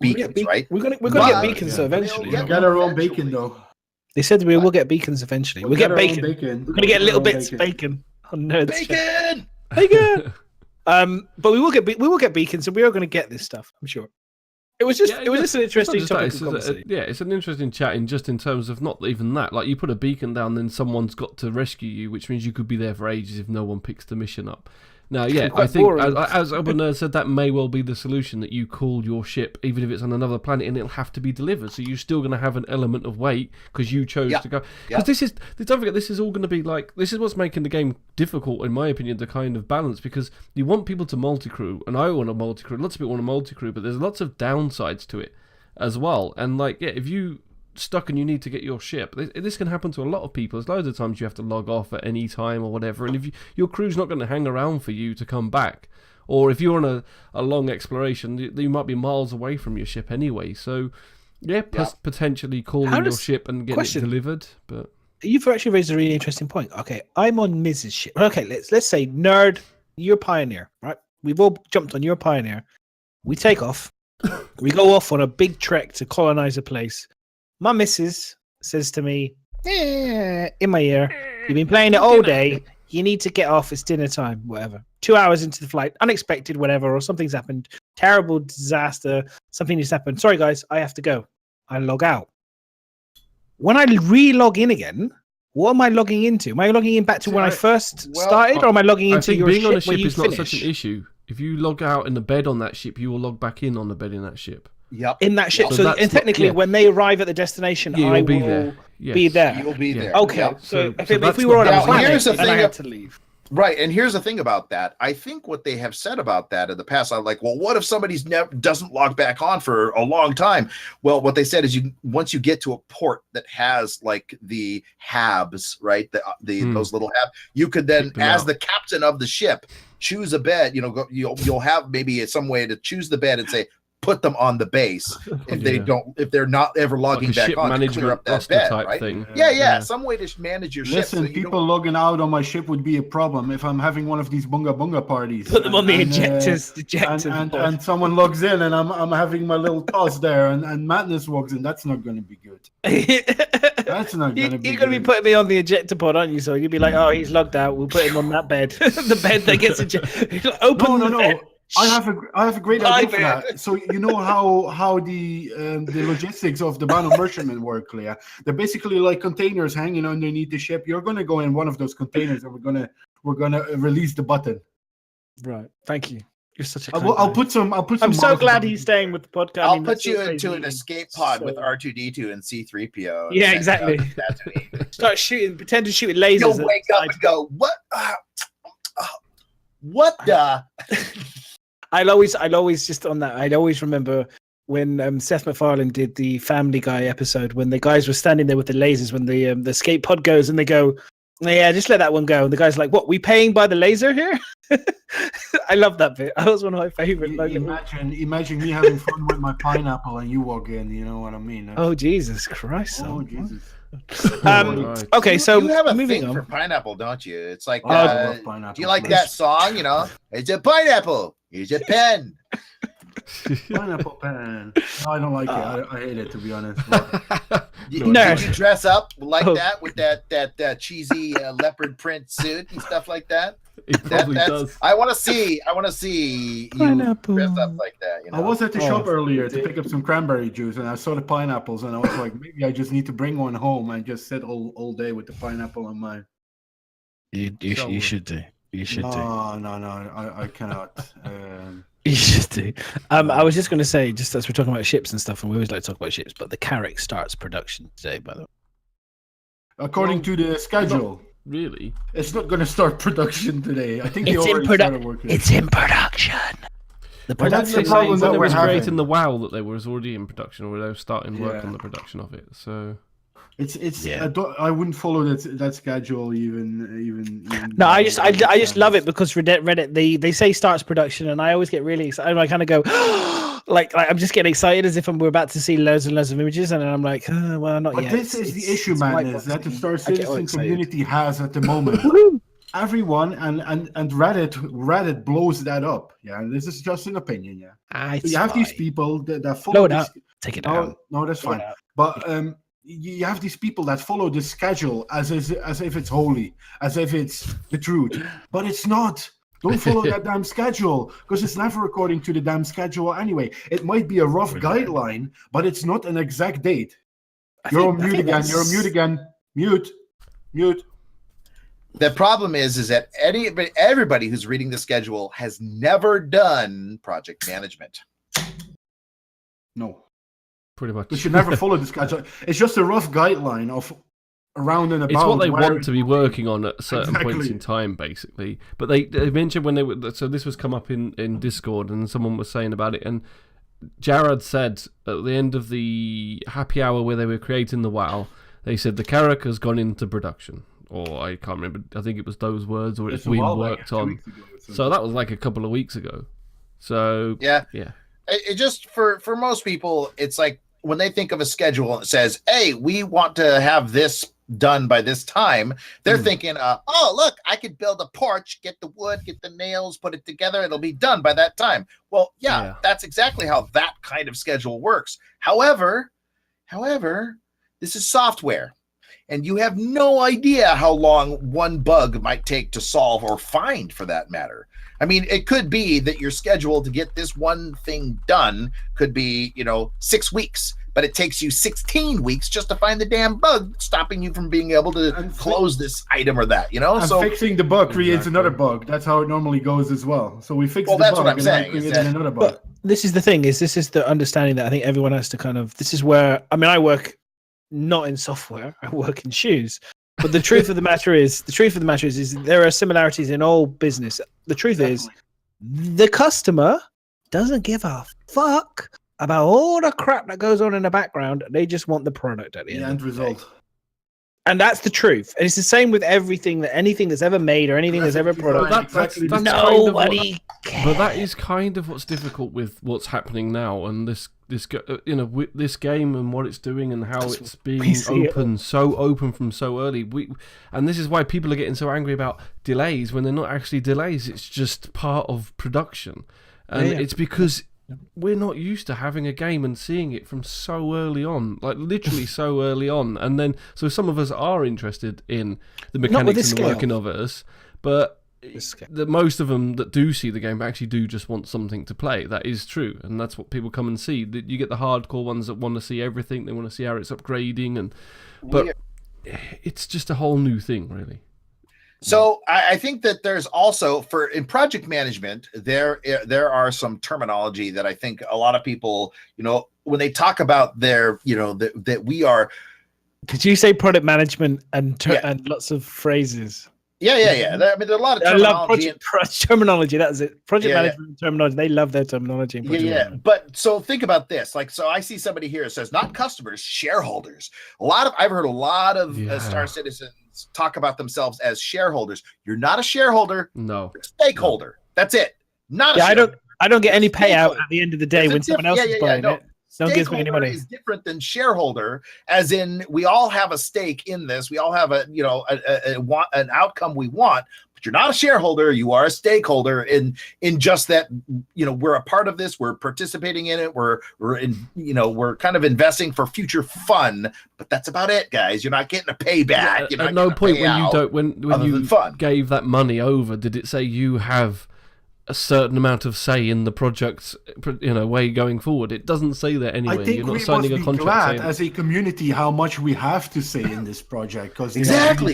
[SPEAKER 4] beacons, right?
[SPEAKER 2] We're gonna get beacons eventually.
[SPEAKER 3] We'll get our own bacon though.
[SPEAKER 2] They said we will get beacons eventually. We'll get bacon. We're gonna get little bits of bacon. Nerds chat.
[SPEAKER 4] Bacon.
[SPEAKER 2] But we will get beacons, and we are going to get this stuff. I'm sure. It was just an interesting topic of conversation.
[SPEAKER 1] It's an interesting chat in terms of not even that. Like, you put a beacon down, then someone's got to rescue you, which means you could be there for ages if no one picks the mission up. Now, yeah, I think, as Urban Nerd said, that may well be the solution, that you call your ship, even if it's on another planet, and it'll have to be delivered. So you're still going to have an element of wait because you chose to go. Because don't forget, this is all going to be like, this is what's making the game difficult, in my opinion, to kind of balance, because you want people to multi-crew, and I want a multi-crew, lots of people want a multi-crew, but there's lots of downsides to it as well. And like, yeah, if you stuck and you need to get your ship, this can happen to a lot of people. There's loads of times you have to log off at any time or whatever, and if your crew's not going to hang around for you to come back, or if you're on a long exploration, you might be miles away from your ship anyway. So potentially calling your ship and getting it delivered. But
[SPEAKER 2] you've actually raised a really interesting point. Okay, I'm on Mrs. ship. Okay, let's say, Nerd, you're Pioneer, right? We've all jumped on your Pioneer. We take off. We go off on a big trek to colonize a place. My missus says to me, in my ear, you've been playing it all day. You need to get off. It's dinner time, whatever. 2 hours into the flight, unexpected, whatever, or something's happened. Terrible disaster. Something has happened. Sorry, guys, I have to go. I log out. When I re-log in again, what am I logging into? Am I logging in back to when I first started, or am I logging into your
[SPEAKER 1] being on a
[SPEAKER 2] ship
[SPEAKER 1] ship is not such an issue. If you log out in the bed on that ship, you will log back in on the bed in that ship.
[SPEAKER 4] Yep.
[SPEAKER 2] In that ship. So and technically, when they arrive at the destination, I will be there.
[SPEAKER 4] You'll be there.
[SPEAKER 2] Okay.
[SPEAKER 4] Yep.
[SPEAKER 2] So if we were on a planet,
[SPEAKER 4] here's the thing,
[SPEAKER 2] I had to leave.
[SPEAKER 4] Right, and here's the thing about that. I think what they have said about that in the past, I'm like, well, what if somebody's doesn't log back on for a long time? Well, what they said is, once you get to a port that has like the habs, right, those little habs, you could then, as the captain of the ship, choose a bed. You'll have maybe some way to choose the bed and say, put them on the base if they're not ever logging
[SPEAKER 1] like
[SPEAKER 4] back on to clear up that bed, right?
[SPEAKER 1] Thing.
[SPEAKER 4] Yeah, some way to manage your ship.
[SPEAKER 3] Listen, people logging out on my ship would be a problem if I'm having one of these bunga bunga parties.
[SPEAKER 2] Put them on the ejectors.
[SPEAKER 3] And someone logs in and I'm having my little toss there and Madness walks in. That's not going to be good. That's not going to be.
[SPEAKER 2] You're going to be putting me on the ejector pod, aren't you? So you'd be like, oh, he's logged out. We'll put him on that bed, the bed that gets ejected. Open the bed.
[SPEAKER 3] I have a great idea for that. So you know how the logistics of the Bano merchantman work, Leah? They're basically like containers hanging underneath the ship. You're going to go in one of those containers, and we're gonna release the button.
[SPEAKER 2] Right. Thank you. You're such a.
[SPEAKER 3] I'll put some.
[SPEAKER 2] I'm so glad he's staying with the podcast.
[SPEAKER 4] I'll put you into an escape pod with R2D2 and C3PO.
[SPEAKER 2] Yeah, exactly. Start shooting. Pretend to shoot with lasers.
[SPEAKER 4] You'll wake up and go, what? What the?
[SPEAKER 2] I'd always just on that. I'd always remember when Seth MacFarlane did the Family Guy episode when the guys were standing there with the lasers when the escape pod goes and they go, yeah, just let that one go. And the guy's like, what? We paying by the laser here? I love that bit. That was one of my favorite.
[SPEAKER 3] Imagine me having fun with my pineapple and you walk in. You know what I mean?
[SPEAKER 2] Oh Jesus Christ!
[SPEAKER 3] Oh Jesus.
[SPEAKER 2] Okay, so
[SPEAKER 4] you have a
[SPEAKER 2] moving
[SPEAKER 4] thing
[SPEAKER 2] on.
[SPEAKER 4] for pineapple, don't you? It's like,
[SPEAKER 3] I love pineapple,
[SPEAKER 4] do you like that song? It's a pineapple. Here's a pen.
[SPEAKER 3] Pineapple pen. No, I don't like it. I hate it, to be honest.
[SPEAKER 4] Did you dress up like that with that cheesy leopard print suit and stuff like that?
[SPEAKER 1] It probably does.
[SPEAKER 4] I want to see you dress up like that.
[SPEAKER 3] I was at the shop earlier to pick up some cranberry juice, and I saw the pineapples, and I was like, maybe I just need to bring one home and just sit all day with the pineapple on mine.
[SPEAKER 2] You should do. You should do.
[SPEAKER 3] No, I cannot.
[SPEAKER 2] You should do. I was just going to say, just as we're talking about ships and stuff, and we always like to talk about ships, but the Carrack starts production today, by the way.
[SPEAKER 3] According to the schedule.
[SPEAKER 1] Really?
[SPEAKER 3] It's not going to start production today. I think they already started working.
[SPEAKER 2] It's in production.
[SPEAKER 3] That's the problem that we're having.
[SPEAKER 1] Creating the WoW that they was already in production, or they were starting work on the production of it. So
[SPEAKER 3] it's I wouldn't follow that schedule even.
[SPEAKER 2] No, I just love it because Reddit they say starts production, and I always get really excited. I kind of go. Like I'm just getting excited as if we're about to see loads and loads of images, and then I'm like, well, not yet.
[SPEAKER 3] But this is the issue, man, is that the Star Citizen community has at the moment. Everyone and Reddit blows that up. Yeah, and this is just an opinion. Yeah, you have these people that follow.
[SPEAKER 2] Blow it up. Take it out.
[SPEAKER 3] No, that's fine. But you have these people that follow the schedule as if it's holy, as if it's the truth, but it's not. Don't follow that damn schedule, because it's never according to the damn schedule anyway. It might be a rough guideline, but it's not an exact date. You're on mute again. You're on mute again. Mute.
[SPEAKER 4] The problem is that everybody who's reading the schedule has never done project management.
[SPEAKER 3] No.
[SPEAKER 1] Pretty much.
[SPEAKER 3] You should never follow the schedule. It's just a rough guideline of around and about.
[SPEAKER 1] It's what they want to be working on at certain points in time, basically. But they mentioned when they were... So this was come up in Discord, and someone was saying about it, and Jared said at the end of the happy hour where they were creating the WoW, they said the character's gone into production. Or I can't remember. I think it was those words, or it's been worked on. So that was like a couple of weeks ago. So yeah.
[SPEAKER 4] It just for most people, it's like when they think of a schedule and it says, "Hey, we want to have this done by this time," they're thinking, "Oh, look, I could build a porch, get the wood, get the nails, put it together. It'll be done by that time." Well, yeah, that's exactly how that kind of schedule works. However, this is software. And you have no idea how long one bug might take to solve or find, for that matter. I mean, it could be that your schedule to get this one thing done could be, 6 weeks, but it takes you 16 weeks just to find the damn bug stopping you from being able to close this item or that,
[SPEAKER 3] And so fixing the bug creates another bug. That's how it normally goes as well. So we fix the
[SPEAKER 4] that's
[SPEAKER 3] bug
[SPEAKER 4] what I'm saying,
[SPEAKER 3] create another bug.
[SPEAKER 2] But this is the thing, this is the understanding that I think everyone has to this is where, I work not in software, I work in shoes. But the truth of the matter is there are similarities in all business. The truth is, the customer doesn't give a fuck about all the crap that goes on in the background. They just want the product at the end result. And that's the truth. And it's the same with anything that's ever made or anything that's ever product.
[SPEAKER 1] That's
[SPEAKER 2] nobody cares.
[SPEAKER 1] But that is kind of what's difficult with what's happening now, and this game and what it's doing and how it's being open, so open from so early. And this is why people are getting so angry about delays when they're not actually delays. It's just part of production, and it's because we're not used to having a game and seeing it from so early on, like literally so early on. And then, so some of us are interested in the mechanics and the working of us, but most of them that do see the game actually do just want something to play. That is true, and that's what people come and see. You get the hardcore ones that want to see everything. They want to see how it's upgrading, but it's just a whole new thing, really.
[SPEAKER 4] So I think that there's also in project management, there are some terminology that I think a lot of people, when they talk about that we are.
[SPEAKER 2] Did you say product management and lots of phrases?
[SPEAKER 4] Yeah. I mean, there's a lot of terminology.
[SPEAKER 2] I love project terminology. That is it. Project management terminology. They love their terminology.
[SPEAKER 4] But so think about this. Like, so I see somebody here that says not customers, shareholders. I've heard a lot of Star Citizens talk about themselves as shareholders. You're not a shareholder.
[SPEAKER 1] No.
[SPEAKER 4] You're a stakeholder. That's it. Not a shareholder.
[SPEAKER 2] I don't get any payout at the end of the day when someone else is buying it. Don't give me any money.
[SPEAKER 4] Is different than shareholder, as in we all have a stake in this. We all have an outcome we want. But you're not a shareholder. You are a stakeholder in just that. We're a part of this. We're participating in it. We're kind of investing for future fun. But that's about it, guys. You're not getting a payback.
[SPEAKER 1] At no point when you gave that money over did it say you have a certain amount of say in the project, way going forward. It doesn't say that anyway.
[SPEAKER 3] I think
[SPEAKER 1] You're not
[SPEAKER 3] we
[SPEAKER 1] signing
[SPEAKER 3] must
[SPEAKER 1] a contract.
[SPEAKER 3] Be glad as a community how much we have to say in this project, because
[SPEAKER 4] these guys
[SPEAKER 1] people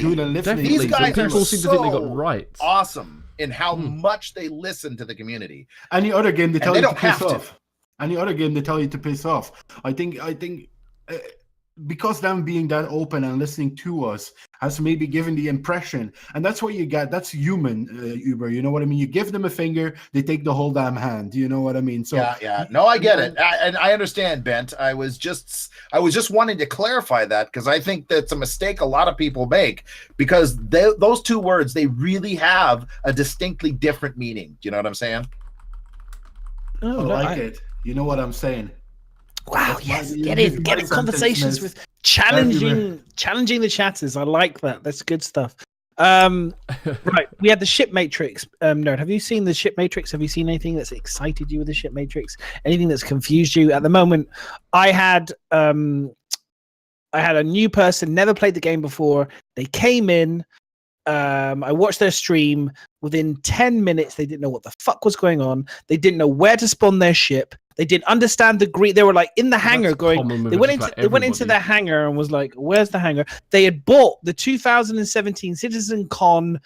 [SPEAKER 1] seem to think they got right.
[SPEAKER 4] Awesome in how much they listen to the community.
[SPEAKER 3] Any other game they tell you to piss off. Any other game they tell you to piss off. I think. Because them being that open and listening to us has maybe given the impression, and that's what you get. That's human, Uber. You know what I mean? You give them a finger, they take the whole damn hand. You know what I mean? So
[SPEAKER 4] yeah. No, I get it, and I understand, Bent. I was just wanting to clarify that, because I think that's a mistake a lot of people make, because those two words, they really have a distinctly different meaning. Do you know what I'm saying?
[SPEAKER 3] Oh, I like it. You know what I'm saying?
[SPEAKER 2] Wow, yes, get in conversations with challenging the chatters. I like that. That's good stuff. Right, we had the ship matrix. Nerd, have you seen the ship matrix? Have you seen anything that's excited you with the ship matrix? Anything that's confused you? At the moment, I had I had a new person, never played the game before. They came in. I watched their stream. Within 10 minutes, they didn't know what the fuck was going on. They didn't know where to spawn their ship. They didn't understand the green. They were like in the hangar going. They went into their hangar and was like, "Where's the hangar?" They had bought the 2017 Citizen Con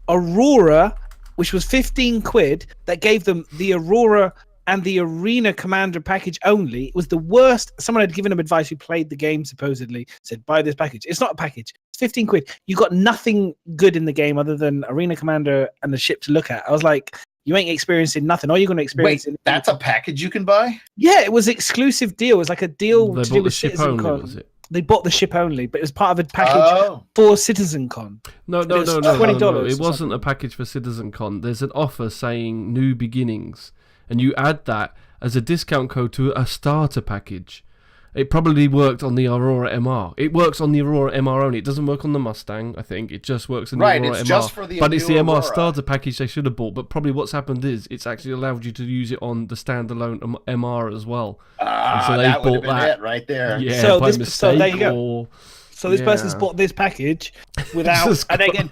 [SPEAKER 2] Aurora, which was 15 quid. That gave them the Aurora and the Arena Commander package only. It was the worst. Someone had given them advice who played the game, supposedly said, buy this package. It's not a package. It's 15 quid. You got nothing good in the game other than Arena Commander and the ship to look at. I was like, you ain't experiencing nothing. All you're going to experience.
[SPEAKER 4] Wait, that's a package you can buy?
[SPEAKER 2] Yeah, it was exclusive deal. It was like a deal
[SPEAKER 1] They
[SPEAKER 2] to
[SPEAKER 1] bought
[SPEAKER 2] do
[SPEAKER 1] the
[SPEAKER 2] with
[SPEAKER 1] ship
[SPEAKER 2] Citizen
[SPEAKER 1] only,
[SPEAKER 2] Con.
[SPEAKER 1] was it?
[SPEAKER 2] They bought the ship only, but it was part of a package for Citizen Con.
[SPEAKER 1] No.
[SPEAKER 2] $20
[SPEAKER 1] It wasn't a package for Citizen Con. There's an offer saying New Beginnings, and you add that as a discount code to a starter package. It probably worked on the Aurora MR. It works on the Aurora MR only. It doesn't work on the Mustang, I think. It just works on the Aurora
[SPEAKER 4] it's
[SPEAKER 1] MR.
[SPEAKER 4] just for the
[SPEAKER 1] but it's the MR
[SPEAKER 4] Aurora.
[SPEAKER 1] starter package they should have bought. But probably what's happened is it's actually allowed you to use it on the standalone MR as well.
[SPEAKER 4] So they that would have been it right there.
[SPEAKER 1] Yeah,
[SPEAKER 2] so
[SPEAKER 1] by
[SPEAKER 2] this,
[SPEAKER 1] mistake
[SPEAKER 2] so there you go. So this
[SPEAKER 1] yeah.
[SPEAKER 2] person's bought this package without, and again,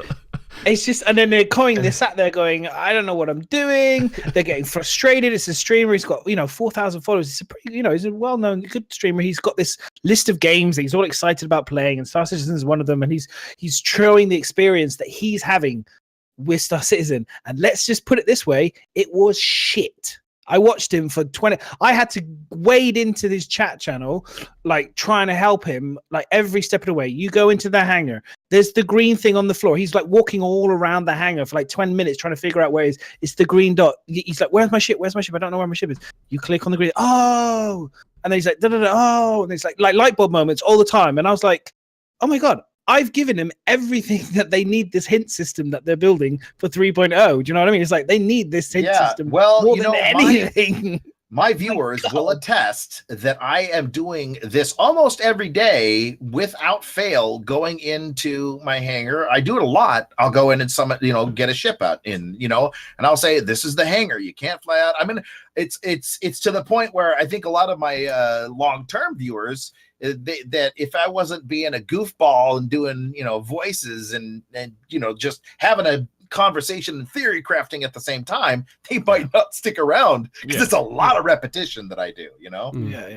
[SPEAKER 2] it's just, and then they're sat there going, I don't know what I'm doing. They're getting frustrated. It's a streamer. He's got 4,000 followers. It's a pretty, he's a well-known good streamer. He's got this list of games that he's all excited about playing, and Star Citizen is one of them. And he's showing the experience that he's having with Star Citizen. And let's just put it this way: it was shit. I watched him for 20. I had to wade into this chat channel, like trying to help him, like every step of the way. You go into the hangar. There's the green thing on the floor. He's like walking all around the hangar for like 20 minutes trying to figure out where it is. It's the green dot. He's like, "Where's my ship? Where's my ship? I don't know where my ship is." You click on the green. Oh, and then he's like, "Da da da." Oh, and it's like light bulb moments all the time. And I was like, "Oh my god." I've given them everything that they need, this hint system that they're building for 3.0. Do you know what I mean? It's like they need this hint system more than anything.
[SPEAKER 4] My viewers will attest that I am doing this almost every day without fail, going into my hangar. I do it a lot. I'll go in and get a ship out and I'll say, this is the hangar. You can't fly out. I mean, it's to the point where I think a lot of my long-term viewers, that if I wasn't being a goofball and doing, voices and just having a conversation and theory crafting at the same time, they might not stick around because it's a lot of repetition that I do,
[SPEAKER 2] Yeah.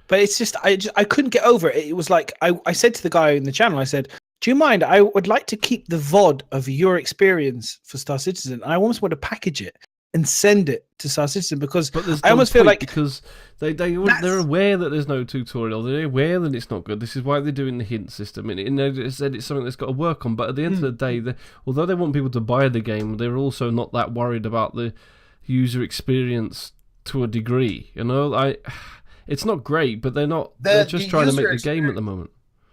[SPEAKER 2] But it's just, I couldn't get over it. It was like, I said to the guy in the channel, I said, do you mind? I would like to keep the VOD of your experience for Star Citizen. I almost want to package it and send it to Star Citizen because I almost feel like
[SPEAKER 1] because they're aware that there's no tutorial, they're aware that it's not good. This is why they're doing the hint system, and they said it's something that's got to work on. But at the end of the day, although they want people to buy the game, they're also not that worried about the user experience to a degree. It's not great, but they're not. They're just trying to make the game at the moment.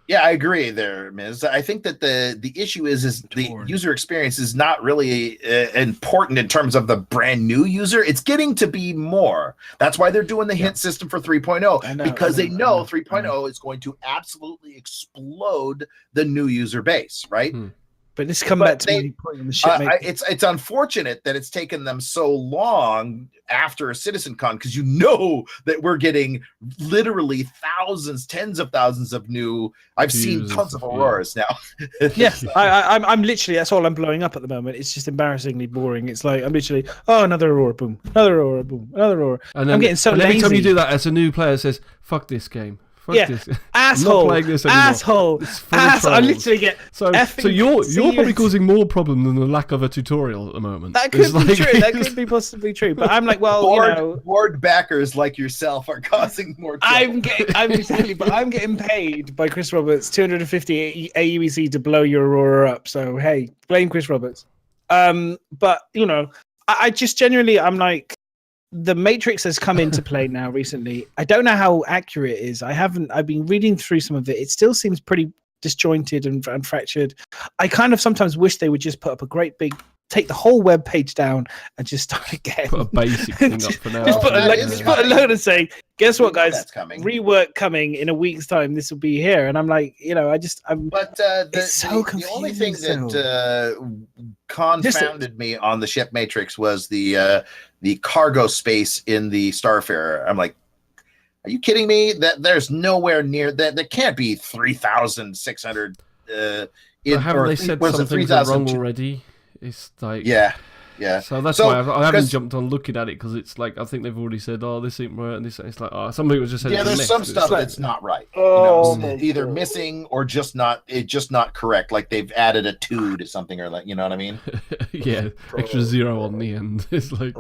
[SPEAKER 4] Yeah, I agree there, Miz. I think that the issue is the user experience is not really important in terms of the brand new user. It's getting to be more. That's why they're doing the hint system for 3.0 because they know 3.0 is going to absolutely explode the new user base, right?
[SPEAKER 2] But this come back to me putting the shit.
[SPEAKER 4] It's unfortunate that it's taken them so long after Citizen Con because that we're getting literally thousands, tens of thousands of new. I've seen tons of Auroras now.
[SPEAKER 2] Yes, I'm literally, that's all I'm blowing up at the moment. It's just embarrassingly boring. It's like I'm literally, another Aurora, boom, another Aurora, boom, another Aurora. And then, I'm getting so lazy.
[SPEAKER 1] Every time you do that, as a new player says, "Fuck this game."
[SPEAKER 2] Asshole.
[SPEAKER 1] I'm not playing this anymore.
[SPEAKER 2] Asshole. I literally get
[SPEAKER 1] so you're probably causing more problem than the lack of a tutorial at the moment.
[SPEAKER 2] That could be true. That could be possibly true. But I'm like, well,
[SPEAKER 4] board backers like yourself are causing more trouble.
[SPEAKER 2] I'm getting paid by Chris Roberts 250 AUEC to blow your Aurora up. So hey, blame Chris Roberts. But I just genuinely, I'm like, the Matrix has come into play now recently. I don't know how accurate it is. I've been reading through some of it. It still seems pretty disjointed and fractured. I kind of sometimes wish they would just put up a great big, take the whole web page down and just start again.
[SPEAKER 1] Put a basic thing up for now.
[SPEAKER 2] Just put a load and say, guess what, guys? Rework coming in a week's time. This will be here. And I'm like, I'm. But it's so confusing.
[SPEAKER 4] The only thing that confounded me on the ship Matrix was the cargo space in the Starfarer. I'm like, Are you kidding me? That there's nowhere near that. There can't be 3,600.
[SPEAKER 1] Haven't they said some things are wrong already? It's like
[SPEAKER 4] yeah.
[SPEAKER 1] So that's why I haven't jumped on looking at it, because it's like I think they've already said, oh, this ain't right, and this. It's like, oh, some people just said,
[SPEAKER 4] there's some stuff that's not right. Either missing or just not correct. Like they've added a 2 to something, or like, you know what I mean?
[SPEAKER 1] Yeah, extra 0 on the end. It's like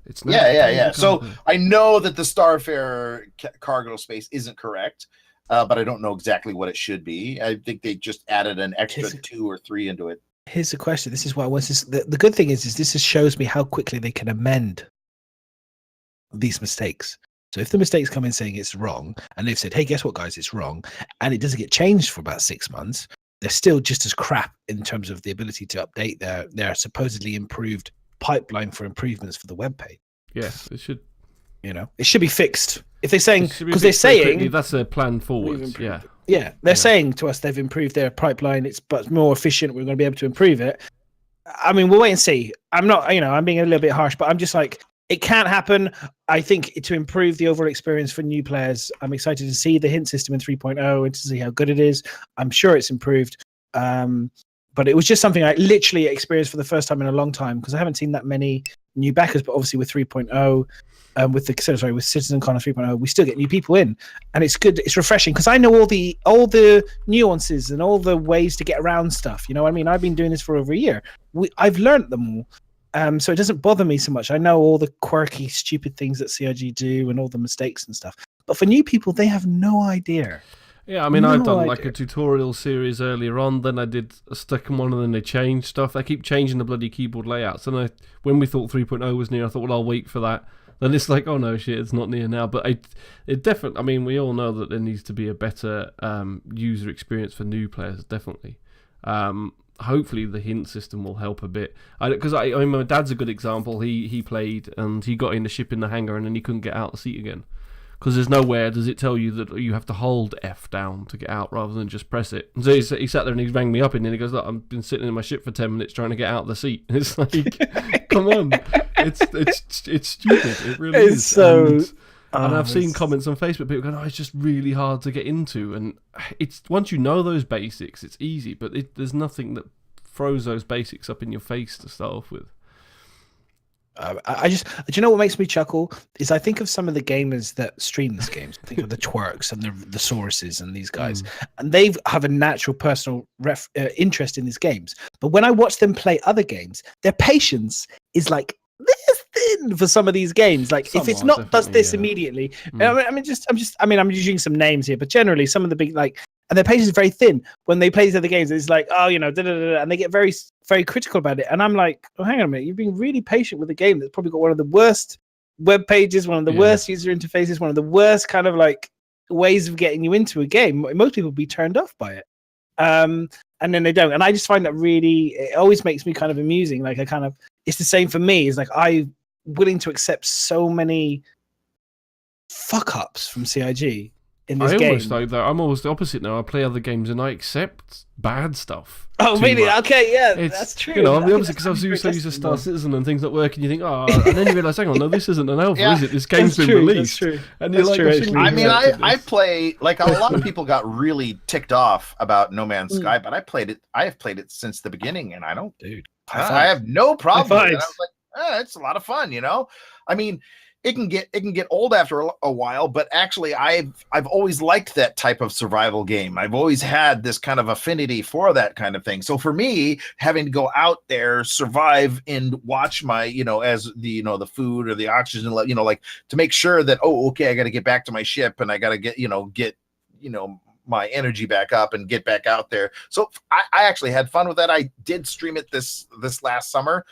[SPEAKER 1] it's not.
[SPEAKER 4] Yeah. So I know that the Starfarer cargo space isn't correct. But I don't know exactly what it should be. I think they just added an extra 2 or 3 into it.
[SPEAKER 2] Here's the question. This is what I was. The good thing is this just shows me how quickly they can amend these mistakes. So if the mistakes come in saying it's wrong, and they've said, hey, guess what, guys, it's wrong, and it doesn't get changed for about 6 months, they're still just as crap in terms of the ability to update their supposedly improved pipeline for improvements for the web page.
[SPEAKER 1] Yes, it should.
[SPEAKER 2] It should be fixed. If they're saying, because they're saying
[SPEAKER 1] quickly, that's a plan forward.
[SPEAKER 2] They're saying to us they've improved their pipeline. It's but more efficient. We're going to be able to improve it. I mean, we'll wait and see. I'm not, I'm being a little bit harsh, but I'm just like, it can't happen. I think to improve the overall experience for new players, I'm excited to see the hint system in 3.0 and to see how good it is. I'm sure it's improved. But it was just something I literally experienced for the first time in a long time, because I haven't seen that many new backers, but obviously with 3.0, with CitizenCon 3.0, we still get new people in, and it's good. It's refreshing because I know all the nuances and all the ways to get around stuff. You know what I mean? I've been doing this for over a year. I've learned them all, so it doesn't bother me so much. I know all the quirky, stupid things that CIG do and all the mistakes and stuff. But for new people, they have no idea.
[SPEAKER 1] Yeah, I mean, I've done like a tutorial series earlier on, then I did a second one, and then they changed stuff. They keep changing the bloody keyboard layouts. And when we thought 3.0 was near, I thought, well, I'll wait for that. Then it's like, oh no, shit, it's not near now. But it definitely, I mean, we all know that there needs to be a better user experience for new players, definitely. Hopefully the hint system will help a bit. Because I mean, my dad's a good example. He played, and he got in the ship in the hangar, and then he couldn't get out the seat again. Because there's nowhere does it tell you that you have to hold F down to get out rather than just press it. And so he sat there and he rang me up, and then he goes, look, I've been sitting in my ship for 10 minutes trying to get out of the seat. And it's like, come on. It's stupid. It really is.
[SPEAKER 2] So,
[SPEAKER 1] and I've seen comments on Facebook, people going, it's just really hard to get into. And it's once you know those basics, it's easy. But there's nothing that throws those basics up in your face to start off with.
[SPEAKER 2] Do you know what makes me chuckle is I think of some of the gamers that stream these games. I think of the Twerks and the Sources and these guys, and they have a natural personal interest in these games. But when I watch them play other games, their patience is like this thin for some of these games. Like if it's not does this immediately, I'm using some names here, but generally some of the big and their patience is very thin when they play these other games. It's like, and they get very, very critical about it. And I'm like, oh, hang on a minute. You've been really patient with a game that's probably got one of the worst web pages, one of the worst user interfaces, one of the worst kind of like ways of getting you into a game. Most people would be turned off by it. And then they don't. And I just find that it always makes me kind of amusing. Like it's the same for me. It's like I'm willing to accept so many fuck ups from CIG. In this game.
[SPEAKER 1] I'm almost the opposite now. I play other games and I accept bad stuff.
[SPEAKER 2] Oh, really? Much. Okay, yeah, that's true.
[SPEAKER 1] I'm the opposite because I was used to Star Citizen and things that work, and you think, and then you realise, hang on, no, this isn't an alpha, is it? This game's been released.
[SPEAKER 2] That's true.
[SPEAKER 1] And you're
[SPEAKER 4] I play like a lot of people got really ticked off about No Man's Sky, but I have played it since the beginning, and I don't, I have no problem with it. I was like, it's a lot of fun, I mean. It can get old after a while, but actually I've always liked that type of survival game. I've always had this kind of affinity for that kind of thing. So for me, having to go out there, survive, and watch my, as the the food or the oxygen, like to make sure that I got to get back to my ship and I got to get my energy back up and get back out there. So I actually had fun with that. I did stream it this last summer.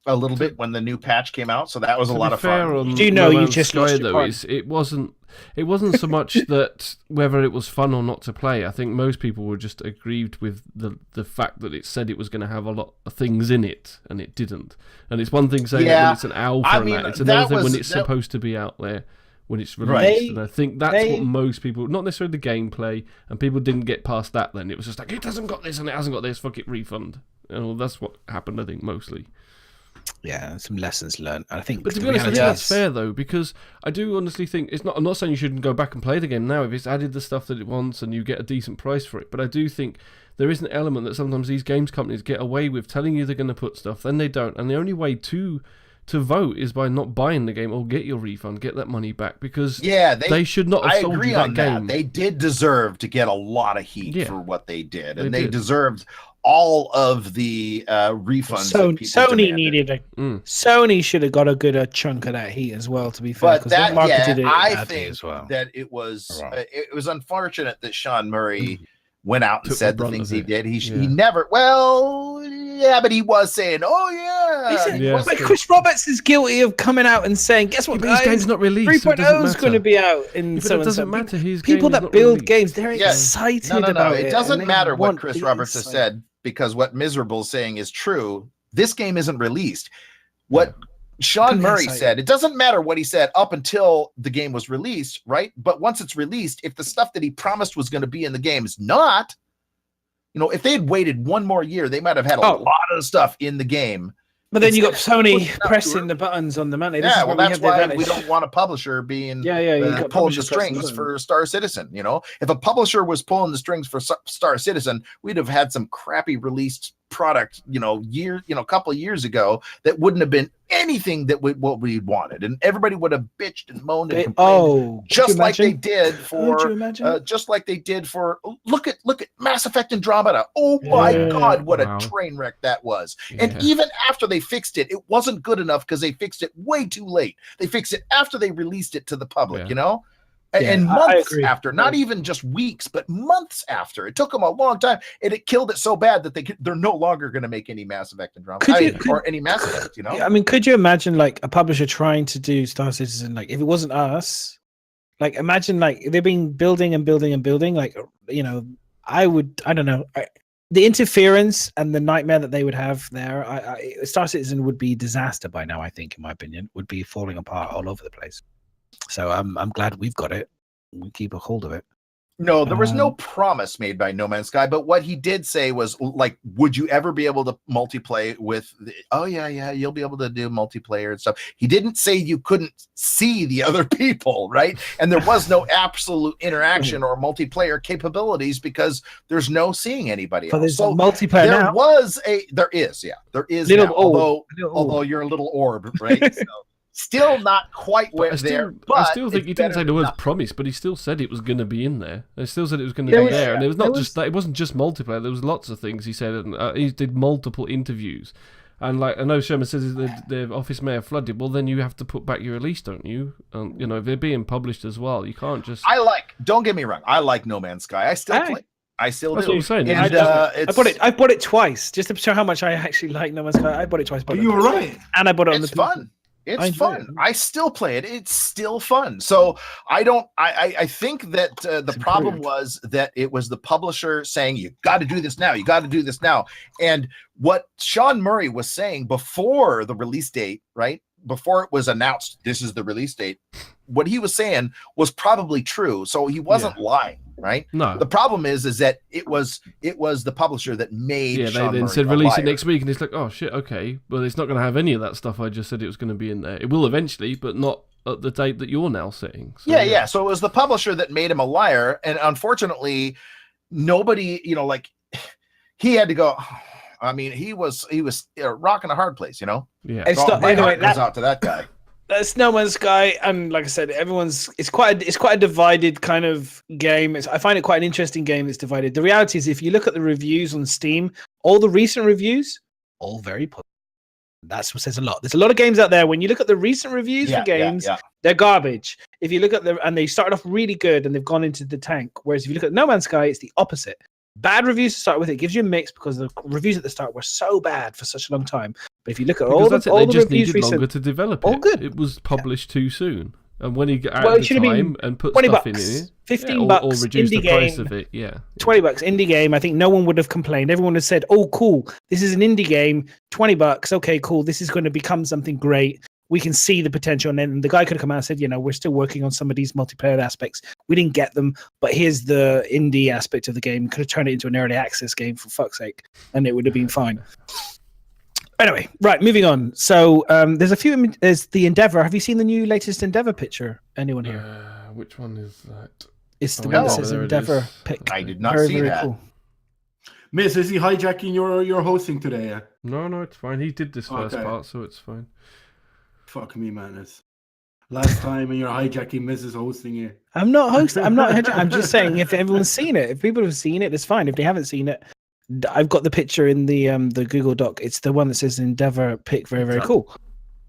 [SPEAKER 4] A little bit when the new patch came out, so that was a lot of fun.
[SPEAKER 2] You just lost your part.
[SPEAKER 1] It wasn't so much that whether it was fun or not to play. I think most people were just aggrieved with the fact that it said it was going to have a lot of things in it, and it didn't. And it's one thing saying that when it's an alpha, it's another thing when it's supposed to be out there when it's released. And I think that's what most people, not necessarily the gameplay, and people didn't get past that. Then it was just like, it hasn't got this and it hasn't got this. Fuck it, refund. That's what happened. I think mostly.
[SPEAKER 2] Yeah, some lessons learned. I think,
[SPEAKER 1] but to be honest, I think that's fair though, because I do honestly think it's not. I'm not saying you shouldn't go back and play the game now if it's added the stuff that it wants and you get a decent price for it. But I do think there is an element that sometimes these games companies get away with telling you they're going to put stuff, then they don't, and the only way to vote is by not buying the game or get your refund, get that money back, because they should not have sold you that game.
[SPEAKER 4] They did deserve to get a lot of heat for what they did, and they deserved all of the refunds.
[SPEAKER 2] Sony should have got a good chunk of that heat as well. To be fair,
[SPEAKER 4] but that I think as well. That it was unfortunate that Sean Murray went out and said the things he did. He never. Well, yeah, but he was saying, "Oh yeah."
[SPEAKER 2] But Chris Roberts is guilty of coming out and saying, "Guess what?
[SPEAKER 1] His game's not released.
[SPEAKER 2] 3.0 is going to be out in
[SPEAKER 1] so it doesn't matter.
[SPEAKER 2] People that build games, they're excited about it.
[SPEAKER 4] It doesn't matter what Chris Roberts has said, because what Miserable's saying is true. This game isn't released. What Sean Murray said, it doesn't matter what he said up until the game was released, right? But once it's released, if the stuff that he promised was going to be in the game is not, if they had waited one more year, they might have had a lot of stuff in the game.
[SPEAKER 2] But then you got Sony pressing the buttons on the money.
[SPEAKER 4] That's why we don't want a publisher being pulling the strings for Star Citizen. If a publisher was pulling the strings for Star Citizen, we'd have had some crappy released product, a couple of years ago that wouldn't have been anything that what we wanted, and everybody would have bitched and moaned and complained, just like they did for look at Mass Effect Andromeda. Oh my God, what a train wreck that was! And even after they fixed it, it wasn't good enough because they fixed it way too late. They fixed it after they released it to the public, and months after, not even just weeks, but months after. It took them a long time, and it killed it so bad that they're no longer going to make any Mass Effect Andromeda or any Mass Effect.
[SPEAKER 2] I mean, could you imagine like a publisher trying to do Star Citizen? Like, if it wasn't us, like imagine like they've been building and building and building. Like, I don't know. The interference and the nightmare that they would have there, Star Citizen would be disaster by now. I think, in my opinion, would be falling apart all over the place. So I'm glad we've got it. We keep a hold of it.
[SPEAKER 4] No, there was no promise made by No Man's Sky, but what he did say was, like, would you ever be able to multiplayer with you'll be able to do multiplayer and stuff. He didn't say you couldn't see the other people, right? And there was no absolute interaction or multiplayer capabilities because there's no seeing anybody else.
[SPEAKER 2] There's multiplayer
[SPEAKER 4] there is although you're a little orb, right? So, still not quite there. But
[SPEAKER 1] I still think he didn't say the word promise, but he still said it was going to be in there. They still said it was going to be there, and it was not just that. It wasn't just multiplayer. There was lots of things he said, and he did multiple interviews. And like I know Sherman says the office may have flooded. Well, then you have to put back your release, don't you? If they're being published as well, you can't just.
[SPEAKER 4] Don't get me wrong. I like No Man's Sky. I still play. I still
[SPEAKER 1] That's
[SPEAKER 4] do.
[SPEAKER 1] What I'm saying.
[SPEAKER 4] And,
[SPEAKER 2] I bought it twice just to show how much I actually like No Man's Sky. I bought it twice.
[SPEAKER 3] You were right,
[SPEAKER 2] and I bought it on
[SPEAKER 4] the. It's fun. It's fun. I still play it. It's still fun. So I think that the problem was that it was the publisher saying, you got to do this now. You got to do this now. And what Sean Murray was saying before the release date, right? Before it was announced, this is the release date. What he was saying was probably true. So he wasn't lying, right?
[SPEAKER 1] No.
[SPEAKER 4] The problem is that it was the publisher that made.
[SPEAKER 1] Yeah,
[SPEAKER 4] Sean
[SPEAKER 1] they then
[SPEAKER 4] Murray
[SPEAKER 1] said release it next week, and it's like, oh shit, okay, but it's not going to have any of that stuff I just said it was going to be in there. It will eventually, but not at the date that you're now saying. So,
[SPEAKER 4] yeah. So it was the publisher that made him a liar, and unfortunately, nobody, he had to go. I mean, he was a rock in a hard place,
[SPEAKER 1] Yeah.
[SPEAKER 4] My heart goes out to that guy.
[SPEAKER 2] That's No Man's Sky, and like I said, it's quite a divided kind of game. I find it quite an interesting game that's divided. The reality is, if you look at the reviews on Steam, all the recent reviews, all very positive. That's what says a lot. There's a lot of games out there. When you look at the recent reviews for games, they're garbage. If you look at and they started off really good and they've gone into the tank. Whereas if you look at No Man's Sky, it's the opposite. Bad reviews to start with. It gives you a mix because the reviews at the start were so bad for such a long time. But if you look at all the reviews recent,
[SPEAKER 1] longer to develop it.
[SPEAKER 2] All good.
[SPEAKER 1] It was published too soon. And when he got out of the time and put stuff in it,
[SPEAKER 2] $15
[SPEAKER 1] or reduce the price of it, $20
[SPEAKER 2] indie game. I think no one would have complained. Everyone would have said, "Oh, cool! This is an indie game. $20. Okay, cool. This is going to become something great. We can see the potential." And then the guy could have come out and said, "We're still working on some of these multiplayer aspects. We didn't get them, but here's the indie aspect of the game. Could have turned it into an early access game for fuck's sake, and it would have been fine." Anyway, right, moving on. So there's a few. There's the Endeavor. Have you seen the new latest Endeavor picture? Anyone here?
[SPEAKER 1] Which one is that?
[SPEAKER 2] It's the
[SPEAKER 1] Oh,
[SPEAKER 2] one that
[SPEAKER 4] no.
[SPEAKER 2] says
[SPEAKER 1] There it
[SPEAKER 2] Endeavor
[SPEAKER 1] is.
[SPEAKER 2] pic.
[SPEAKER 4] I did not
[SPEAKER 2] Very,
[SPEAKER 4] see
[SPEAKER 2] very
[SPEAKER 4] that.
[SPEAKER 2] cool.
[SPEAKER 3] Miss, is he hijacking your hosting today?
[SPEAKER 1] No, it's fine. He did this first
[SPEAKER 3] Okay.
[SPEAKER 1] part, so it's fine.
[SPEAKER 3] Fuck me, man. It's last time and you're hijacking Mrs. hosting here.
[SPEAKER 2] I'm not hosting. I'm just saying if everyone's seen it, if people have seen it, it's fine. If they haven't seen it, I've got the picture in the Google Doc. It's the one that says Endeavor pic. Very, very cool.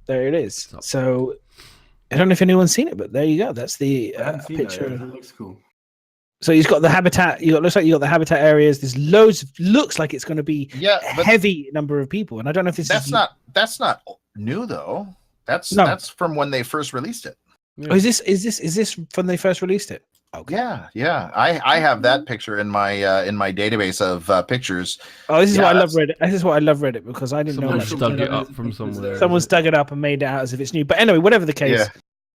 [SPEAKER 2] There it is. So I don't know if anyone's seen it, but there you go. That's the
[SPEAKER 3] I haven't seen
[SPEAKER 2] picture.
[SPEAKER 3] that. It looks cool.
[SPEAKER 2] So he's got the habitat. Looks like you got the habitat areas. There's loads. Looks like it's going to be
[SPEAKER 4] Yeah,
[SPEAKER 2] a
[SPEAKER 4] but
[SPEAKER 2] heavy number of people. And I don't know if this
[SPEAKER 4] that's
[SPEAKER 2] is
[SPEAKER 4] not new though. That's from when they first released it.
[SPEAKER 1] Yeah.
[SPEAKER 2] Oh, is this when they first released it? Okay.
[SPEAKER 4] Yeah. I have that picture in my database of pictures.
[SPEAKER 2] Oh, this is
[SPEAKER 4] Yeah,
[SPEAKER 2] why I love Reddit. This is why I love Reddit because I didn't know
[SPEAKER 1] Someone's
[SPEAKER 2] that.
[SPEAKER 1] dug it up from somewhere.
[SPEAKER 2] Someone's dug it up and made it out as if it's new. But anyway, whatever the case,
[SPEAKER 4] Yeah.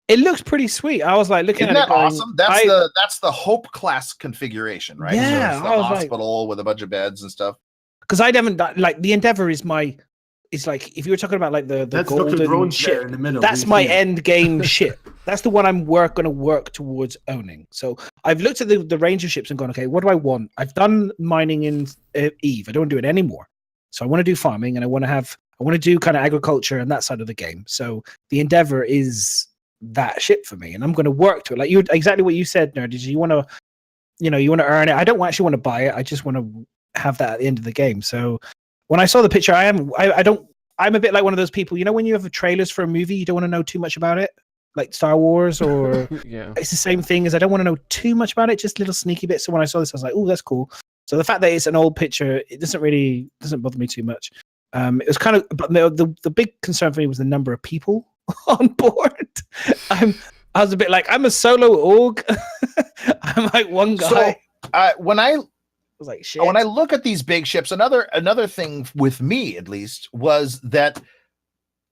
[SPEAKER 2] it looks pretty sweet. I was like looking
[SPEAKER 4] Isn't
[SPEAKER 2] at
[SPEAKER 4] that
[SPEAKER 2] it. Going,
[SPEAKER 4] awesome? That's the Hope class configuration, right?
[SPEAKER 2] Yeah,
[SPEAKER 4] so it's the
[SPEAKER 2] I was like-
[SPEAKER 4] hospital with a bunch of beds and stuff.
[SPEAKER 2] because I haven't like the Endeavor is my. It's like if you were talking about like the
[SPEAKER 3] That's Dr.
[SPEAKER 2] golden
[SPEAKER 3] Drones there
[SPEAKER 2] ship.
[SPEAKER 3] in the middle.
[SPEAKER 2] That's
[SPEAKER 3] Do you
[SPEAKER 2] my
[SPEAKER 3] see it?
[SPEAKER 2] end game ship. That's the one I'm going to work towards owning. So I've looked at the range of ships and gone, okay, what do I want? I've done mining in Eve. I don't want to do it anymore. So I want to do farming and I want to do kind of agriculture and that side of the game. So the Endeavor is that ship for me, and I'm going to work to it. Like exactly what you said, Nerd. Is you want to earn it. I don't actually want to buy it. I just want to have that at the end of the game. So when I saw the picture, I'm a bit like one of those people, when you have trailers for a movie, you don't want to know too much about it, like Star Wars or
[SPEAKER 1] Yeah.
[SPEAKER 2] it's the same thing as I don't want to know too much about it, just little sneaky bits. So when I saw this, I was like, oh, that's cool. So the fact that it's an old picture, it doesn't bother me too much. It was kind of, but the big concern for me was the number of people on board. I was a bit like, I'm a solo org. I'm like one guy.
[SPEAKER 4] So when I
[SPEAKER 2] was like, shit.
[SPEAKER 4] when I look at these big ships, another thing with me at least was that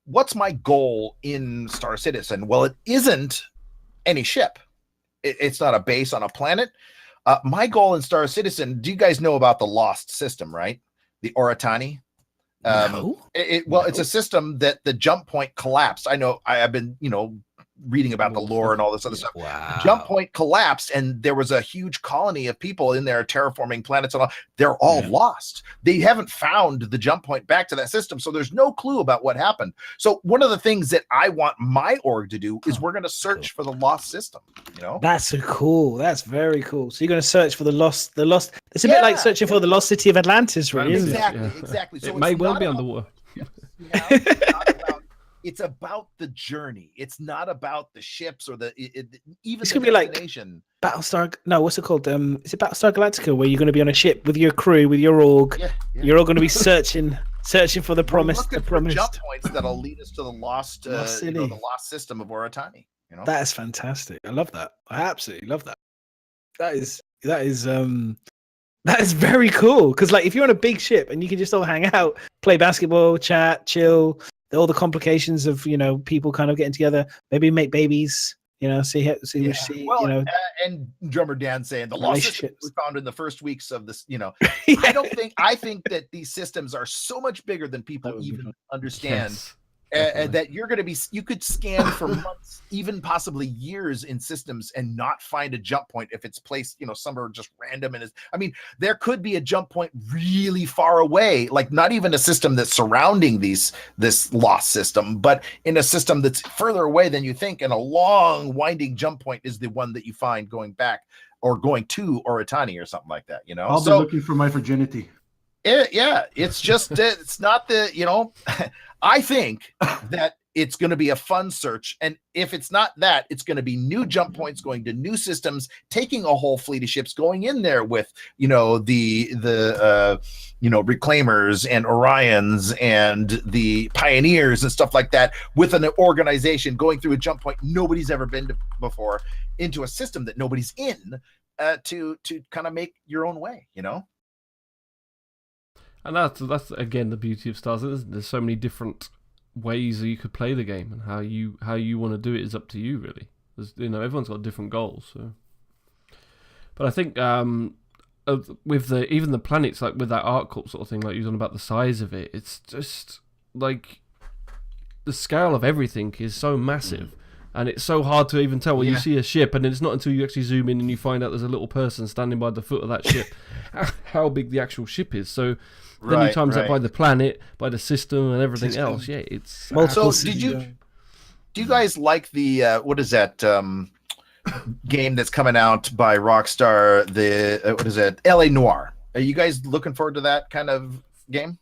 [SPEAKER 4] what's my goal in Star Citizen? Well, it isn't any ship. It's not a base on a planet. My goal in Star Citizen, do you guys know about the Lost system, right? The Oratani?
[SPEAKER 2] No.
[SPEAKER 4] It's a system that the jump point collapsed. I know I've been, reading about the lore and all this other stuff.
[SPEAKER 2] Wow.
[SPEAKER 4] Jump point collapsed, and there was a huge colony of people in there terraforming planets and all. They're all lost. They haven't found the jump point back to that system, so there's no clue about what happened. So one of the things that I want my org to do is we're going to search for the lost system.
[SPEAKER 2] That's so cool. That's very cool. So you're going to search for the lost. It's a bit like searching for the lost city of Atlantis, really, isn't it?
[SPEAKER 4] Exactly. So
[SPEAKER 1] It may
[SPEAKER 4] it's
[SPEAKER 1] well
[SPEAKER 4] not
[SPEAKER 1] be
[SPEAKER 4] about-
[SPEAKER 1] underwater.
[SPEAKER 4] It's about the journey. It's not about the ships or even
[SPEAKER 2] It's
[SPEAKER 4] the
[SPEAKER 2] gonna be like-
[SPEAKER 4] destination.
[SPEAKER 2] Battlestar. No, what's it called? Is it Battlestar Galactica, where you're going to be on a ship with your crew, with your org?
[SPEAKER 4] Yeah.
[SPEAKER 2] You're all going to be searching for the
[SPEAKER 4] We're
[SPEAKER 2] promise.
[SPEAKER 4] looking
[SPEAKER 2] The
[SPEAKER 4] for
[SPEAKER 2] promised.
[SPEAKER 4] jump points that'll lead us to the lost
[SPEAKER 2] city.
[SPEAKER 4] the lost system of Oratani.
[SPEAKER 2] That is fantastic. I love that. I absolutely love that. That is very cool. Because like if you're on a big ship and you can just all hang out, play basketball, chat, chill, all the complications of people kind of getting together, maybe make babies. See.
[SPEAKER 4] Well, and drummer Dan saying the lost system
[SPEAKER 2] relationships.
[SPEAKER 4] we found in the first weeks of this.
[SPEAKER 2] Yeah.
[SPEAKER 4] I think that these systems are so much bigger than people even understand.
[SPEAKER 1] Yes.
[SPEAKER 4] That you could scan for months, even possibly years in systems and not find a jump point if it's placed, somewhere just random. There could be a jump point really far away, like not even a system that's surrounding this lost system, but in a system that's further away than you think. And a long winding jump point is the one that you find going back or going to Oratani or something like that,
[SPEAKER 3] I'll be looking for my virginity.
[SPEAKER 4] It's just it's not the I think that it's going to be a fun search, and if it's not that, it's going to be new jump points going to new systems, taking a whole fleet of ships going in there with the Reclaimers and Orions and the Pioneers and stuff like that, with an organization going through a jump point nobody's ever been to before into a system that nobody's in, to kind of make your own way.
[SPEAKER 1] And that's again the beauty of Stars. There's so many different ways that you could play the game, and how you want to do it is up to you, really. Everyone's got different goals. So, but I think with even the planets, like with that art corp sort of thing, like you was on about the size of it, it's just like the scale of everything is so massive. And it's so hard to even tell when you see a ship, and it's not until you actually zoom in and you find out there's a little person standing by the foot of that ship how big the actual ship is. So then you times that by the planet, by the system, and everything else. Yeah, it's.
[SPEAKER 4] So do you guys like the what is that game that's coming out by Rockstar? The what is it? LA Noire. Are you guys looking forward to that kind of game?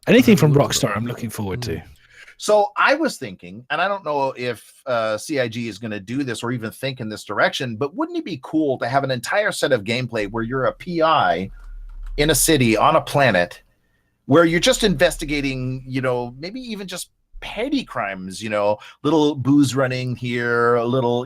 [SPEAKER 2] Anything from Rockstar, I'm looking forward to.
[SPEAKER 4] So I was thinking, and I don't know if CIG is going to do this or even think in this direction, but wouldn't it be cool to have an entire set of gameplay where you're a PI in a city on a planet where you're just investigating, maybe even just petty crimes, little booze running here, a little,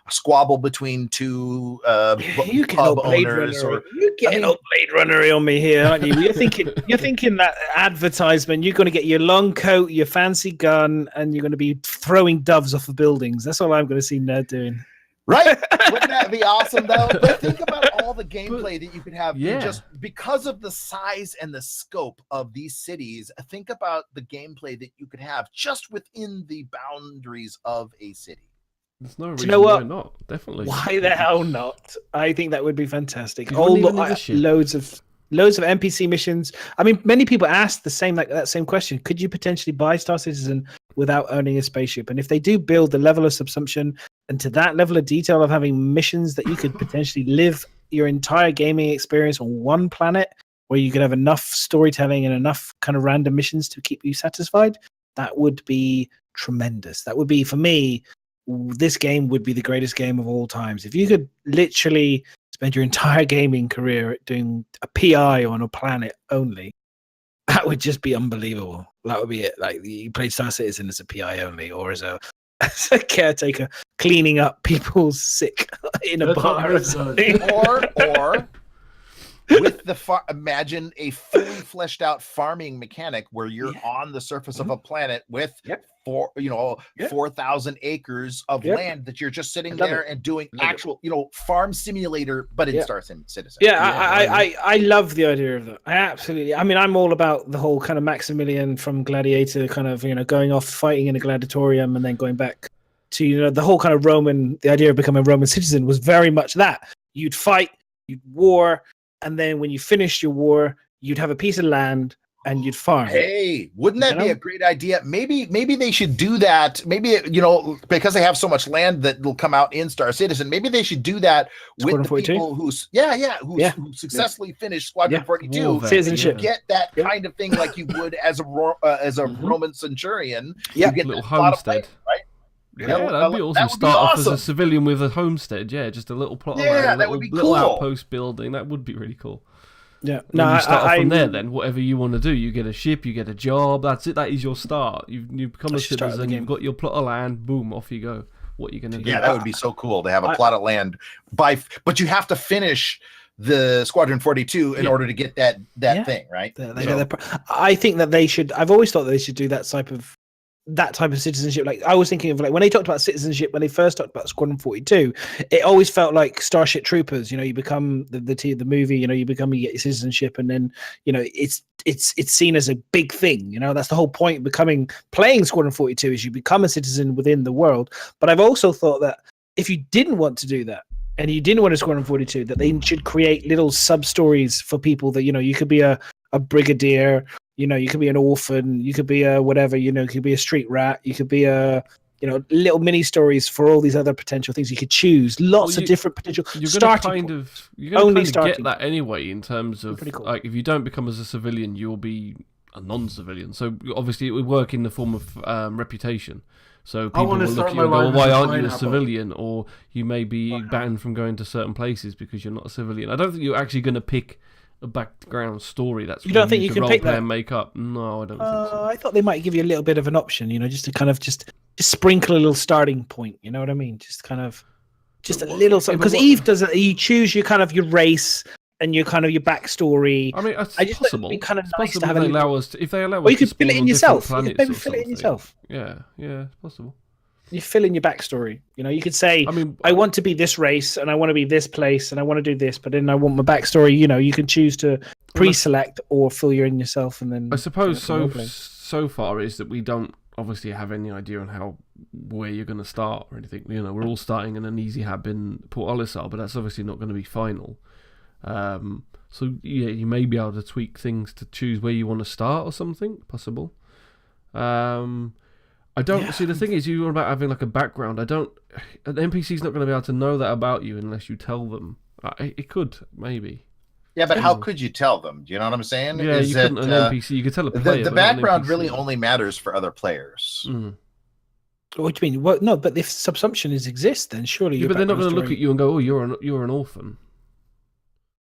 [SPEAKER 4] squabble between two pub owners.
[SPEAKER 2] You're getting Blade Runner on me here, aren't you? You're thinking that advertisement. You're going to get your long coat, your fancy gun, and you're going to be throwing doves off of buildings. That's all I'm going to see Ned doing.
[SPEAKER 4] Right? Wouldn't that be awesome, though? But think about all the gameplay that you could have just because of the size and the scope of these cities. Think about the gameplay that you could have just within the boundaries of a city.
[SPEAKER 1] There's no reason why not. Definitely.
[SPEAKER 2] Why the hell not? I think that would be fantastic. Loads of NPC missions. I mean, many people ask that same question. Could you potentially buy Star Citizen without owning a spaceship? And if they do build the level of subsumption and to that level of detail of having missions that you could potentially live your entire gaming experience on one planet where you could have enough storytelling and enough kind of random missions to keep you satisfied, that would be tremendous. That would be, for me, this game would be the greatest game of all times. If you could literally spend your entire gaming career doing a PI on a planet only, that would just be unbelievable. That would be it. Like, you played Star Citizen as a PI only, or as a caretaker cleaning up people's sick in a bar or something.
[SPEAKER 4] Or with imagine a fully fleshed out farming mechanic where you're on the surface of a planet with 4,000 acres of land that you're just sitting there and doing actual, farm simulator, but in Star Citizen.
[SPEAKER 2] I love the idea of that. I'm all about the whole kind of Maximilian from Gladiator kind of, going off fighting in a gladiatorium and then going back to, the whole kind of the idea of becoming a Roman citizen was very much that. You'd fight, you'd war, and then when you finished your war, you'd have a piece of land and you'd farm.
[SPEAKER 4] Hey, wouldn't that be a great idea? Maybe they should do that. Maybe, because they have so much land that will come out in Star Citizen, maybe they should do that with the people who successfully finished Squadron 42.
[SPEAKER 2] Citizenship.
[SPEAKER 4] Get that kind of thing like you would as a Roman centurion.
[SPEAKER 1] You get a little homestead, right? Yeah, that'd be awesome. Start off as a civilian with a homestead. Yeah, just a little plot of land,
[SPEAKER 4] that would be
[SPEAKER 1] little
[SPEAKER 4] cool.
[SPEAKER 1] outpost building. That would be really cool.
[SPEAKER 2] Yeah,
[SPEAKER 1] you start off from there. Then whatever you want to do, you get a ship, you get a job. That's it. That is your start. You become a citizen. You've got your plot of land. Boom, off you go. What are you gonna do?
[SPEAKER 4] Yeah, that would be so cool to have a plot of land. But you have to finish the Squadron 42 in order to get that thing, right?
[SPEAKER 2] I think that they should. I've always thought that they should do that type of citizenship. Like, I was thinking of, like, when they talked about citizenship, when they first talked about Squadron 42, it always felt like Starship Troopers. You become the movie. You become, you get your citizenship, and then it's seen as a big thing. That's the whole point of playing Squadron 42 is you become a citizen within the world. But I've also thought that if you didn't want to do that, and you didn't want to Squadron 42, that they should create little sub stories for people that you could be a brigadier. You could be an orphan, you could be a whatever, you could be a street rat, you could be a, little mini stories for all these other potential things you could choose. Lots of different potential starting points.
[SPEAKER 1] You're going to get that anyway in terms of, cool. Like, if you don't become as a civilian, you'll be a non-civilian. So obviously it would work in the form of reputation. So people will look at you and go, why aren't you a civilian? Or you may be banned from going to certain places because you're not a civilian. I don't think you're actually going to pick a background story that's
[SPEAKER 2] you don't think you can pick that
[SPEAKER 1] and make up. No, I don't think so.
[SPEAKER 2] I thought they might give you a little bit of an option, just to kind of just sprinkle a little starting point. You know what I mean? Just a little something, because Eve does it. You choose your kind of your race and your kind of your backstory.
[SPEAKER 1] I mean, it's possible.
[SPEAKER 2] It'd be kind of
[SPEAKER 1] it's
[SPEAKER 2] nice
[SPEAKER 1] possible
[SPEAKER 2] to have
[SPEAKER 1] if they allow us.
[SPEAKER 2] Or you could fill it in yourself. You could maybe fill it in yourself.
[SPEAKER 1] Yeah, it's possible.
[SPEAKER 2] You fill in your backstory. You could say, I want to be this race, and I want to be this place, and I want to do this, but then I want my backstory. You can choose to pre-select or fill in yourself, and then.
[SPEAKER 1] I suppose so far is that we don't obviously have any idea on where you're going to start or anything. You know, we're all starting in an easy hab in Port Olisar, but that's obviously not going to be final. So yeah, you may be able to tweak things to choose where you want to start or something possible. I don't see. The thing is, you were about having like a background. An NPC's not going to be able to know that about you unless you tell them. It could maybe.
[SPEAKER 4] Yeah, but how could you tell them? Do you know what I'm saying?
[SPEAKER 1] Yeah, you couldn't an NPC. You could tell a player.
[SPEAKER 4] The background really only matters for other players.
[SPEAKER 1] Mm.
[SPEAKER 2] What do you mean? Well, no, but if subsumption exists, then surely.
[SPEAKER 1] Yeah, but they're not going to look at you and go, "Oh, you're an orphan."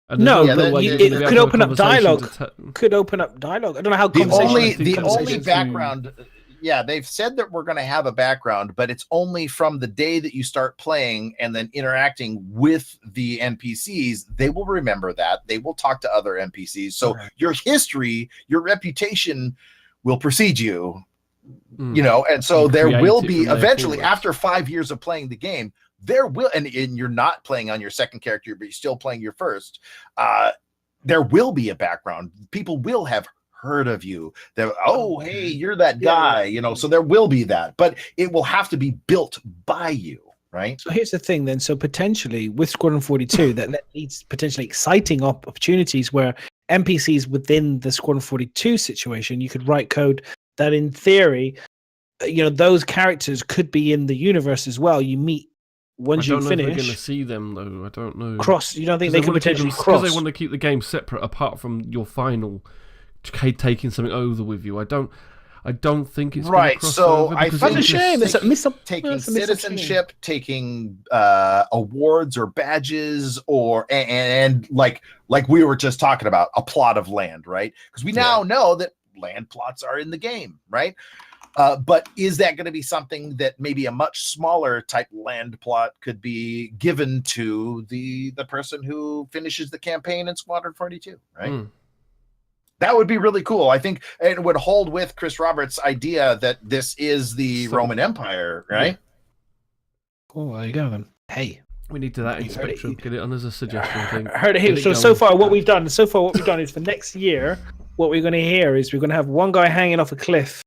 [SPEAKER 1] And
[SPEAKER 2] no, it could open up dialogue. Could open up dialogue. I don't know how. The
[SPEAKER 4] only background. Yeah, they've said that we're going to have a background, but it's only from the day that you start playing and then interacting with the NPCs. They will remember that. They will talk to other NPCs. So your history, your reputation will precede you, you know, and so there will be eventually, after 5 years of playing the game, there will, and you're not playing on your second character, but you're still playing your first, there will be a background. People will have heard of you. They're, oh, hey, you're that guy, you know, so there will be that, but it will have to be built by you, right?
[SPEAKER 2] So here's the thing then. So potentially with Squadron 42, that leads potentially exciting opportunities where NPCs within the Squadron 42 situation, you could write code that in theory, you know, those characters could be in the universe as well. You meet once you finish. I don't know if we're going to
[SPEAKER 1] see them though. I don't know.
[SPEAKER 2] Cross. You don't think they could potentially cross?
[SPEAKER 1] Because they want to keep the game separate apart from your final taking something over with you. I don't think it's
[SPEAKER 4] right. So I think
[SPEAKER 2] that's a shame. It's
[SPEAKER 4] taking citizenship, taking awards or badges, or and like we were just talking about, a plot of land, right? Because we now know that land plots are in the game, right? But is that going to be something that maybe a much smaller type land plot could be given to the person who finishes the campaign in Squadron 42, right? Mm. That would be really cool. I think it would hold with Chris Roberts' idea that this is the Roman Empire, right?
[SPEAKER 2] Yeah. Cool, there you go then. Hey.
[SPEAKER 1] We need to that in Spectrum. Get it on as a suggestion thing.
[SPEAKER 2] Heard it here. So far what we've done is for next year, what we're going to hear is we're going to have one guy hanging off a cliff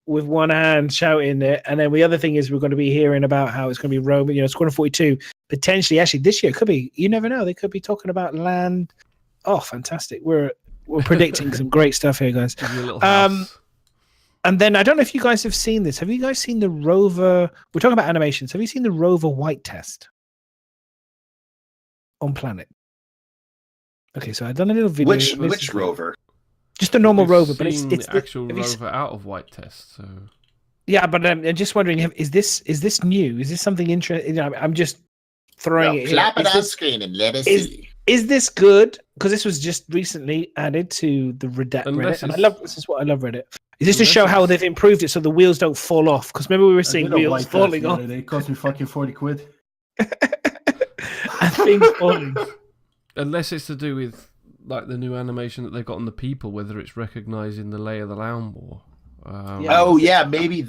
[SPEAKER 2] with one hand shouting it, and then the other thing is we're going to be hearing about how it's going to be Roman, you know, Squadron 42, potentially, actually this year, it could be, you never know, they could be talking about land. Oh, fantastic. We're predicting some great stuff here, guys. And then I don't know if you guys have seen this. Have you guys seen the rover? We're talking about animations. Have you seen the rover white test on Planet? Okay, so I've done a little video.
[SPEAKER 4] Which rover?
[SPEAKER 2] Just a normal rover, but it's
[SPEAKER 1] the actual rover out of white test. So
[SPEAKER 2] yeah, but I'm just wondering, is this new? Is this something interesting? You know, I'm just throwing it.
[SPEAKER 5] Clap it on screen and let us see.
[SPEAKER 2] Is this good? Because this was just recently added to the Reddit, and this is what I love Reddit. Is this to show how they've improved it so the wheels don't fall off? Because remember we were seeing wheels falling off.
[SPEAKER 3] They cost me fucking 40 quid.
[SPEAKER 2] And things falling.
[SPEAKER 1] Unless it's to do with like the new animation that they've got on the people, whether it's recognizing the lay of the land or.
[SPEAKER 4] Maybe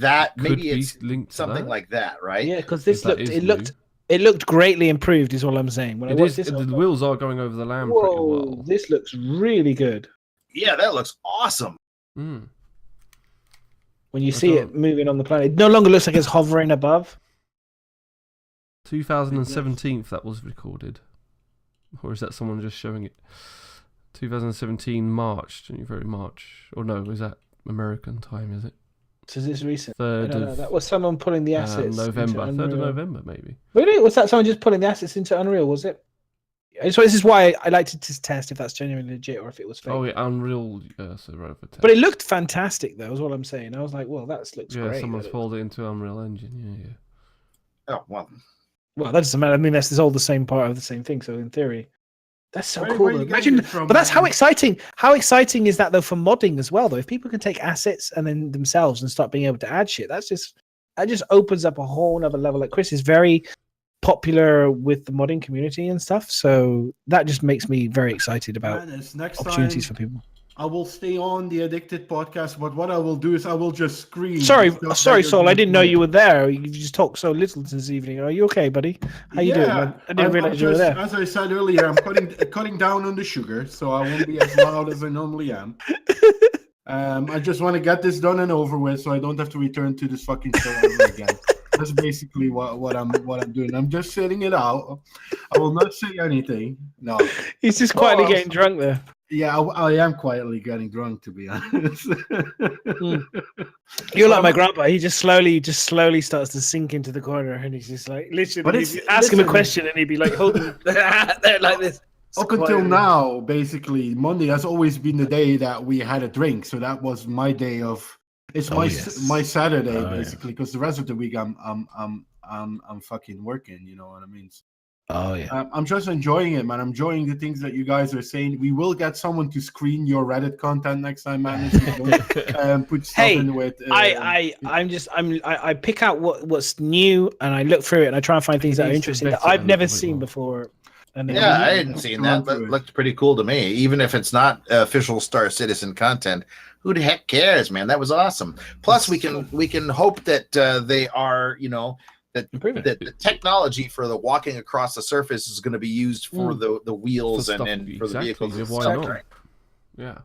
[SPEAKER 4] it's
[SPEAKER 1] linked
[SPEAKER 4] something like that, right?
[SPEAKER 2] Yeah, because it looked greatly improved, is all I'm saying.
[SPEAKER 1] The wheels are going over the land pretty well.
[SPEAKER 2] This looks really good.
[SPEAKER 4] Yeah, that looks awesome.
[SPEAKER 1] Mm.
[SPEAKER 2] When you see it moving on the planet, it no longer looks like it's hovering above.
[SPEAKER 1] 2017, that was recorded. Or is that someone just showing it? 2017 March, January, March. Or no, is that American time, is it?
[SPEAKER 2] So is this recent?
[SPEAKER 1] That
[SPEAKER 2] was someone pulling the assets.
[SPEAKER 1] November, 3rd of November, maybe.
[SPEAKER 2] Really? Was that someone just pulling the assets into Unreal, was it? So this is why I like to test if that's genuinely legit or if it was fake.
[SPEAKER 1] Oh, yeah, Unreal. So
[SPEAKER 2] but it looked fantastic, though, is what I'm saying. I was like, well, that looks great.
[SPEAKER 1] Yeah, someone's pulled it into Unreal Engine, yeah.
[SPEAKER 4] Oh, well.
[SPEAKER 2] Well, that doesn't matter. I mean, this is all the same part of the same thing, so in theory. That's so cool. Imagine, but that's how exciting. How exciting is that though for modding as well? Though, if people can take assets and then themselves and start being able to add shit, that just opens up a whole other level. Like Chris is very popular with the modding community and stuff, so that just makes me very excited about opportunities for people.
[SPEAKER 3] I will stay on the Addicted podcast, but what I will do is I will just scream.
[SPEAKER 2] Sorry, Saul. I didn't know you were there. You just talked so little this evening. Are you okay, buddy? How you doing, man? I didn't realize you were there.
[SPEAKER 3] As I said earlier, I'm cutting down on the sugar, so I won't be as loud as I normally am. I just want to get this done and over with, so I don't have to return to this fucking show ever again. That's basically what I'm doing. I'm just sitting it out. I will not say anything. No,
[SPEAKER 2] He's just quietly getting drunk there.
[SPEAKER 3] yeah, I am quietly getting drunk, to be honest.
[SPEAKER 2] You're like my grandpa. He just slowly starts to sink into the corner, and he's just like literally.
[SPEAKER 3] But
[SPEAKER 2] You ask him a question, and he'd be like holding there like this.
[SPEAKER 3] Up until now, basically, Monday has always been the day that we had a drink. So that was my day of. It's my Saturday basically, because the rest of the week I'm fucking working. You know what I mean?
[SPEAKER 2] Oh yeah.
[SPEAKER 3] I'm just enjoying it, man. I'm enjoying the things that you guys are saying. We will get someone to screen your Reddit content next time, man. If you don't, put stuff into it.
[SPEAKER 2] I pick out what's new and I look through it and I try and find things that are interesting that I've never seen before. And
[SPEAKER 4] yeah, I hadn't seen that, but it looked pretty cool to me. Even if it's not official Star Citizen content, who the heck cares, man? That was awesome. Plus, we can hope that they are, that the technology for the walking across the surface is going to be used for the wheels and for the vehicles.
[SPEAKER 1] Why not? Yeah.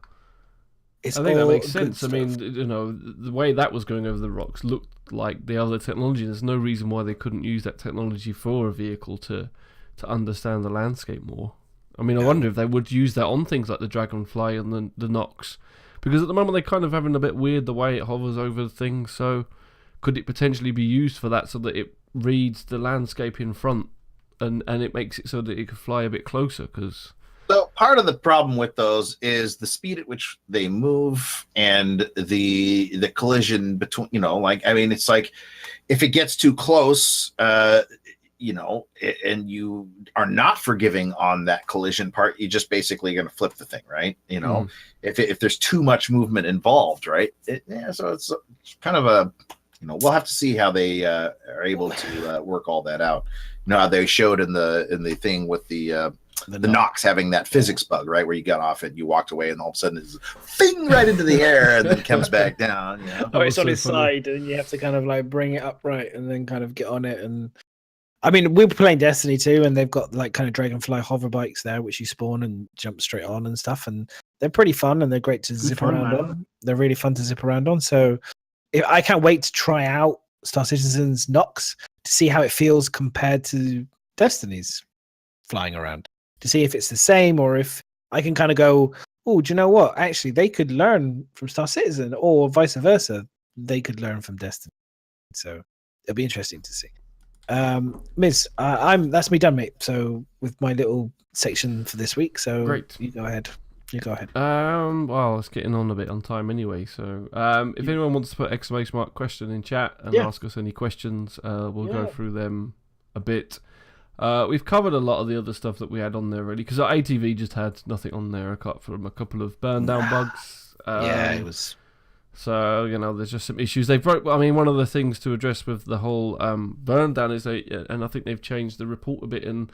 [SPEAKER 1] I think that makes sense. I mean, the way that was going over the rocks looked like the other technology. There's no reason why they couldn't use that technology for a vehicle to understand the landscape more. I mean, I wonder if they would use that on things like the Dragonfly and the Nox, because at the moment they're kind of having a bit weird the way it hovers over things. So could it potentially be used for that, so that it reads the landscape in front and it makes it so that it could fly a bit closer?
[SPEAKER 4] So part of the problem with those is the speed at which they move and the collision between, it's like if it gets too close, and you are not forgiving on that collision part, you just basically going to flip the thing, right? If there's too much movement involved, right? So it's kind of a, we'll have to see how they are able to work all that out. How they showed in the thing with the Nox having that physics bug, right, where you got off it, you walked away, and all of a sudden it's thing right into the air, and then comes back down.
[SPEAKER 2] Oh, it's on its side, and you have to kind of like bring it upright, and then kind of get on it. And I mean, we're playing Destiny 2, and they've got like kind of Dragonfly hover bikes there, which you spawn and jump straight on and stuff, and they're pretty fun, and they're great to zip around on. They're really fun to zip around on. So I can't wait to try out Star Citizen's Nox to see how it feels compared to Destiny's flying around, to see if it's the same or if I can kind of go, oh, do you know what? Actually, they could learn from Star Citizen, or vice versa. They could learn from Destiny. So it'll be interesting to see. Miz, that's me done, mate. So with my little section for this week. So
[SPEAKER 1] great.
[SPEAKER 2] You go ahead.
[SPEAKER 1] Well, it's getting on a bit on time anyway. So if anyone wants to put ! question in chat and ask us any questions, we'll go through them a bit. We've covered a lot of the other stuff that we had on there already, because ATV just had nothing on there apart from a couple of burn down bugs.
[SPEAKER 2] It was.
[SPEAKER 1] So there's just some issues. One of the things to address with the whole burn down is and I think they've changed the report a bit, and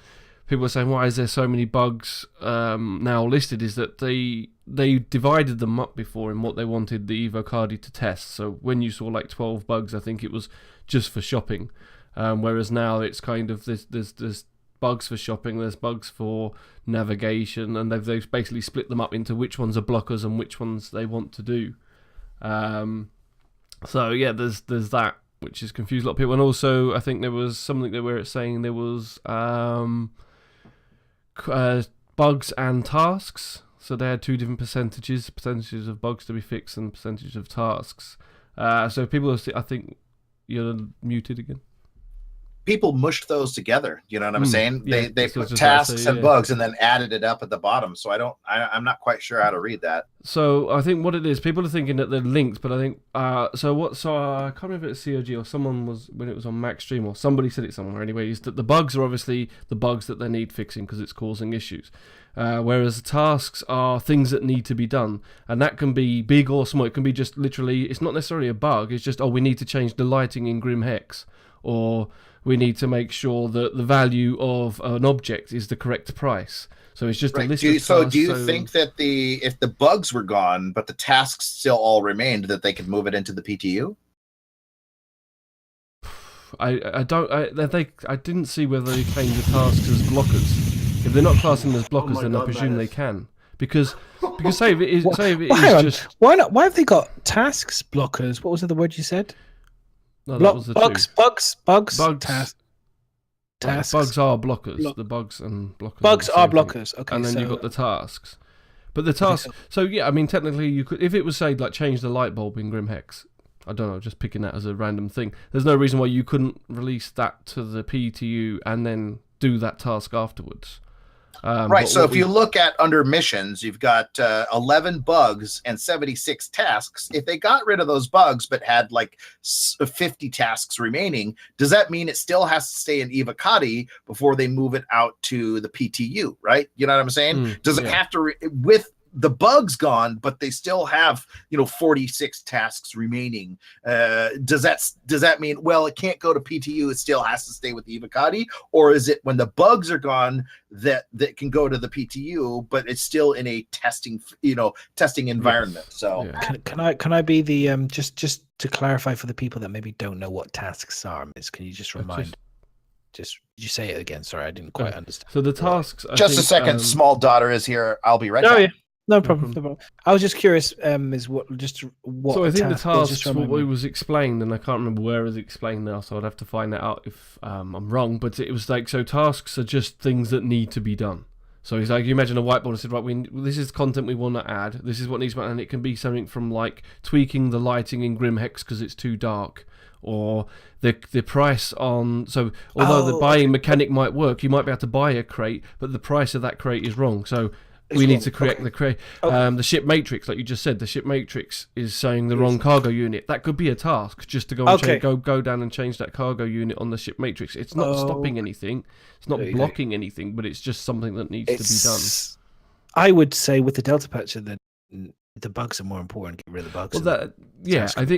[SPEAKER 1] people are saying, why is there so many bugs now listed? Is that they divided them up before in what they wanted the Evo Cardi to test. So when you saw like 12 bugs, I think it was just for shopping. Whereas now it's kind of there's bugs for shopping, there's bugs for navigation, and they've basically split them up into which ones are blockers and which ones they want to do. So yeah, there's that, which has confused a lot of people. And also I think there was something that where it's saying there was bugs and tasks. So they had two different percentages of bugs to be fixed and percentage of tasks. So people are, I think you're muted again.
[SPEAKER 4] People mushed those together. You know what I'm saying? They put tasks and bugs and then added it up at the bottom. So I'm not quite sure how to read that.
[SPEAKER 1] So I think what it is, people are thinking that they're linked, but I think I can't remember if it's COG or someone was, when it was on Max Stream, or somebody said it somewhere anyway, is that the bugs are obviously the bugs that they need fixing because it's causing issues. Whereas the tasks are things that need to be done, and that can be big or small. It can be just literally, it's not necessarily a bug, it's just, we need to change the lighting in Grim Hex, or we need to make sure that the value of an object is the correct price. So it's just a list of tasks.
[SPEAKER 4] So do you think that if the bugs were gone, but the tasks still all remained, that they could move it into the PTU?
[SPEAKER 1] I didn't see whether they claimed the tasks as blockers. If they're not classing them as blockers, then I presume they can. because say if it is
[SPEAKER 2] hang on.
[SPEAKER 1] just
[SPEAKER 2] Why not? Why have they got tasks blockers? What was the word you said?
[SPEAKER 1] no, that was the
[SPEAKER 2] bugs,
[SPEAKER 1] two.
[SPEAKER 2] bugs,
[SPEAKER 1] Bugs.
[SPEAKER 2] tasks.
[SPEAKER 1] Bugs are blockers. The bugs and blockers.
[SPEAKER 2] Bugs
[SPEAKER 1] the
[SPEAKER 2] are
[SPEAKER 1] same thing.
[SPEAKER 2] blockers. Okay,
[SPEAKER 1] And then
[SPEAKER 2] so
[SPEAKER 1] you've got the tasks. But the tasks. So yeah, I mean, technically, you could, if it was say like change the light bulb in Grim Hex. I don't know, just picking that as a random thing. There's no reason why you couldn't release that to the PTU and then do that task afterwards.
[SPEAKER 4] Right. So if you look at under missions, you've got 11 bugs and 76 tasks. If they got rid of those bugs but had like 50 tasks remaining, does that mean it still has to stay in Evocati before they move it out to the PTU? Right. You know what I'm saying? Does it have to with the bugs gone, but they still have 46 tasks remaining? Does that mean, well, it can't go to PTU, it still has to stay with the Evocati? Or is it when the bugs are gone that can go to the PTU, but it's still in a testing environment? So
[SPEAKER 2] can I be the just to clarify for the people that maybe don't know what tasks are, Miss, can you just remind? Just you say it again. Sorry, I didn't quite understand.
[SPEAKER 1] So the tasks.
[SPEAKER 4] Just a second. Small daughter is here. I'll be right back.
[SPEAKER 2] Yeah. No problem. I was just curious, is what. So
[SPEAKER 1] I think the tasks, what was explained, and I can't remember where it was explained now, so I'd have to find that out if I'm wrong. But it was like, so tasks are just things that need to be done. So it's like, you imagine a whiteboard and said, right, this is content we want to add. This is what needs to be, and it can be something from like tweaking the lighting in Grim Hex because it's too dark, or the price on. So although the buying mechanic might work, you might be able to buy a crate, but the price of that crate is wrong. So we need to correct the crate. The ship matrix, like you just said, the ship matrix is saying the wrong cargo unit. That could be a task, just to go and go down and change that cargo unit on the ship matrix. It's not stopping anything. It's not blocking anything, but it's just something that needs to be done.
[SPEAKER 2] I would say with the Delta patch, the bugs are more important. Get rid of the bugs.
[SPEAKER 1] Well,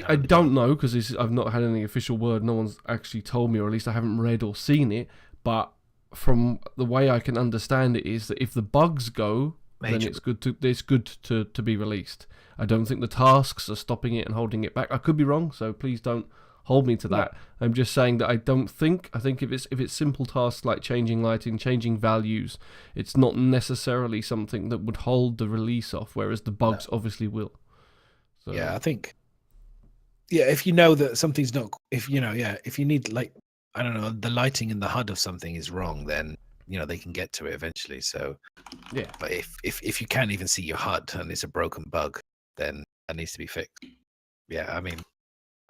[SPEAKER 1] I don't know, because I've not had any official word. No one's actually told me, or at least I haven't read or seen it. But from the way I can understand it is that if the bugs go, then it's good to be released. I don't think the tasks are stopping it and holding it back. I could be wrong, so please don't hold me to that. No. I'm just saying that I think if it's simple tasks like changing lighting, changing values, it's not necessarily something that would hold the release off, whereas the bugs obviously will. So.
[SPEAKER 2] Yeah, I think. Yeah, if you know that something's not, if you need, like, I don't know, the lighting in the HUD of something is wrong, then they can get to it eventually. So
[SPEAKER 1] yeah,
[SPEAKER 2] but if you can't even see your HUD and it's a broken bug, then that needs to be fixed. Yeah, I mean,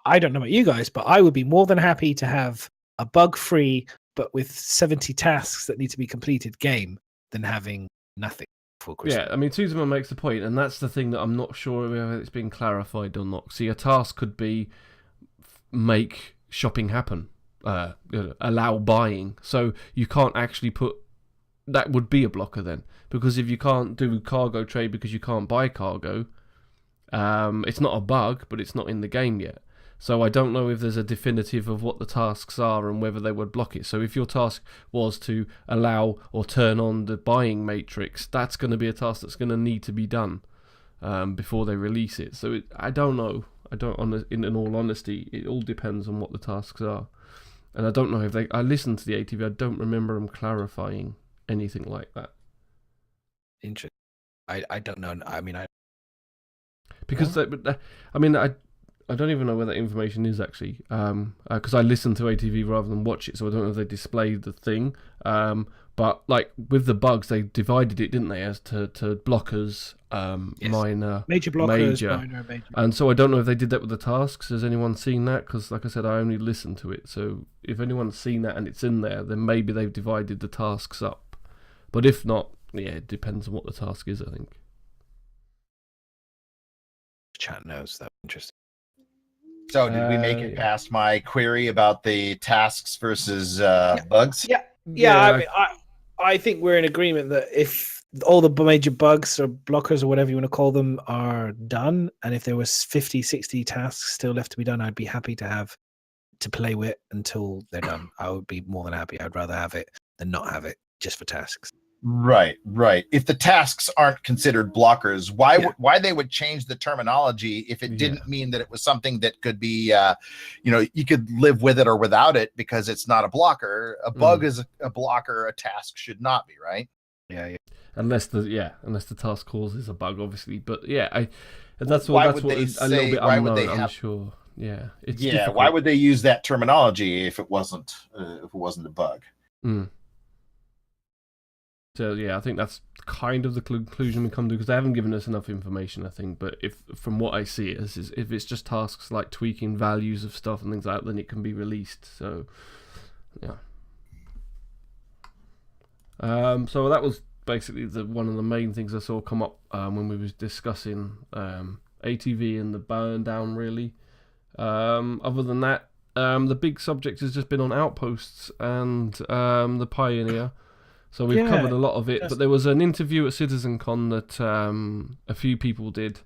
[SPEAKER 2] I don't know about you guys, but I would be more than happy to have a bug-free but with 70 tasks that need to be completed game than having nothing for Christmas.
[SPEAKER 1] Yeah, I mean, Tuzman makes the point, and that's the thing that I'm not sure whether it's been clarified or not. See, a task could be make shopping happen. Allow buying, so you can't actually put that would be a blocker then, because if you can't do cargo trade because you can't buy cargo, it's not a bug, but it's not in the game yet. So I don't know if there's a definitive of what the tasks are and whether they would block it. So if your task was to allow or turn on the buying matrix, that's going to be a task that's going to need to be done before they release it. So I don't know. In all honesty, it all depends on what the tasks are. And I don't know if I listened to the ATV, I don't remember them clarifying anything like that.
[SPEAKER 2] Interesting. I don't know. I mean,
[SPEAKER 1] because I don't even know where that information is actually, because I listened to ATV rather than watch it, so I don't know if they displayed the thing. But like with the bugs, they divided it, didn't they, as to blockers,
[SPEAKER 2] yes.
[SPEAKER 1] Minor,
[SPEAKER 2] major blockers, minor, major.
[SPEAKER 1] And so I don't know if they did that with the tasks. Has anyone seen that? Because like I said, I only listened to it. So if anyone's seen that and it's in there, then maybe they've divided the tasks up. But if not, yeah, it depends on what the task is, I think.
[SPEAKER 2] Chat knows. That's interesting.
[SPEAKER 4] So did we make it past my query about the tasks versus bugs?
[SPEAKER 2] Yeah. I mean, I think we're in agreement that if all the major bugs or blockers or whatever you want to call them are done, and if there was 50, 60 tasks still left to be done, I'd be happy to have to play with until they're done. I would be more than happy. I'd rather have it than not have it just for tasks.
[SPEAKER 4] Right. If the tasks aren't considered blockers, why they would change the terminology if it didn't mean that it was something that could be, you could live with it or without it because it's not a blocker. A bug is a blocker. A task should not be, right?
[SPEAKER 2] Yeah.
[SPEAKER 1] unless the task causes a bug, obviously. But yeah, that's
[SPEAKER 4] Why
[SPEAKER 1] what
[SPEAKER 4] would they
[SPEAKER 1] a little
[SPEAKER 4] say-
[SPEAKER 1] bit
[SPEAKER 4] why would
[SPEAKER 1] unknown.
[SPEAKER 4] they
[SPEAKER 1] I'm
[SPEAKER 4] have-
[SPEAKER 1] sure. Yeah, it's
[SPEAKER 4] Yeah,
[SPEAKER 1] difficult.
[SPEAKER 4] why would they use that terminology if it wasn't a bug?
[SPEAKER 1] Mm. So yeah, I think that's kind of the conclusion we come to, because they haven't given us enough information, I think. But if from what I see it is if it's just tasks like tweaking values of stuff and things like that, then it can be released. So yeah. So that was basically one of the main things I saw come up when we was discussing ATV and the burn down, really. Other than that, the big subject has just been on Outposts and the Pioneer. So we've covered a lot of it. But there was an interview at CitizenCon that a few people did.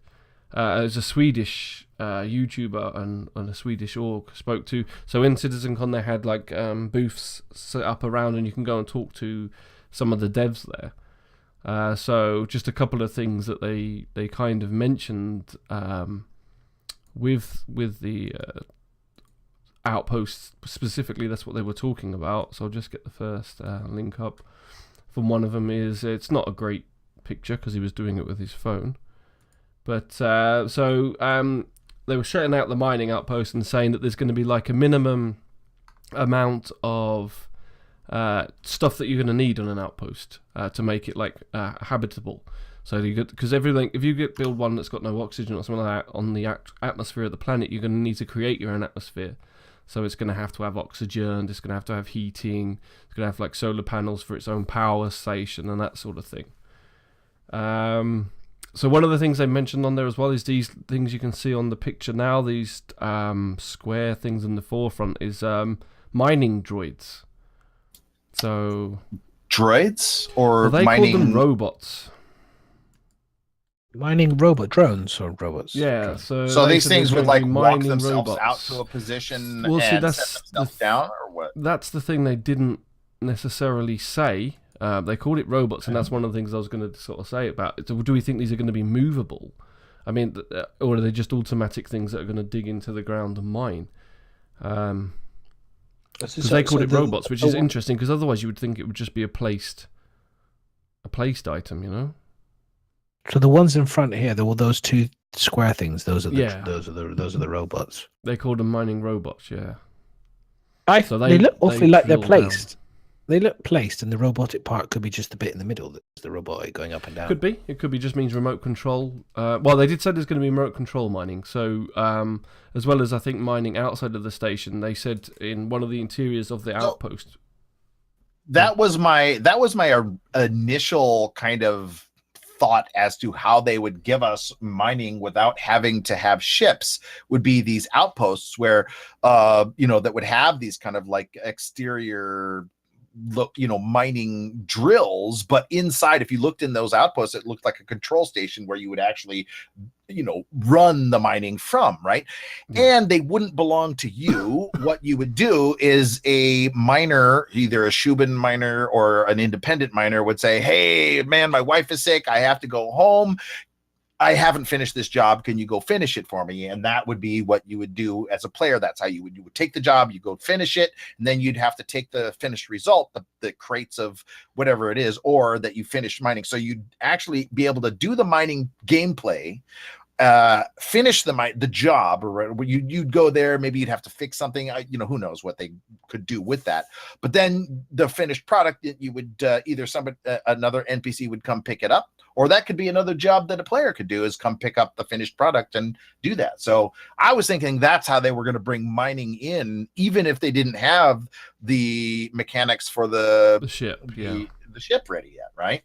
[SPEAKER 1] It was a Swedish YouTuber and a Swedish org spoke to. So in CitizenCon they had like booths set up around, and you can go and talk to some of the devs there. So just a couple of things that they kind of mentioned with the Outposts specifically. That's what they were talking about. So I'll just get the first link up. From one of them is, it's not a great picture because he was doing it with his phone. But they were shutting out the mining outpost and saying that there's going to be like a minimum amount of stuff that you're going to need on an outpost to make it like habitable. So because everything, if you build one that's got no oxygen or something like that on the atmosphere of the planet, you're going to need to create your own atmosphere. So it's going to have oxygen, it's going to have heating, it's going to have like solar panels for its own power station and that sort of thing. So one of the things they mentioned on there as well is these things you can see on the picture now, these square things in the forefront is mining droids. So
[SPEAKER 4] Droids or
[SPEAKER 1] they
[SPEAKER 4] mining
[SPEAKER 1] call them robots.
[SPEAKER 2] Mining robot drones or robots?
[SPEAKER 1] Yeah,
[SPEAKER 2] drones.
[SPEAKER 4] So these things would like walk
[SPEAKER 1] mining
[SPEAKER 4] themselves
[SPEAKER 1] robots
[SPEAKER 4] out to a position
[SPEAKER 1] Well, see,
[SPEAKER 4] and
[SPEAKER 1] that's
[SPEAKER 4] set themselves down, or what?
[SPEAKER 1] That's the thing they didn't necessarily say. They called it robots, and that's one of the things I was going to sort of say about it. So do we think these are going to be movable? I mean, or are they just automatic things that are going to dig into the ground and mine? Because they called it robots, which is interesting, because otherwise you would think it would just be a placed item, you know?
[SPEAKER 2] So the ones in front here, those two square things. Those are the
[SPEAKER 1] Yeah.
[SPEAKER 2] those are the robots.
[SPEAKER 1] They called them mining robots, yeah.
[SPEAKER 2] So they look awfully
[SPEAKER 1] they
[SPEAKER 2] like they're
[SPEAKER 1] drill
[SPEAKER 2] placed. They look placed, and the robotic part could be just the bit in the middle that's the robotic going up and down.
[SPEAKER 1] Could be. It could be just means remote control. Well, they did say there's going to be remote control mining. So, as well as I think mining outside of the station, they said in one of the interiors of the outpost.
[SPEAKER 4] That was my initial kind of thought as to how they would give us mining without having to have ships, would be these outposts where that would have these kind of like exterior mining drills, but inside, if you looked in those outposts, it looked like a control station where you would actually run the mining from, right? And they wouldn't belong to you. What you would do is a miner, either a Shubin miner or an independent miner, would say, hey man, my wife is sick, I have to go home, I haven't finished this job, can you go finish it for me? And that would be what you would do as a player. That's how you would take the job, you go finish it, and then you'd have to take the finished result, the crates of whatever it is, or that you finished mining. So you'd actually be able to do the mining gameplay, finish the job, or you'd go there, maybe you'd have to fix something, who knows what they could do with that. But then the finished product, you would either another NPC would come pick it up, or that could be another job that a player could do, is come pick up the finished product and do that. So I was thinking that's how they were going to bring mining in, even if they didn't have the mechanics for the
[SPEAKER 1] ship, the
[SPEAKER 4] ship ready yet, right?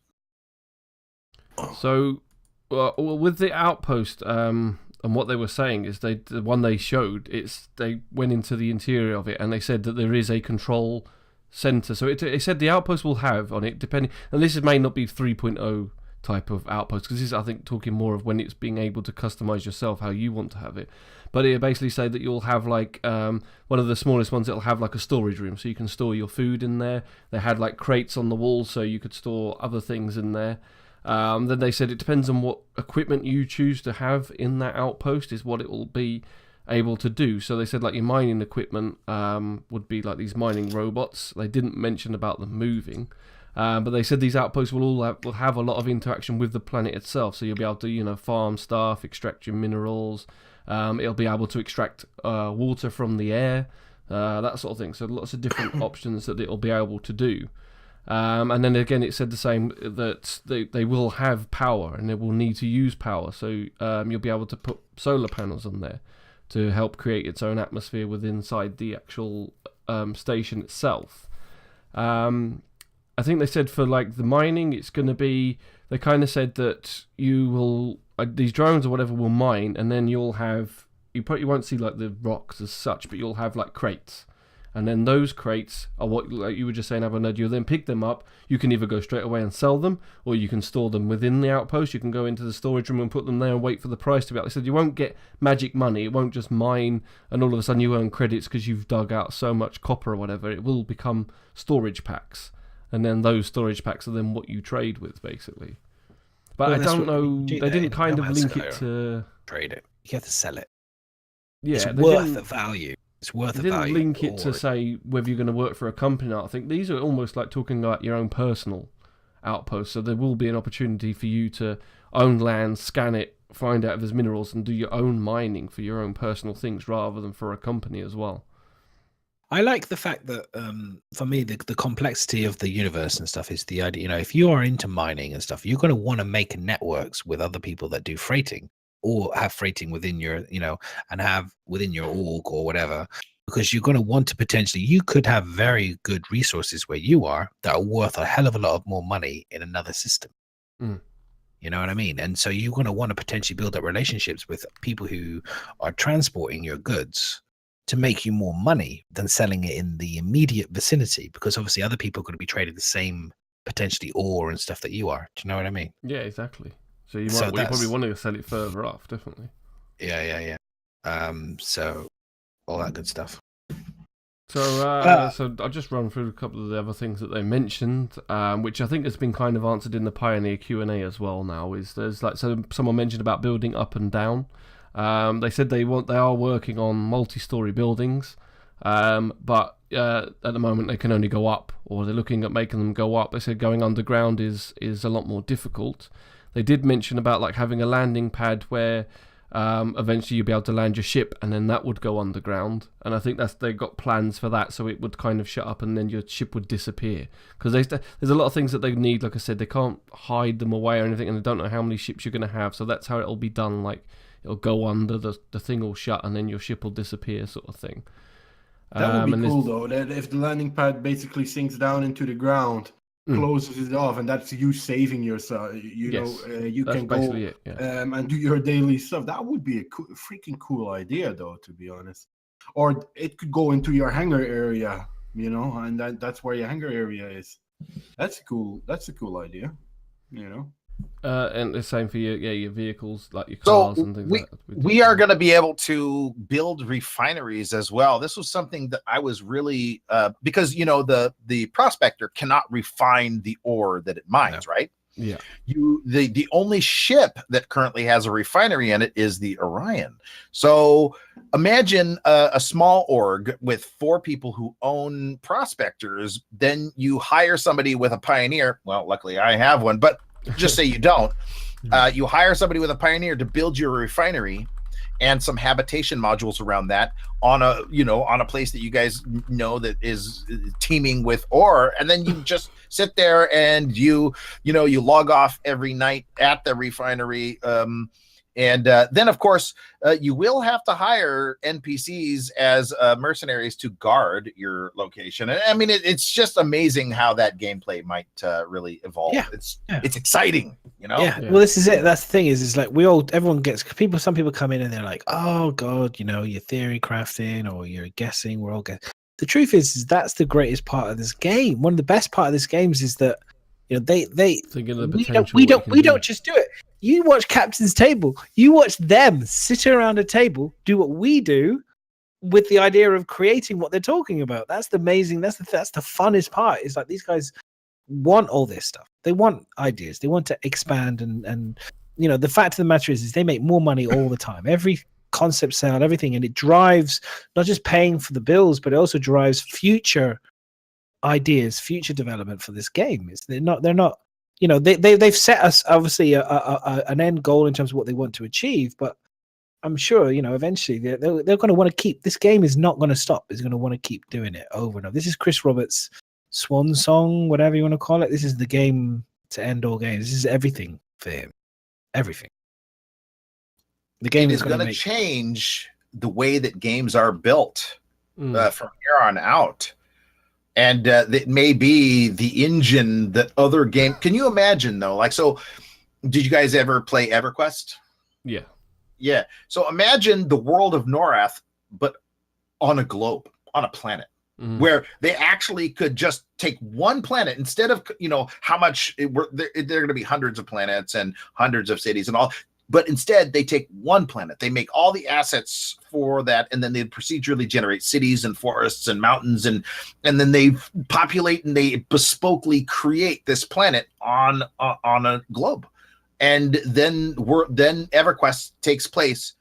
[SPEAKER 1] So, with the outpost, and what they were saying is the one they showed, they went into the interior of it and they said that there is a control center. So it said the outpost will have on it, depending, and this may not be 3.0 type of outpost, because this is, I think, talking more of when it's being able to customize yourself how you want to have it. But it basically say that you'll have like one of the smallest ones, it'll have like a storage room, so you can store your food in there. They had like crates on the wall, so you could store other things in there. Then they said it depends on what equipment you choose to have in that outpost is what it will be able to do. So they said like your mining equipment would be like these mining robots. They didn't mention about them moving. But they said these outposts will have a lot of interaction with the planet itself. So you'll be able to, farm stuff, extract your minerals. It'll be able to extract water from the air, that sort of thing. So lots of different options that it'll be able to do. And then again, it said the same, that they will have power and they will need to use power. So you'll be able to put solar panels on there to help create its own atmosphere inside the actual station itself. I think they said for like the mining, it's going to be, they kind of said that you will, these drones or whatever will mine, and then you probably won't see like the rocks as such, but you'll have like crates. And then those crates are what, like you were just saying, Aboned, you'll then pick them up. You can either go straight away and sell them, or you can store them within the outpost. You can go into the storage room and put them there and wait for the price to be out. They said you won't get magic money. It won't just mine and all of a sudden you earn credits because you've dug out so much copper or whatever. It will become storage packs. And then those storage packs are then what you trade with, basically. But I don't know. They didn't kind of link it to
[SPEAKER 6] trade it. You have to sell it.
[SPEAKER 1] Yeah,
[SPEAKER 6] it's worth the value. It's worth the value.
[SPEAKER 1] They didn't link it to say whether you're going to work for a company or not. I think these are almost like talking about your own personal outpost. So there will be an opportunity for you to own land, scan it, find out if there's minerals, and do your own mining for your own personal things rather than for a company as well.
[SPEAKER 6] I like the fact that, for me, the complexity of the universe and stuff is the idea, if you are into mining and stuff, you're going to want to make networks with other people that do freighting or have freighting within your, and have within your org or whatever, because you're going to want to potentially, you could have very good resources where you are that are worth a hell of a lot of more money in another system.
[SPEAKER 1] Mm.
[SPEAKER 6] You know what I mean? And so you're going to want to potentially build up relationships with people who are transporting your goods to make you more money than selling it in the immediate vicinity, because obviously other people are going to be trading the same potentially ore and stuff that you are. Do you know what I mean?
[SPEAKER 1] Yeah, exactly. So you probably want to sell it further off, definitely.
[SPEAKER 6] Yeah. So all that good stuff.
[SPEAKER 1] So so I'll just run through a couple of the other things that they mentioned, which I think has been kind of answered in the Pioneer Q&A as well now. So someone mentioned about building up and down. They said they are working on multi-story buildings, but at the moment they can only go up, or they're looking at making them go up. They said going underground is a lot more difficult. They did mention about like having a landing pad where eventually you'll be able to land your ship, and then that would go underground. And I think they've got plans for that, so it would kind of shut up and then your ship would disappear. Because there's a lot of things that they need. Like I said, they can't hide them away or anything, and they don't know how many ships you're going to have. So that's how it'll be done. Like, it'll go under, the thing will shut, and then your ship will disappear, sort of thing.
[SPEAKER 3] That would be cool, though. That if the landing pad basically sinks down into the ground, closes it off, and that's you saving yourself. You can go
[SPEAKER 1] it, yeah.
[SPEAKER 3] And do your daily stuff. That would be a freaking cool idea, though, to be honest. Or it could go into your hangar area, and that's where your hangar area is. That's cool. That's a cool idea,
[SPEAKER 1] And the same for your vehicles, like your cars and things like that.
[SPEAKER 4] We are going to be able to build refineries as well. This was something that I was really because the prospector cannot refine the ore that it mines, right?
[SPEAKER 1] Yeah.
[SPEAKER 4] The only ship that currently has a refinery in it is the Orion. So imagine a small org with 4 people who own prospectors. Then you hire somebody with a Pioneer. Well, luckily I have one, but just say you don't. You hire somebody with a Pioneer to build your refinery and some habitation modules around that on a place that you guys know that is teeming with ore, and then you just sit there and you log off every night at the refinery. And then, of course, you will have to hire NPCs as mercenaries to guard your location. And I mean, it's just amazing how that gameplay might really evolve.
[SPEAKER 6] Yeah.
[SPEAKER 4] It's exciting,
[SPEAKER 6] Yeah. Well, this is it. That's the thing is like everyone gets people. Some people come in and they're like, oh God, you're theory crafting or you're guessing. We're all guessing. The truth is that's the greatest part of this game. One of the best part of this games is that they
[SPEAKER 1] thinking of the potential.
[SPEAKER 6] We don't just do it. You watch Captain's Table. You watch them sit around a table, do what we do, with the idea of creating what they're talking about. That's the amazing. That's the funnest part. Is like these guys want all this stuff. They want ideas. They want to expand, and the fact of the matter is they make more money all the time. Every concept sale, everything, and it drives not just paying for the bills, but it also drives future
[SPEAKER 2] ideas, future development for this game. They're not. You know, they've set us obviously an end goal in terms of what they want to achieve, but I'm sure, you know, eventually they're going to want to keep this game is not going to stop. It's going to want to keep doing it over and over. This is Chris Roberts' swan song, whatever you want to call it. This is the game to end all games. This is everything for him. Everything. The game
[SPEAKER 4] is going to change the way that games are built from here on out. And that may be the engine that other game. Can you imagine though? Like, so did you guys ever play EverQuest?
[SPEAKER 1] Yeah.
[SPEAKER 4] Yeah. So imagine the world of Norath, but on a globe, on a planet, where they actually could just take one planet instead of, you know, how much there are going to be hundreds of planets and hundreds of cities and all. But instead, they take one planet. They make all the assets for that, and then they procedurally generate cities and forests and mountains, and then they populate and they bespokely create this planet on a globe. And then EverQuest takes place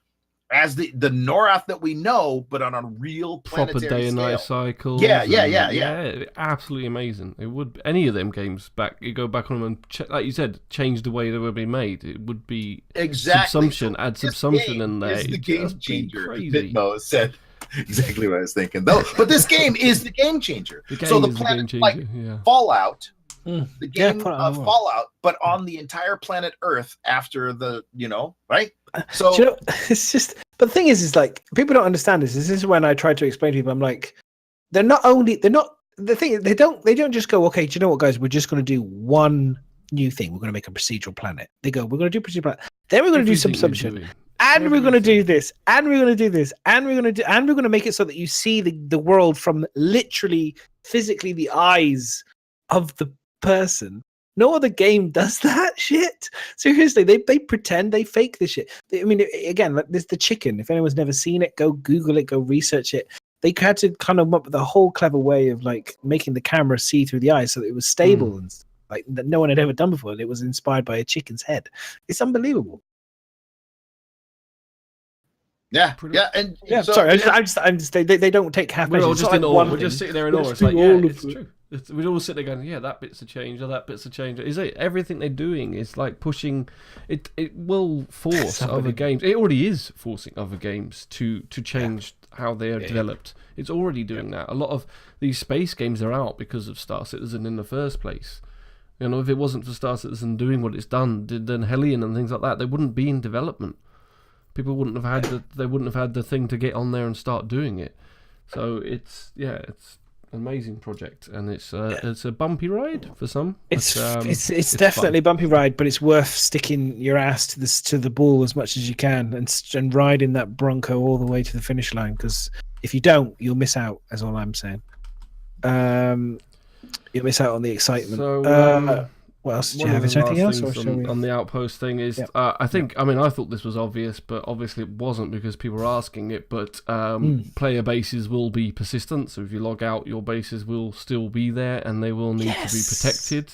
[SPEAKER 4] as the Norath that we know, but on a real planetary
[SPEAKER 1] proper day and
[SPEAKER 4] scale.
[SPEAKER 1] night cycle.
[SPEAKER 4] Yeah.
[SPEAKER 1] Absolutely amazing. It would any of them games back. You go back on them and like you said, change the way they would be made. It would be subsumption. Add subsumption in there.
[SPEAKER 4] Is the game changer.
[SPEAKER 1] Crazy.
[SPEAKER 4] Bitmo said exactly what I was thinking. Though, but this game is the game changer.
[SPEAKER 1] The game
[SPEAKER 4] so the
[SPEAKER 1] is
[SPEAKER 4] planet,
[SPEAKER 1] the game changer.
[SPEAKER 4] like Fallout. The game
[SPEAKER 2] of
[SPEAKER 4] Fallout, but on the entire planet Earth after the, you know, right? So
[SPEAKER 2] you know, it's just, but the thing is like people don't understand this. This is when I try to explain to people. I'm like, they don't just go, okay, do you know what, guys? We're just going to do one new thing. We're going to make a procedural planet. They go, we're going to do procedural planet. Then we're going to do subsumption. And we're going to do this, and we're going to do this, and we're going to make it so that you see the world from literally, physically the eyes of the person. No other game does that shit. Seriously, they pretend, they fake this shit. I mean, again, like there's the chicken. If anyone's never seen it, go Google it, go research it. They had to kind of come up with a whole clever way of like making the camera see through the eyes so that it was stable and like that no one had ever done before. And it was inspired by a chicken's head. It's unbelievable.
[SPEAKER 4] Yeah, and so,
[SPEAKER 2] sorry, I'm just they don't take half measures.
[SPEAKER 1] We're all just in awe. We're just sitting there in awe. It's like, yeah, it's true. We all sit there going, yeah, that bit's a change, or that bit's a change. Is it everything they're doing is like pushing it? It will force other games. It already is forcing other games to change how they are developed. It's already doing that. A lot of these space games are out because of Star Citizen in the first place. You know, if it wasn't for Star Citizen doing what it's done, then Hellion and things like that, they wouldn't be in development. People wouldn't have had the thing to get on there and start doing it. So it's an amazing project, and it's a bumpy ride for some.
[SPEAKER 2] It's definitely a bumpy ride, but it's worth sticking your ass to the ball as much as you can and riding that Bronco all the way to the finish line. Because if you don't, you'll miss out. That's all I'm saying. You'll miss out on the excitement.
[SPEAKER 1] So,
[SPEAKER 2] what else? Do you have anything else?
[SPEAKER 1] On the Outpost thing is, I think, I mean, I thought this was obvious, but obviously it wasn't because people were asking it. But player bases will be persistent, so if you log out, your bases will still be there, and they will need to be protected.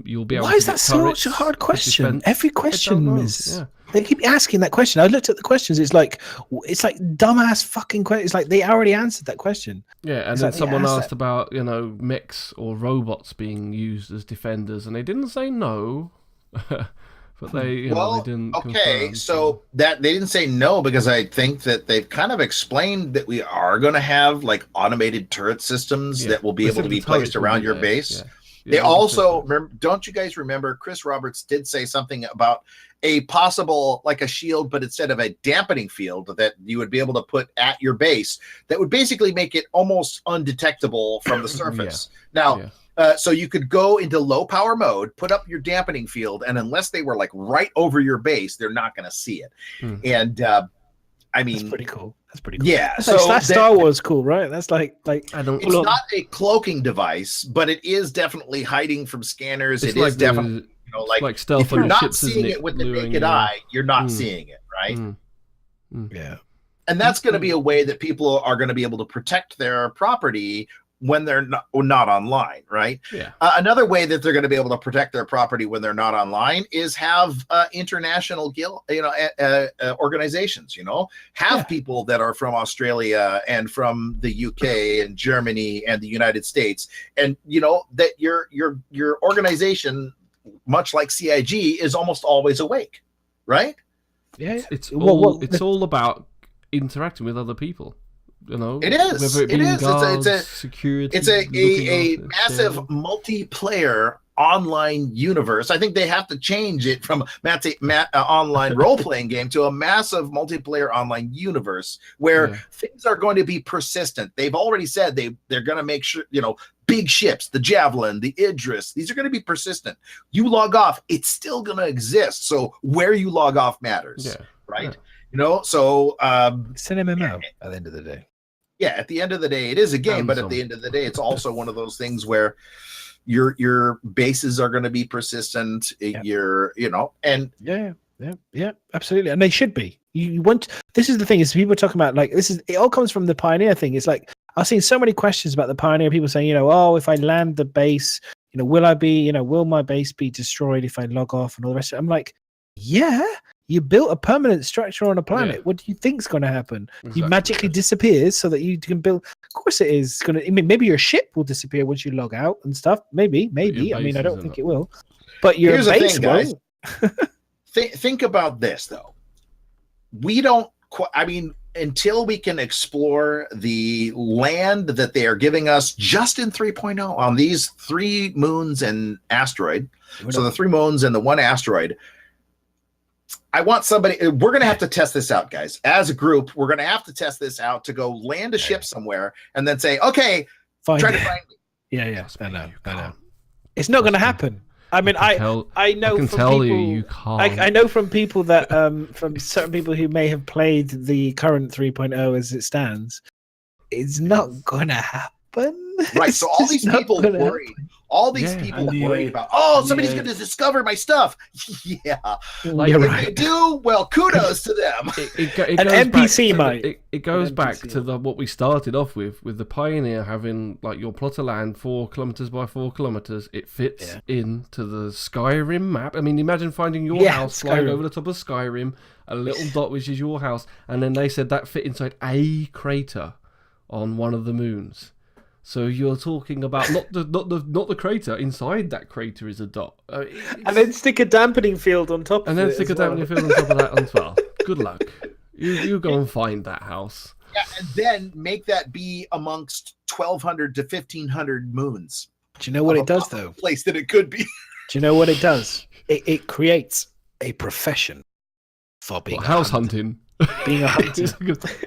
[SPEAKER 1] You'll be able.
[SPEAKER 2] Why is that such a hard question? Every question is. Yeah. They keep asking that question. I looked at the questions. It's like dumbass fucking question. It's like they already answered that question.
[SPEAKER 1] Yeah, and then someone asked about, you know, mechs or robots being used as defenders, and they didn't say no, but they, they didn't.
[SPEAKER 4] Okay,
[SPEAKER 1] confirm,
[SPEAKER 4] so that they didn't say no because I think that they've kind of explained that we are going to have like automated turret systems that will be able to be placed around your base. Yeah, they also don't you guys remember Chris Roberts did say something about a possible like a shield, but instead of a dampening field that you would be able to put at your base that would basically make it almost undetectable from the surface. So you could go into low power mode, put up your dampening field, and unless they were like right over your base, they're not going to see it. And I mean,
[SPEAKER 2] that's pretty cool. That's pretty cool.
[SPEAKER 4] Yeah,
[SPEAKER 2] that's Star Wars cool, right? That's like
[SPEAKER 4] I don't. It's not a cloaking device, but it is definitely hiding from scanners. It is definitely, you know, like
[SPEAKER 1] stealth.
[SPEAKER 4] If you're
[SPEAKER 1] on
[SPEAKER 4] not
[SPEAKER 1] ships,
[SPEAKER 4] seeing it with the naked eye, you're not seeing it, right?
[SPEAKER 2] Yeah,
[SPEAKER 4] and that's going to be a way that people are going to be able to protect their property when they're not online, right?
[SPEAKER 1] Yeah.
[SPEAKER 4] Another way that they're going to be able to protect their property when they're not online is have international organizations. Have people that are from Australia and from the UK and Germany and the United States, and that your organization, much like CIG, is almost always awake, right?
[SPEAKER 2] Yeah,
[SPEAKER 1] it's all about interacting with other people.
[SPEAKER 4] It is.
[SPEAKER 1] Whether it be guards,
[SPEAKER 4] it's
[SPEAKER 1] security.
[SPEAKER 4] It's a massive multiplayer online universe. I think they have to change it from online role-playing game to a massive multiplayer online universe where things are going to be persistent. They've already said they're going to make sure, big ships, the Javelin, the Idris, these are going to be persistent. You log off, it's still going to exist. So where you log off matters, right?
[SPEAKER 1] Yeah.
[SPEAKER 4] So
[SPEAKER 6] it's an MMO at the end of the day.
[SPEAKER 4] Yeah, at the end of the day, it is a game, but at the end of the day, it's also one of those things where your bases are going to be persistent. And
[SPEAKER 2] yeah, absolutely, and they should be. You want this is the thing is people are talking about it all comes from the Pioneer thing. It's like I've seen so many questions about the Pioneer. People saying, if I land the base, will my base be destroyed if I log off and all the rest of it? I'm like, yeah. You built a permanent structure on a planet. Yeah. What do you think's going to happen? Exactly. You magically disappears so that you can build. Of course, it is going to. I mean, maybe your ship will disappear once you log out and stuff. Maybe. I mean, I don't think it will. But your base
[SPEAKER 4] guys. Think about this though. We don't. I mean, until we can explore the land that they are giving us just in 3.0 on these 3 moons and asteroid. So the 3 moons and the 1 asteroid. I want somebody. We're going to have to test this out, guys. As a group, we're going to have to test this out to go land a ship somewhere and then say, "Okay, try to find me."
[SPEAKER 6] Yeah. I know.
[SPEAKER 2] It's not going to happen. I mean, I know from people.
[SPEAKER 1] You can't.
[SPEAKER 2] I know from people that from certain people who may have played the current 3.0 as it stands, it's not going to happen.
[SPEAKER 4] Right. So all these people worried. All these people worried about, somebody's going to discover my stuff. Yeah. If they do, well, kudos to them.
[SPEAKER 2] An NPC might.
[SPEAKER 1] It goes back to what we started off with the Pioneer having your plot of land 4 kilometers by 4 kilometers. It fits into the Skyrim map. I mean, imagine finding your house flying over the top of Skyrim, a little dot which is your house, and then they said that fit inside a crater on one of the moons. So you're talking about not the crater. Inside that crater is a dot,
[SPEAKER 2] and then stick a dampening field on top.
[SPEAKER 1] And then stick a dampening field on top of that as well. Good luck. You go and find that house.
[SPEAKER 4] Yeah, and then make that be amongst 1,200 to 1,500 moons.
[SPEAKER 2] Do you know what it does though?
[SPEAKER 4] Place that it could be.
[SPEAKER 2] Do you know what it does? It creates a profession for being
[SPEAKER 1] house hunting.
[SPEAKER 2] Being a hunter.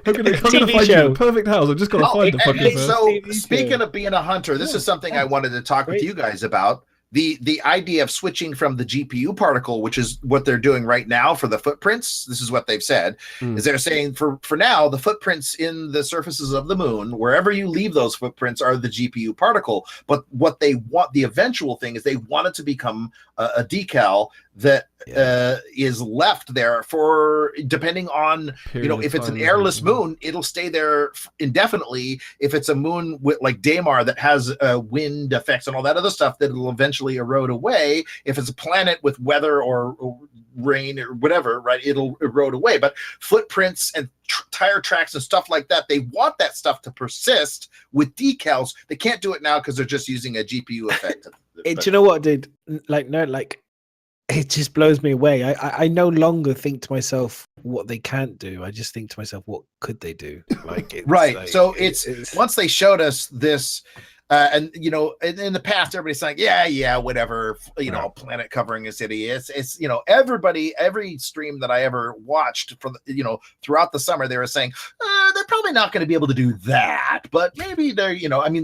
[SPEAKER 1] I'm gonna find you a perfect house. I've just got to find the fucking person.
[SPEAKER 4] So speaking of being a hunter, this is something I wanted to talk with you guys about. The idea of switching from the GPU particle, which is what they're doing right now for the footprints. This is what they've said, is they're saying for now, the footprints in the surfaces of the moon, wherever you leave those footprints are the GPU particle. But what they want, the eventual thing is they want it to become a decal that is left there for, depending on, if it's an airless moon, it'll stay there indefinitely. If it's a moon with like Daymar that has wind effects and all that other stuff, that it'll eventually erode away. If it's a planet with weather or rain or whatever, right, it'll erode away. But footprints and tire tracks and stuff like that, they want that stuff to persist with decals. They can't do it now because they're just using a GPU effect.
[SPEAKER 2] Do you know what, dude? It just blows me away. I no longer think to myself what they can't do. I just think to myself, what could they do?
[SPEAKER 4] Right. So it's once they showed us this, and in the past, everybody's saying, yeah, whatever, planet covering a city. It's every stream that I ever watched for throughout the summer, they were saying they're probably not going to be able to do that, but maybe they're,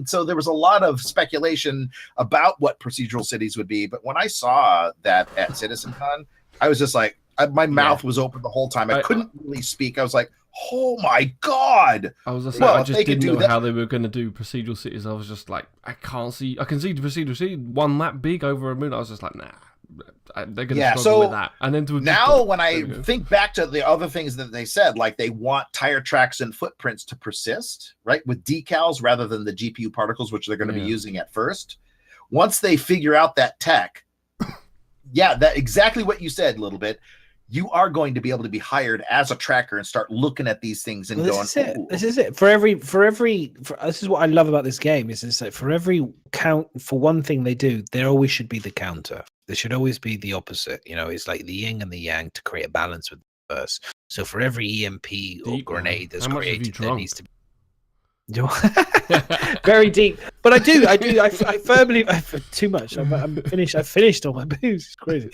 [SPEAKER 4] so there was a lot of speculation about what procedural cities would be. But when I saw that at CitizenCon, I was just like, my mouth was open the whole time. I couldn't really speak. I was like, oh my god!
[SPEAKER 1] I was just I just didn't know how they were going to do procedural cities. I was just like, I can see the procedural city one that big over a moon. I was just like, nah, they're going to struggle with that. And then
[SPEAKER 4] now, when I think back to the other things that they said, like they want tire tracks and footprints to persist, right, with decals rather than the GPU particles, which they're going to be using at first. Once they figure out that tech, that exactly what you said a little bit. You are going to be able to be hired as a tracker and start looking at these things and going.
[SPEAKER 2] This is it. This is what I love about this game is that for every count, for one thing they do, there always should be the counter. There should always be the opposite. You know, it's like the yin and the yang to create a balance with the verse. So for every EMP or grenade that's created, there needs to be very deep. But I firmly too much. I'm finished. I finished all my booze. It's crazy.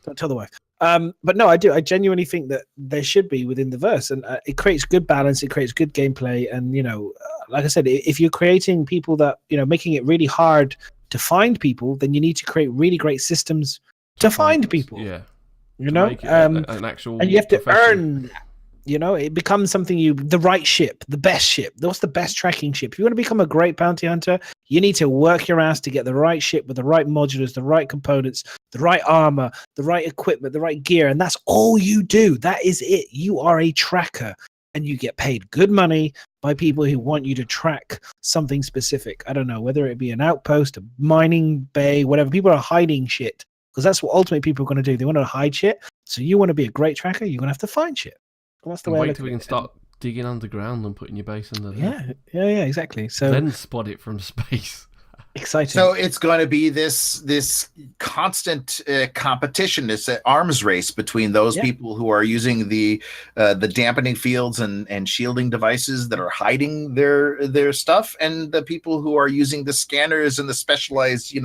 [SPEAKER 2] Don't tell the wife. But no, I do. I genuinely think that there should be within the verse, and it creates good balance. It creates good gameplay, and like I said, if you're creating people that making it really hard to find people, then you need to create really great systems to find people.
[SPEAKER 1] Yeah,
[SPEAKER 2] an
[SPEAKER 1] actual,
[SPEAKER 2] and you have to earn. It becomes something the right ship, the best ship. What's the best tracking ship? If you want to become a great bounty hunter, you need to work your ass to get the right ship with the right modulars, the right components, the right armor, the right equipment, the right gear. And that's all you do. That is it. You are a tracker and you get paid good money by people who want you to track something specific. I don't know, whether it be an outpost, a mining bay, whatever. People are hiding shit because that's what ultimately people are going to do. They want to hide shit. So you want to be a great tracker, you're going to have to find shit. That's the way
[SPEAKER 1] wait till we can start digging underground and putting your base under there.
[SPEAKER 2] Yeah, exactly. So
[SPEAKER 1] then spot it from space.
[SPEAKER 2] Exciting.
[SPEAKER 4] So it's going to be this constant competition, this arms race between those people who are using the dampening fields and shielding devices that are hiding their stuff, and the people who are using the scanners and the specialized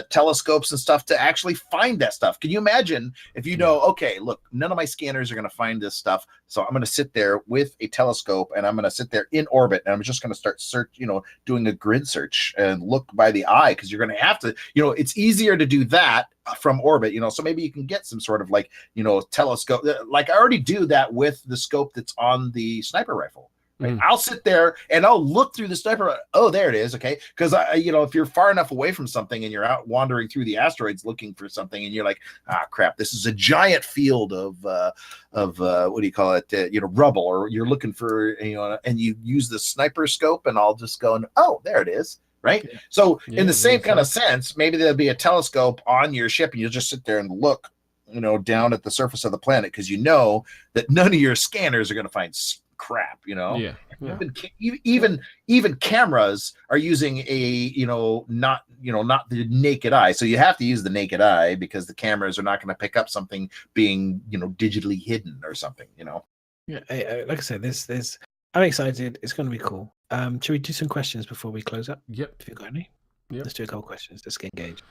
[SPEAKER 4] telescopes and stuff to actually find that stuff. Can you imagine if okay, look, none of my scanners are going to find this stuff, so I'm going to sit there with a telescope and I'm going to sit there in orbit and I'm just going to start doing a grid search and look by the eye, because you're going to have to, it's easier to do that from orbit, so maybe you can get some sort of telescope. Like I already do that with the scope that's on the sniper rifle. Right? I'll sit there and I'll look through the sniper. Oh, there it is. Okay. Because if you're far enough away from something and you're out wandering through the asteroids looking for something and you're like, crap, this is a giant field of what do you call it? Rubble, or you're looking for, and you use the sniper scope and I'll just go, oh, there it is. Right. Okay. So in the same kind of sense, maybe there'll be a telescope on your ship and you'll just sit there and look, down at the surface of the planet, because that none of your scanners are going to find crap. Even cameras are using a not the naked eye, so you have to use the naked eye because the cameras are not going to pick up something being digitally hidden or something.
[SPEAKER 2] Like I said, there's I'm excited. It's going to be cool. Should we do some questions before we close up?
[SPEAKER 1] Yep.
[SPEAKER 2] If you've got any.
[SPEAKER 1] Yep.
[SPEAKER 2] Let's do a couple questions. Let's get engaged.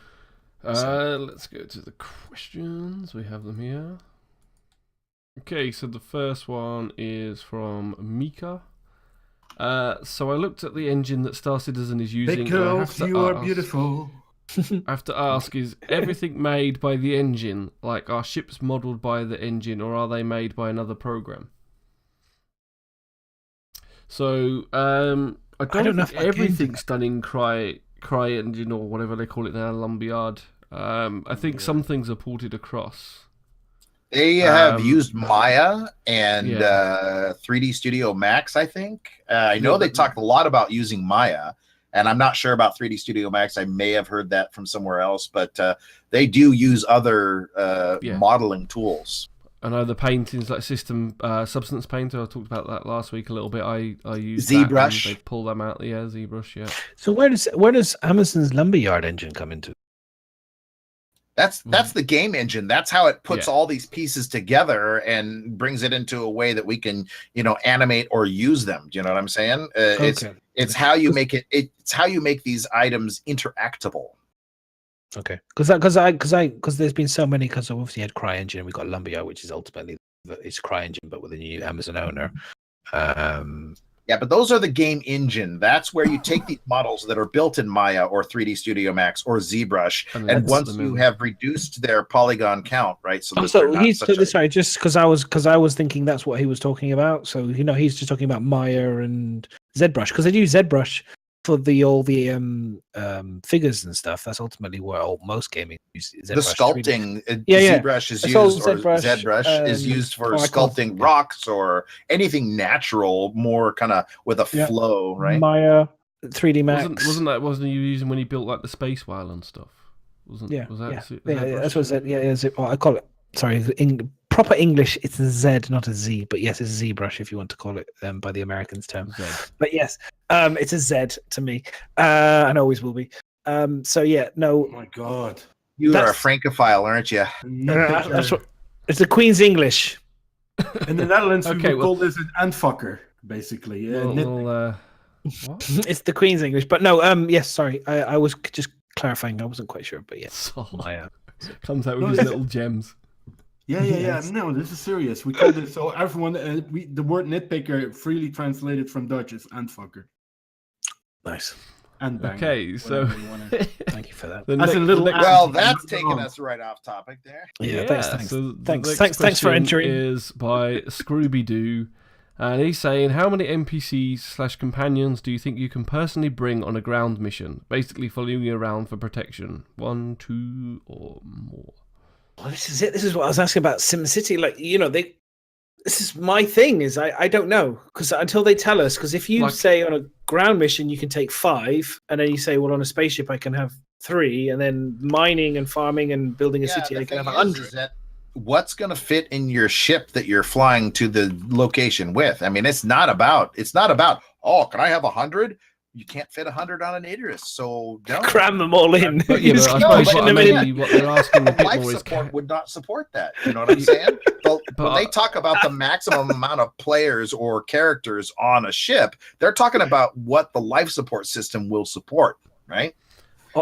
[SPEAKER 1] Let's go to the questions. We have them here. Okay, so the first one is from Mika. So I looked at the engine that Star Citizen is using.
[SPEAKER 3] Big girls, you are beautiful.
[SPEAKER 1] I have to ask, is everything made by the engine? Like, are ships modelled by the engine, or are they made by another program? So, I don't know if everything's done in CryEngine or whatever they call it now, Lumberyard. I think some things are ported across.
[SPEAKER 4] They have used Maya and 3D Studio Max, I think. I know they talked a lot about using Maya, and I'm not sure about 3D Studio Max. I may have heard that from somewhere else, but they do use other modeling tools.
[SPEAKER 1] I know the paintings like Substance Painter. I talked about that last week a little bit. I use
[SPEAKER 4] ZBrush.
[SPEAKER 1] They pull them out. Yeah, ZBrush. Yeah.
[SPEAKER 2] So where does Amazon's Lumberyard engine come into?
[SPEAKER 4] That's the game engine. That's how it puts all these pieces together and brings it into a way that we can, animate or use them. Do you know what I'm saying? It's how you make it. It's how you make these items interactable.
[SPEAKER 2] Okay, because there's been so many. Because obviously you had CryEngine, we got Lumberyard, which is ultimately it's CryEngine, but with a new Amazon owner.
[SPEAKER 4] Yeah, but those are the game engine. That's where you take these models that are built in Maya or 3D Studio Max or ZBrush, and once you have reduced their polygon count, right? So
[SPEAKER 2] sorry, just because I was thinking that's what he was talking about. So he's just talking about Maya and ZBrush, because they use ZBrush
[SPEAKER 6] for all the figures and stuff. That's ultimately what most gaming uses.
[SPEAKER 4] The sculpting,
[SPEAKER 6] Yeah.
[SPEAKER 4] ZBrush is
[SPEAKER 6] It's all
[SPEAKER 4] used, or
[SPEAKER 6] ZBrush,
[SPEAKER 4] ZBrush is used for
[SPEAKER 6] Oracle.
[SPEAKER 4] sculpting rocks or anything natural, more kind of with a
[SPEAKER 2] Yeah.
[SPEAKER 4] flow, right?
[SPEAKER 2] Maya, 3D Max.
[SPEAKER 1] Wasn't you using when you built like the space whale and stuff? Was
[SPEAKER 2] Yeah,
[SPEAKER 1] that
[SPEAKER 2] yeah,
[SPEAKER 1] ZBrush?
[SPEAKER 2] that's what Z. Yeah, is it? Well, I call it. Sorry, in proper English, it's a Z, not a Z. But yes, it's a ZBrush if you want to call it by the Americans' term.
[SPEAKER 1] Z.
[SPEAKER 2] But yes, it's a Z to me, and always will be. So yeah, no,
[SPEAKER 3] Oh my god.
[SPEAKER 4] You are a
[SPEAKER 2] That's-
[SPEAKER 4] francophile, aren't you?
[SPEAKER 2] that's what it's the Queen's English.
[SPEAKER 3] In the Netherlands,
[SPEAKER 1] Okay,
[SPEAKER 3] we would call this an antfucker, basically.
[SPEAKER 1] What?
[SPEAKER 2] It's the Queen's English, but no. Yes, sorry, I was just clarifying. I wasn't quite sure, but yes.
[SPEAKER 1] Sol
[SPEAKER 6] Maya.
[SPEAKER 1] comes out with his little gems.
[SPEAKER 3] Yeah. No, this is serious. We call this, so everyone, the word nitpicker freely translated from Dutch is antfucker.
[SPEAKER 6] Nice.
[SPEAKER 3] And banger,
[SPEAKER 1] Okay, so
[SPEAKER 3] whatever you wanna-
[SPEAKER 6] Thank you for that.
[SPEAKER 3] As a little
[SPEAKER 4] Well,
[SPEAKER 3] ant,
[SPEAKER 4] that's
[SPEAKER 3] not
[SPEAKER 4] taking
[SPEAKER 3] wrong.
[SPEAKER 4] us right off topic there.
[SPEAKER 2] Yeah, thanks.
[SPEAKER 1] So the
[SPEAKER 2] Thanks,
[SPEAKER 1] next
[SPEAKER 2] thanks for
[SPEAKER 1] question
[SPEAKER 2] entering.
[SPEAKER 1] Is by Scrooby Doo, and he's saying, how many NPCs/companions do you think you can personally bring on a ground mission, basically following you around for protection? 1, 2, or more?
[SPEAKER 2] Well, this is it. This is what I was asking about SimCity. Like, this is my thing. Is I don't know, because until they tell us. Because if you say on a ground mission you can take 5, and then you say, well, on a spaceship I can have 3, and then mining and farming and building a city I can have 100.
[SPEAKER 4] Is that what's going to fit in your ship that you're flying to the location with? I mean, it's not about. Oh, can I have 100? You can't fit 100 on an Idris, so don't
[SPEAKER 2] Cram them all in.
[SPEAKER 1] But
[SPEAKER 2] You
[SPEAKER 1] you know,
[SPEAKER 2] just
[SPEAKER 1] I
[SPEAKER 2] keep
[SPEAKER 1] suppose
[SPEAKER 2] pushing
[SPEAKER 1] what,
[SPEAKER 2] them
[SPEAKER 1] maybe
[SPEAKER 2] in.
[SPEAKER 1] what they're asking a bit
[SPEAKER 4] life
[SPEAKER 1] more is
[SPEAKER 4] support would not support that. You know what I'm saying? But when they talk about the maximum amount of players or characters on a ship, they're talking about what the life support system will support, right?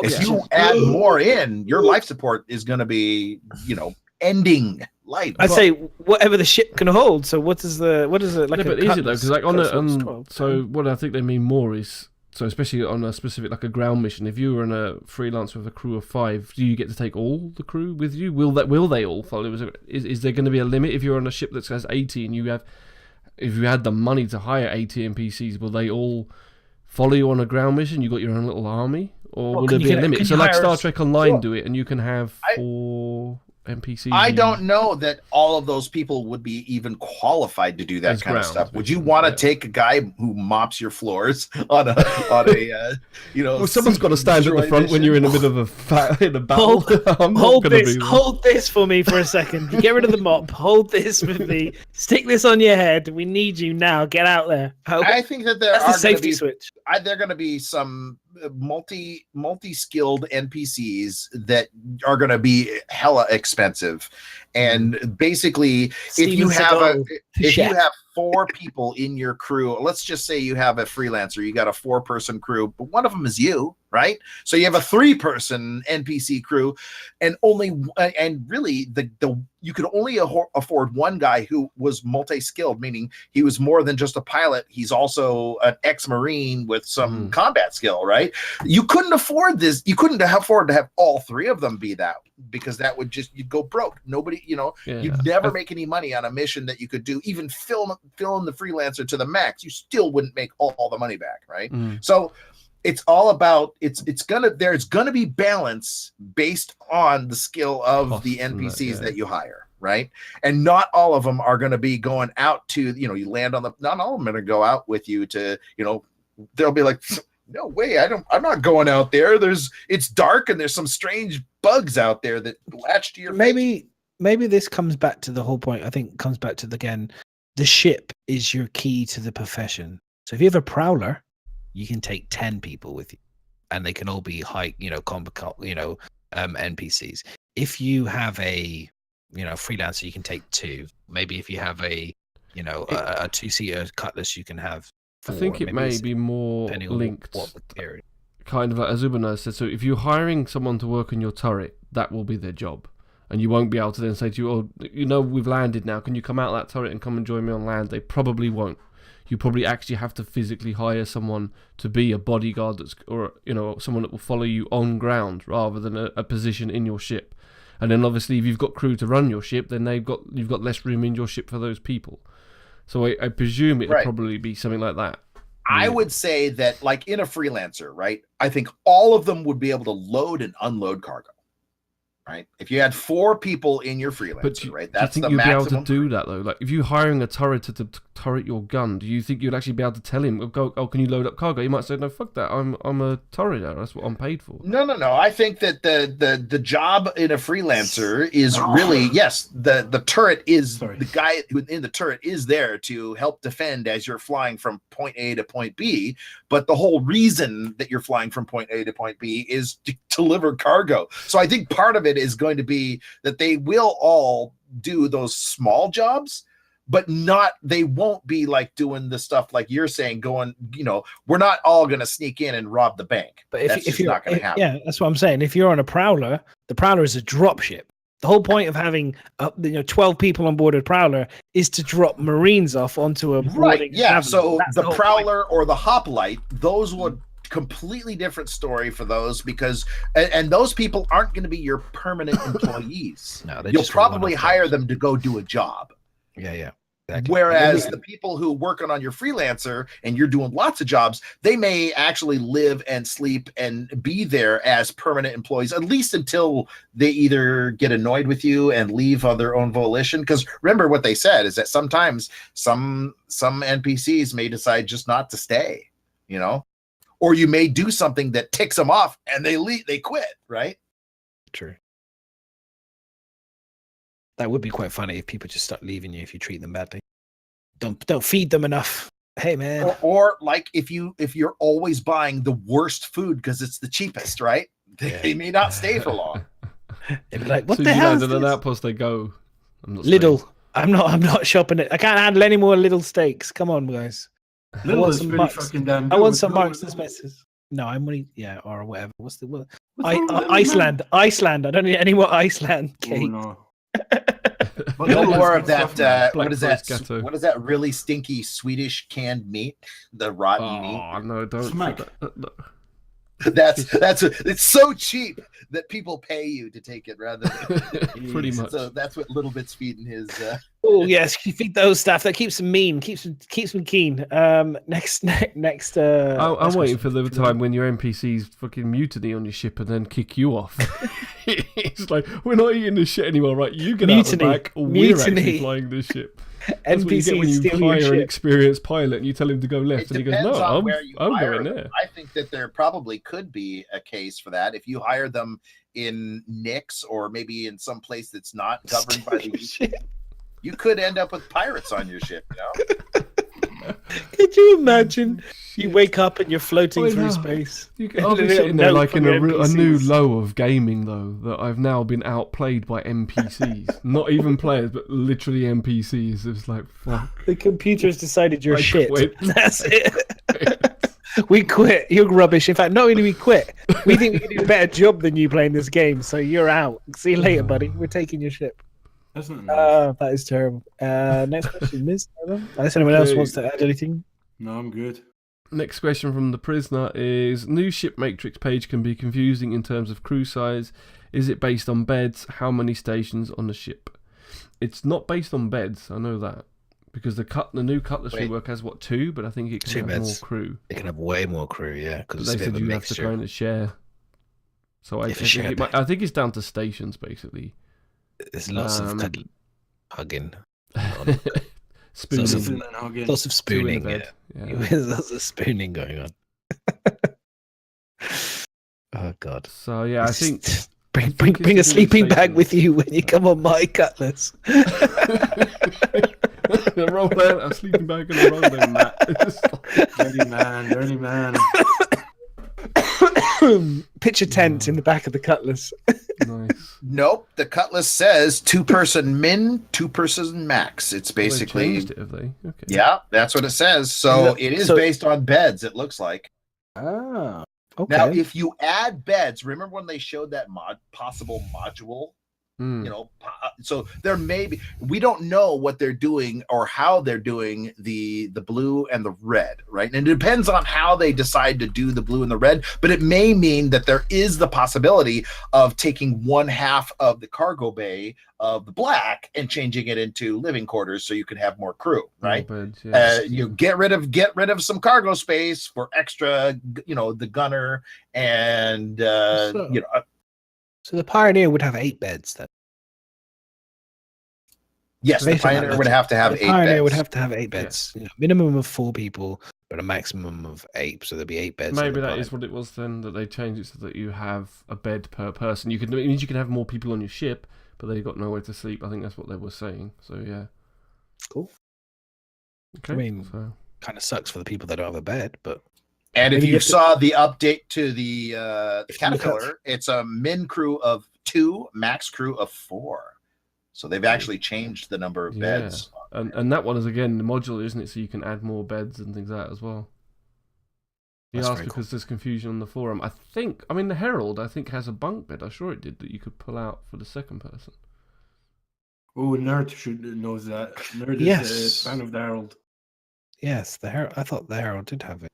[SPEAKER 4] If you add more in, your life support is going to be, ending life.
[SPEAKER 2] I'd say whatever the ship can hold. So what is it like?
[SPEAKER 1] No, but is it though? Because like
[SPEAKER 2] on
[SPEAKER 1] so what I think they mean more is, so especially on a specific like a ground mission, if you were in a freelance with a crew of 5, do you get to take all the crew with you? Will they all follow? Is there going to be a limit if you're on a ship that says 80 and if you had the money to hire 80 NPCs, will they all follow you on a ground mission? You got your own little army, or will there be a limit? So like Star Trek Online do it, and you can have 4 NPCs.
[SPEAKER 4] I don't know that all of those people would be even qualified to do that kind of stuff. Would you want to take a guy who mops your floors on a
[SPEAKER 1] Well, someone's got to stand at the front when you're in the middle of in a battle.
[SPEAKER 2] Hold this for me for a second. Get rid of the mop. Hold this with me. Stick this on your head. We need you now. Get out there.
[SPEAKER 4] I think that
[SPEAKER 2] that's the safety switch.
[SPEAKER 4] There are going to be some multi-skilled NPCs that are going to be hella expensive, and basically if you have 4 people in your crew, let's just say you have a freelancer, you got a 4-person crew, but one of them is you, right? So you have a 3-person NPC crew, and really you could only afford one guy who was multi-skilled, meaning he was more than just a pilot. He's also an ex-Marine with some combat skill, right? You couldn't afford this. You couldn't afford to have all 3 of them be that, because that would you'd go broke. Nobody, you'd never make any money on a mission that you could do, even fill in the freelancer to the max. You still wouldn't make all the money back, right? So it's all about there's gonna be balance based on the skill of the NPCs that you hire, right? And not all of them are going to be going out to, you land on not all of them are going to go out with you to, they'll be like, no way, I'm not going out there. It's dark and there's some strange bugs out there that latch to your face.
[SPEAKER 6] Maybe this comes back to the whole point. I think it comes back to the ship is your key to the profession. So if you have a prowler, you can take 10 people with you, and they can all be high, NPCs. If you have a, freelancer, you can take 2. Maybe if you have a 2-seater cutlass, you can have 4.
[SPEAKER 1] I think it may be more linked, kind of like as Ubana said. So if you're hiring someone to work on your turret, that will be their job. And you won't be able to then say to you, oh, we've landed now. Can you come out of that turret and come and join me on land? They probably won't. You probably actually have to physically hire someone to be a bodyguard or someone that will follow you on ground rather than a position in your ship. And then obviously if you've got crew to run your ship, then you've got less room in your ship for those people. So I presume it'll probably be something like that.
[SPEAKER 4] I would say that, like in a freelancer, right? I think all of them would be able to load and unload cargo, right? If you had 4 people in your freelancer, right? That's
[SPEAKER 1] do you think
[SPEAKER 4] the
[SPEAKER 1] you'd be able
[SPEAKER 4] maximum.
[SPEAKER 1] to do that though? Like, if you're hiring a turret to turret your gun, do you think you'd actually be able to tell him, "Oh, can you load up cargo?" He might say, "No, fuck that. I'm a turret. That's what I'm paid for."
[SPEAKER 4] No. I think that the job in a freelancer is really, yes, the turret is the guy in the turret is there to help defend as you're flying from point A to point B. But the whole reason that you're flying from point A to point B is to deliver cargo. So I think part of it is going to be that they will all do those small jobs, but they won't be like doing the stuff like you're saying, going, we're not all going to sneak in and rob the bank.
[SPEAKER 2] But if you're
[SPEAKER 4] not going to happen.
[SPEAKER 2] Yeah, that's what I'm saying. If you're on a Prowler, the Prowler is a drop ship. The whole point of having 12 people on board a Prowler is to drop Marines off onto a
[SPEAKER 4] right. Yeah. So
[SPEAKER 2] that's
[SPEAKER 4] the Prowler or the Hoplite, those would completely different story for those, because and those people aren't going to be your permanent employees. No, you'll probably hire them to go do a job.
[SPEAKER 6] Yeah. Exactly.
[SPEAKER 4] Whereas the people who working on your freelancer and you're doing lots of jobs, they may actually live and sleep and be there as permanent employees, at least until they either get annoyed with you and leave on their own volition. Because remember what they said is that sometimes some NPCs may decide just not to stay, or you may do something that ticks them off and they leave, they quit, right?
[SPEAKER 6] True. That would be quite funny if people just start leaving you if you treat them badly.
[SPEAKER 2] Don't feed them enough. Hey man.
[SPEAKER 4] Or like if you're always buying the worst food because it's the cheapest, right? They may not stay for long.
[SPEAKER 2] They'd be like, what the hell?
[SPEAKER 1] To an outpost they go.
[SPEAKER 2] Little. I'm not shopping it. I can't handle any more little steaks. Come on, guys.
[SPEAKER 3] Little is pretty fucking damn good.
[SPEAKER 2] I want some Marks and Spencers. No, I'm only or whatever. What's Iceland? Iceland. I don't need any more Iceland cake.
[SPEAKER 3] Oh, no.
[SPEAKER 4] But no more of that. What is that?
[SPEAKER 1] Ghetto.
[SPEAKER 4] What is that really stinky Swedish canned meat? The rotten meat.
[SPEAKER 1] Oh no! Don't.
[SPEAKER 3] Smack.
[SPEAKER 4] It's so cheap that people pay you to take it rather than
[SPEAKER 1] pretty much.
[SPEAKER 4] So that's what Little Bit's feeding his.
[SPEAKER 2] Oh yes, you feed those stuff. That keeps them mean, keeps them keen. Next.
[SPEAKER 1] I'm waiting for the time when your NPCs fucking mutiny on your ship and then kick you off. It's like, we're not eating this shit anymore, right? You get out the back, or we're actually flying this ship. That's what you get when you hire an experienced pilot and you tell him to go left, and he goes, "No, I'm going there."
[SPEAKER 4] I think that there probably could be a case for that if you hire them in Nix or maybe in some place that's not governed by the. You could end up with pirates on your ship,
[SPEAKER 2] Could you imagine? You wake up and you're floating through space.
[SPEAKER 1] I'll be sitting there like in a new low of gaming, though, that I've now been outplayed by NPCs. Not even players, but literally NPCs. It's like, fuck.
[SPEAKER 2] The computer's decided you're shit.
[SPEAKER 1] Quit.
[SPEAKER 2] That's it. We quit. You're rubbish. In fact, not only we quit, we think we can do a better job than you playing this game, so you're out. See you later, buddy. We're taking your ship.
[SPEAKER 3] That's not nice.
[SPEAKER 2] That is terrible. Next question, Ms. Unless anyone else wants to add anything.
[SPEAKER 3] No, I'm good.
[SPEAKER 1] Next question from the prisoner is: new ship matrix page can be confusing in terms of crew size. Is it based on beds? How many stations on the ship? It's not based on beds, I know that. Because the new Cutlass rework has 2, but I think it can have more crew.
[SPEAKER 6] It can have way more crew, yeah. Because
[SPEAKER 1] they said you have to kind of share. So I think it's down to stations, basically.
[SPEAKER 6] There's lots of hugging.
[SPEAKER 1] Spooning.
[SPEAKER 6] Lots of spooning. Yeah. There's lots of spooning going on. Oh God.
[SPEAKER 1] So yeah, I think
[SPEAKER 2] bring a sleeping bag with you when you come on my Cutlass.
[SPEAKER 1] Roll down a sleeping bag and a roll down mat.
[SPEAKER 3] Dirty man.
[SPEAKER 2] Pitch a tent in the back of the Cutlass.
[SPEAKER 1] Nice.
[SPEAKER 4] Nope, the Cutlass says 2-person min, 2-person max. It's basically
[SPEAKER 1] changed it, have they? Okay.
[SPEAKER 4] Yeah, that's what it says. So it is based on beds, it looks like.
[SPEAKER 2] Ah. Okay.
[SPEAKER 4] Now, if you add beds, remember when they showed that possible module You know, so there may be, we don't know what they're doing or how they're doing the blue and the red, right? And it depends on how they decide to do the blue and the red, but it may mean that there is the possibility of taking one half of the cargo bay of the black and changing it into living quarters so you can have more crew, right? You get rid of some cargo space for extra, you know, the gunner and you know.
[SPEAKER 6] So the Pioneer would have 8 beds then.
[SPEAKER 4] Yes, the Pioneer would have to have 8 beds.
[SPEAKER 6] Pioneer would have to have 8 beds. Yeah. You know, minimum of 4 people, but a maximum of 8. So there'd be 8 beds.
[SPEAKER 1] Maybe that is what it was then, that they changed it so that you have a bed per person. It means you can have more people on your ship, but they've got nowhere to sleep. I think that's what they were saying. So yeah.
[SPEAKER 6] Cool.
[SPEAKER 1] Okay.
[SPEAKER 6] I mean, kind of sucks for the people that don't have a bed, but.
[SPEAKER 4] And if you saw the update to the Caterpillar, it's a min crew of 2, max crew of 4. So they've actually changed the number of beds.
[SPEAKER 1] And that one is, again, modular, isn't it? So you can add more beds and things like that as well. He asked because there's confusion on the forum. I mean, the Herald, I think, has a bunk bed. I'm sure it did, that you could pull out for the second person.
[SPEAKER 3] Oh, Nerd knows that. Nerd is a fan of the Herald.
[SPEAKER 6] Yes, the Herald. I thought the Herald did have it.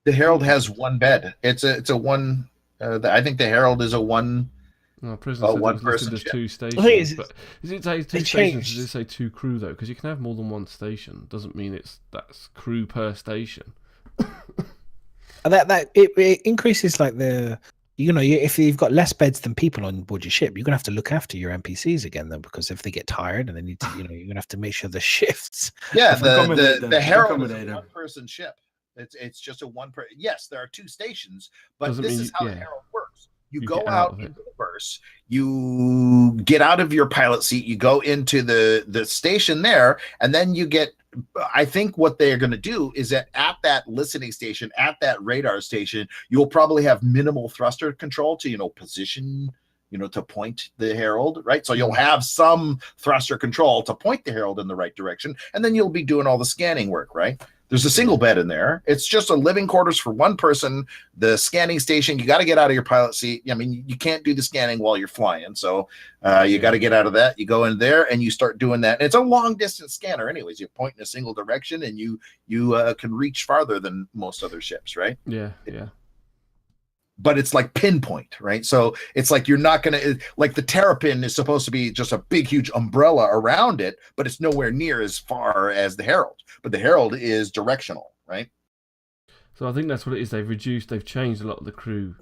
[SPEAKER 4] The Herald has 1 bed. It's a one. I think the Herald is a one.
[SPEAKER 1] No, one person. There's 2 stations. But is it 2 stations? Does it say 2 crew though? Because you can have more than 1 station. Doesn't mean that's crew per station.
[SPEAKER 6] That it increases like the. You know, if you've got less beds than people on board your ship, you're gonna have to look after your NPCs again, though, because if they get tired and they need to, you know, you're gonna have to make sure the shifts.
[SPEAKER 4] Yeah, the Herald is a 1-person ship. It's just a yes, there are 2 stations, but this is how the Herald works. You go out into the verse, you get out of your pilot seat, you go into the station there, and then you get. I think what they're going to do is that at that listening station, at that radar station, you'll probably have minimal thruster control to, you know, position, you know, to point the Herald, right? So you'll have some thruster control to point the Herald in the right direction, and then you'll be doing all the scanning work, right? There's a single bed in there. It's just a living quarters for 1 person. The scanning station, you got to get out of your pilot seat. I mean, you can't do the scanning while you're flying. So you got to get out of that. You go in there and you start doing that. And it's a long distance scanner anyways. You point in a single direction and you can reach farther than most other ships, right?
[SPEAKER 1] Yeah.
[SPEAKER 4] But it's like pinpoint, right? So it's like you're not going to, like the Terrapin is supposed to be just a big, huge umbrella around it, but it's nowhere near as far as the Herald. But the Herald is directional, right?
[SPEAKER 1] So I think that's what it is. They've changed a lot of the crew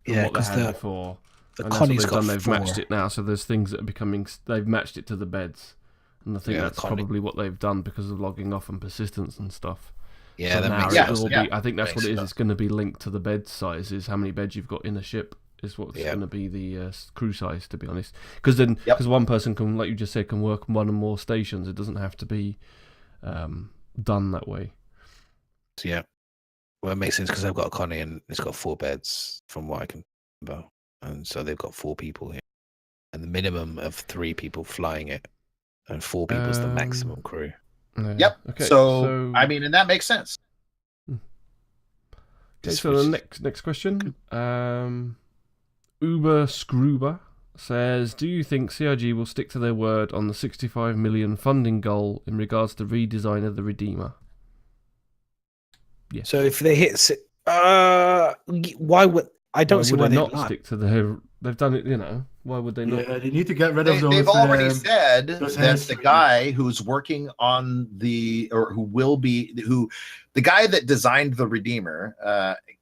[SPEAKER 1] from what they had before.
[SPEAKER 6] The Connie's got 4.
[SPEAKER 1] They've matched it now, so there's things that are becoming, they've matched it to the beds. And I think that's probably what they've done because of logging off and persistence and stuff.
[SPEAKER 6] Yeah,
[SPEAKER 1] so
[SPEAKER 6] that
[SPEAKER 1] now
[SPEAKER 6] makes sense.
[SPEAKER 1] I think that's what it is. It's going to be linked to the bed sizes. How many beds you've got in a ship is what's going to be the crew size, to be honest. Because then, because one person can, like you just said, can work 1 or more stations. It doesn't have to be done that way.
[SPEAKER 6] Yeah. Well, it makes sense because I've got a Connie and it's got 4 beds from what I can remember. And so they've got 4 people here. And the minimum of 3 people flying it. And 4 people is the maximum crew.
[SPEAKER 4] Yep. Okay. So I mean, and that makes sense.
[SPEAKER 1] Okay, so the next question. Uber Scruber says, do you think CIG will stick to their word on the 65 million funding goal in regards to redesign of the Redeemer?
[SPEAKER 6] Yeah. So if they hit, why would I don't see why
[SPEAKER 1] they not stick to their? They've done it, you know. Why would they not?
[SPEAKER 3] Yeah, they need to get rid of those.
[SPEAKER 4] They've already said that the guy who's working on the guy that designed the Redeemer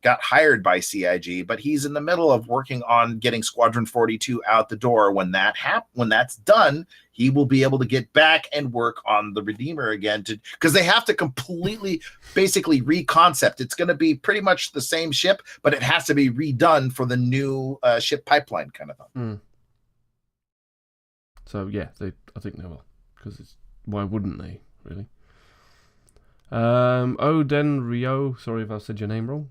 [SPEAKER 4] got hired by CIG, but he's in the middle of working on getting Squadron 42 out the door. When that's done, he will be able to get back and work on the Redeemer again because they have to completely basically reconcept. It's going to be pretty much the same ship, but it has to be redone for the new ship pipeline kind of thing.
[SPEAKER 1] So yeah, I think they will, because why wouldn't they, really? Oden Rio, sorry if I said your name wrong.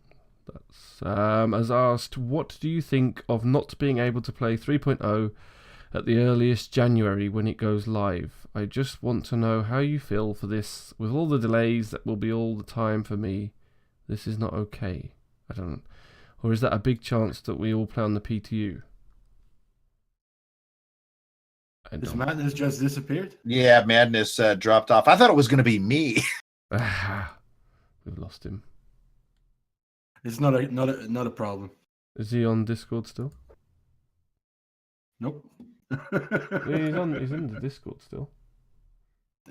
[SPEAKER 1] Has asked, what do you think of not being able to play 3.0 at the earliest January when it goes live? I just want to know how you feel for this. With all the delays, that will be all the time for me. This is not okay. I don't. Or is that a big chance that we all play on the PTU?
[SPEAKER 3] This madness just disappeared.
[SPEAKER 4] Yeah, Madness dropped off. I thought it was going to be me.
[SPEAKER 1] We've lost him.
[SPEAKER 3] It's not a problem.
[SPEAKER 1] Is he on Discord still?
[SPEAKER 3] Nope.
[SPEAKER 1] Yeah, he's in the Discord still.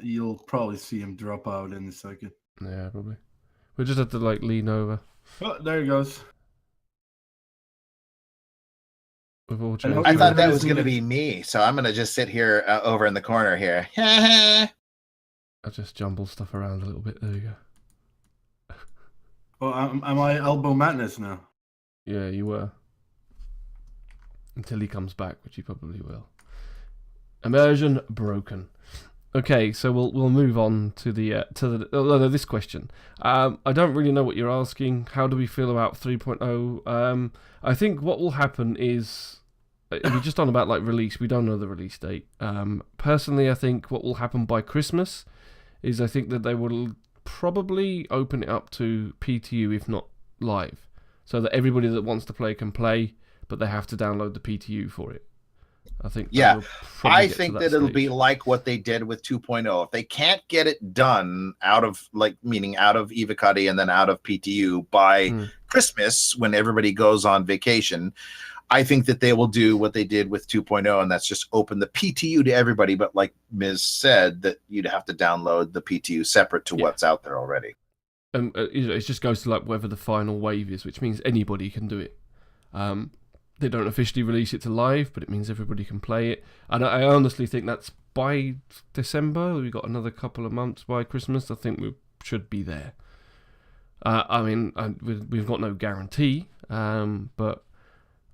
[SPEAKER 3] You'll probably see him drop out in a second.
[SPEAKER 1] Yeah, probably. We just have to like lean over.
[SPEAKER 3] Oh, there he goes.
[SPEAKER 1] We've all
[SPEAKER 3] I
[SPEAKER 1] changed.
[SPEAKER 4] I thought that
[SPEAKER 3] Everybody's
[SPEAKER 4] was going to
[SPEAKER 3] gonna-
[SPEAKER 4] be me, so I'm going to just sit here over in the corner here. I
[SPEAKER 1] I just jumble stuff around a little bit. There you go.
[SPEAKER 3] Oh, am I elbow madness now?
[SPEAKER 1] Yeah, you were. Until he comes back, which he probably will. Immersion broken. Okay, so we'll move on to this question. I don't really know what you're asking. How do we feel about 3.0? I think what will happen is we're just on about like release. We don't know the release date. Personally, I think what will happen by Christmas is I think that they will probably open it up to PTU if not live, so that everybody that wants to play can play, but they have to download the PTU for it. I think.
[SPEAKER 4] Yeah,
[SPEAKER 1] we'll probably get to
[SPEAKER 4] think that it'll
[SPEAKER 1] stage.
[SPEAKER 4] be like what they did with 2.0. If they can't get it done out of Evacuddy and then out of PTU by Christmas when everybody goes on vacation, I think that they will do what they did with 2.0, and that's just open the PTU to everybody. But like Ms. said, that you'd have to download the PTU separate to what's out there already.
[SPEAKER 1] It just goes to like whether the final wave is, which means anybody can do it. They don't officially release it to live, but it means everybody can play it. And I honestly think that's by December. We've got another couple of months by Christmas. I think we should be there. I mean, we've got no guarantee, but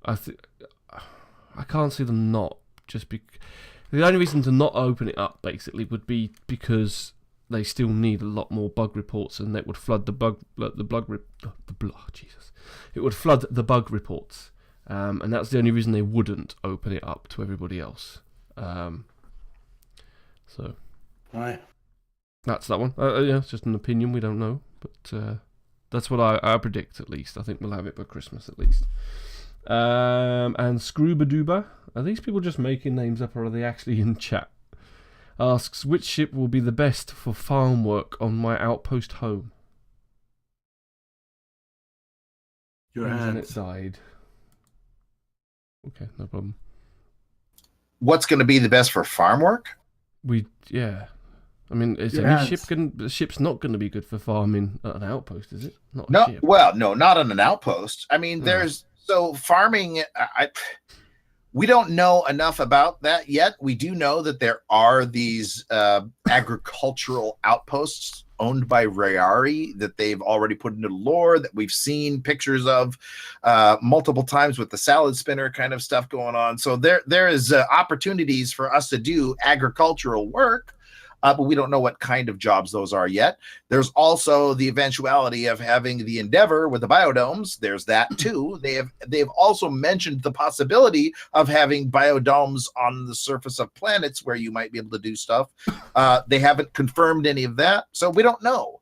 [SPEAKER 1] I can't see them not. The only reason to not open it up basically would be because they still need a lot more bug reports, and that would flood It would flood the bug reports. And that's the only reason they wouldn't open it up to everybody else. So,
[SPEAKER 3] Right.
[SPEAKER 1] that's that one. Yeah, it's just an opinion. We don't know, but that's what I predict. At least I think we'll have it by Christmas at least. And Scroobaduba, are these people just making names up, or are they actually in chat? Asks, which ship will be the best for farm work on my outpost home?
[SPEAKER 3] Your
[SPEAKER 1] And it
[SPEAKER 3] hands.
[SPEAKER 1] died. Okay, no problem.
[SPEAKER 4] What's going to be the best for farm work?
[SPEAKER 1] I mean, is
[SPEAKER 3] Your
[SPEAKER 1] any
[SPEAKER 3] hands.
[SPEAKER 1] the ship's not going to be good for farming at an outpost, is it? Not a
[SPEAKER 4] No,
[SPEAKER 1] ship.
[SPEAKER 4] well, no, not on an outpost. I mean, farming. We don't know enough about that yet. We do know that there are these agricultural outposts owned by Rayari that they've already put into lore, that we've seen pictures of multiple times with the salad spinner kind of stuff going on. So there is opportunities for us to do agricultural work, but we don't know what kind of jobs those are yet. There's also the eventuality of having the Endeavor with the biodomes. There's that too. They've also mentioned the possibility of having biodomes on the surface of planets where you might be able to do stuff. They haven't confirmed any of that, so we don't know.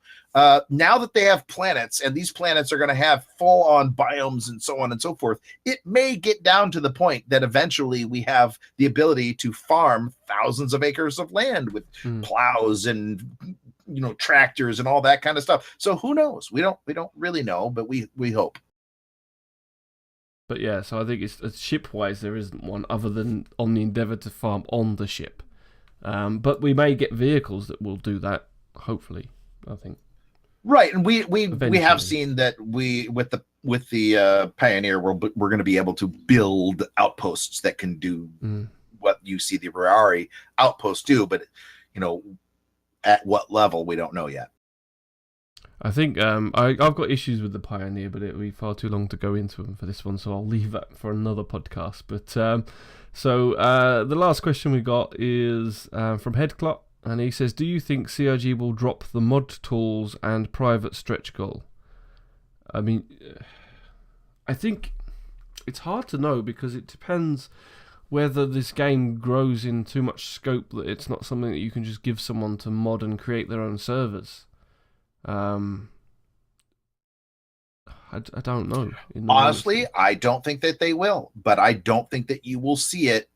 [SPEAKER 4] Now that they have planets, and these planets are going to have full-on biomes and so on and so forth, it may get down to the point that eventually we have the ability to farm thousands of acres of land with plows and tractors and all that kind of stuff. So who knows? We don't really know, but we hope.
[SPEAKER 1] But yeah, so I think it's ship-wise there isn't one other than on the Endeavour to farm on the ship. But we may get vehicles that will do that. Hopefully, I think.
[SPEAKER 4] Right, and we
[SPEAKER 1] Eventually.
[SPEAKER 4] have seen that with the Pioneer, we're going to be able to build outposts that can do what you see the Rayari outposts do, but at what level we don't know yet.
[SPEAKER 1] I think I've got issues with the Pioneer, but it would be far too long to go into them for this one, so I'll leave that for another podcast. But the last question we got is from Headclot. And he says, do you think CRG will drop the mod tools and private stretch goal? I mean, I think it's hard to know because it depends whether this game grows in too much scope that it's not something that you can just give someone to mod and create their own servers. I don't know.
[SPEAKER 4] Honestly, I don't think that they will, but I don't think that you will see it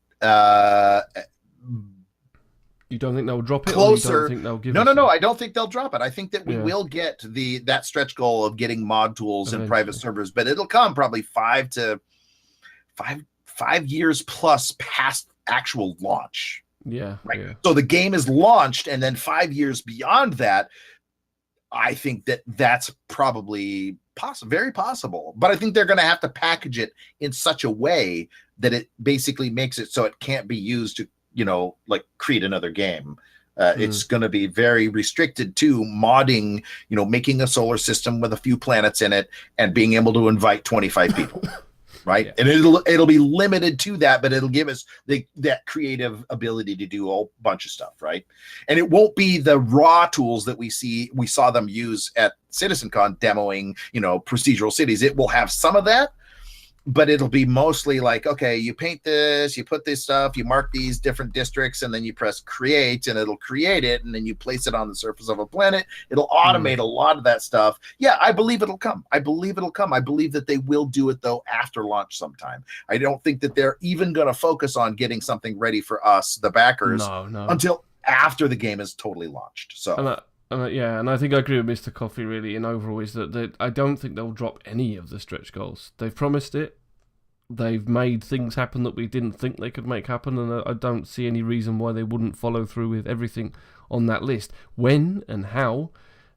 [SPEAKER 1] You don't think they'll drop it?
[SPEAKER 4] closer.
[SPEAKER 1] Or you don't think they'll give
[SPEAKER 4] No,
[SPEAKER 1] us
[SPEAKER 4] no, no.
[SPEAKER 1] it?
[SPEAKER 4] I don't think they'll drop it. I think that we
[SPEAKER 1] Yeah.
[SPEAKER 4] will get that stretch goal of getting mod tools and private
[SPEAKER 1] Eventually.
[SPEAKER 4] servers, but it'll come probably 5 years plus past actual launch.
[SPEAKER 1] Yeah,
[SPEAKER 4] Right.
[SPEAKER 1] yeah.
[SPEAKER 4] So the game is launched, and then 5 years beyond that, I think that's probably very possible. But I think they're going to have to package it in such a way that it basically makes it so it can't be used to, like create another game. It's going to be very restricted to modding, making a solar system with a few planets in it and being able to invite 25 people. Right.
[SPEAKER 1] Yeah.
[SPEAKER 4] And it'll be limited to that, but it'll give us that creative ability to do a whole bunch of stuff. Right. And it won't be the raw tools that we saw them use at CitizenCon demoing, procedural cities. It will have some of that, but it'll be mostly like, okay, you paint this, you put this stuff, you mark these different districts, and then you press create and it'll create it. And then you place it on the surface of a planet. It'll automate a lot of that stuff. Yeah, I believe it'll come. I believe that they will do it though after launch sometime. I don't think that they're even going to focus on getting something ready for us, the backers,
[SPEAKER 1] No.
[SPEAKER 4] until after the game is totally launched. So
[SPEAKER 1] And I think I agree with Mr. Coffee really in overall is that I don't think they'll drop any of the stretch goals. They've promised it. They've made things happen that we didn't think they could make happen, and I don't see any reason why they wouldn't follow through with everything on that list. When and how,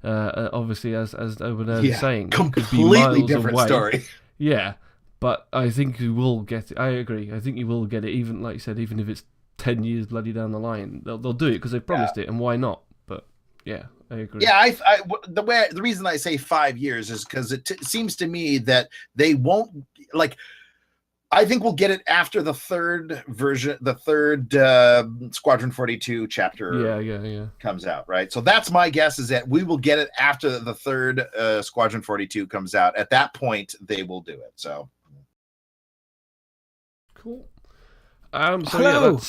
[SPEAKER 1] obviously, as Obernard is saying,
[SPEAKER 4] completely different story.
[SPEAKER 1] Yeah, but I think you will get it. I agree. I think you will get it, even like you said, even if it's 10 years bloody down the line, they'll do it because they've promised it, and why not? But yeah, I agree.
[SPEAKER 4] Yeah, the reason I say 5 years is because it seems to me that they won't like. I think we'll get it after the third version, the third Squadron 42 chapter comes out, right? So that's my guess, is that we will get it after the third Squadron 42 comes out. At that point, they will do it. So
[SPEAKER 1] cool. So
[SPEAKER 2] hello.
[SPEAKER 1] yeah,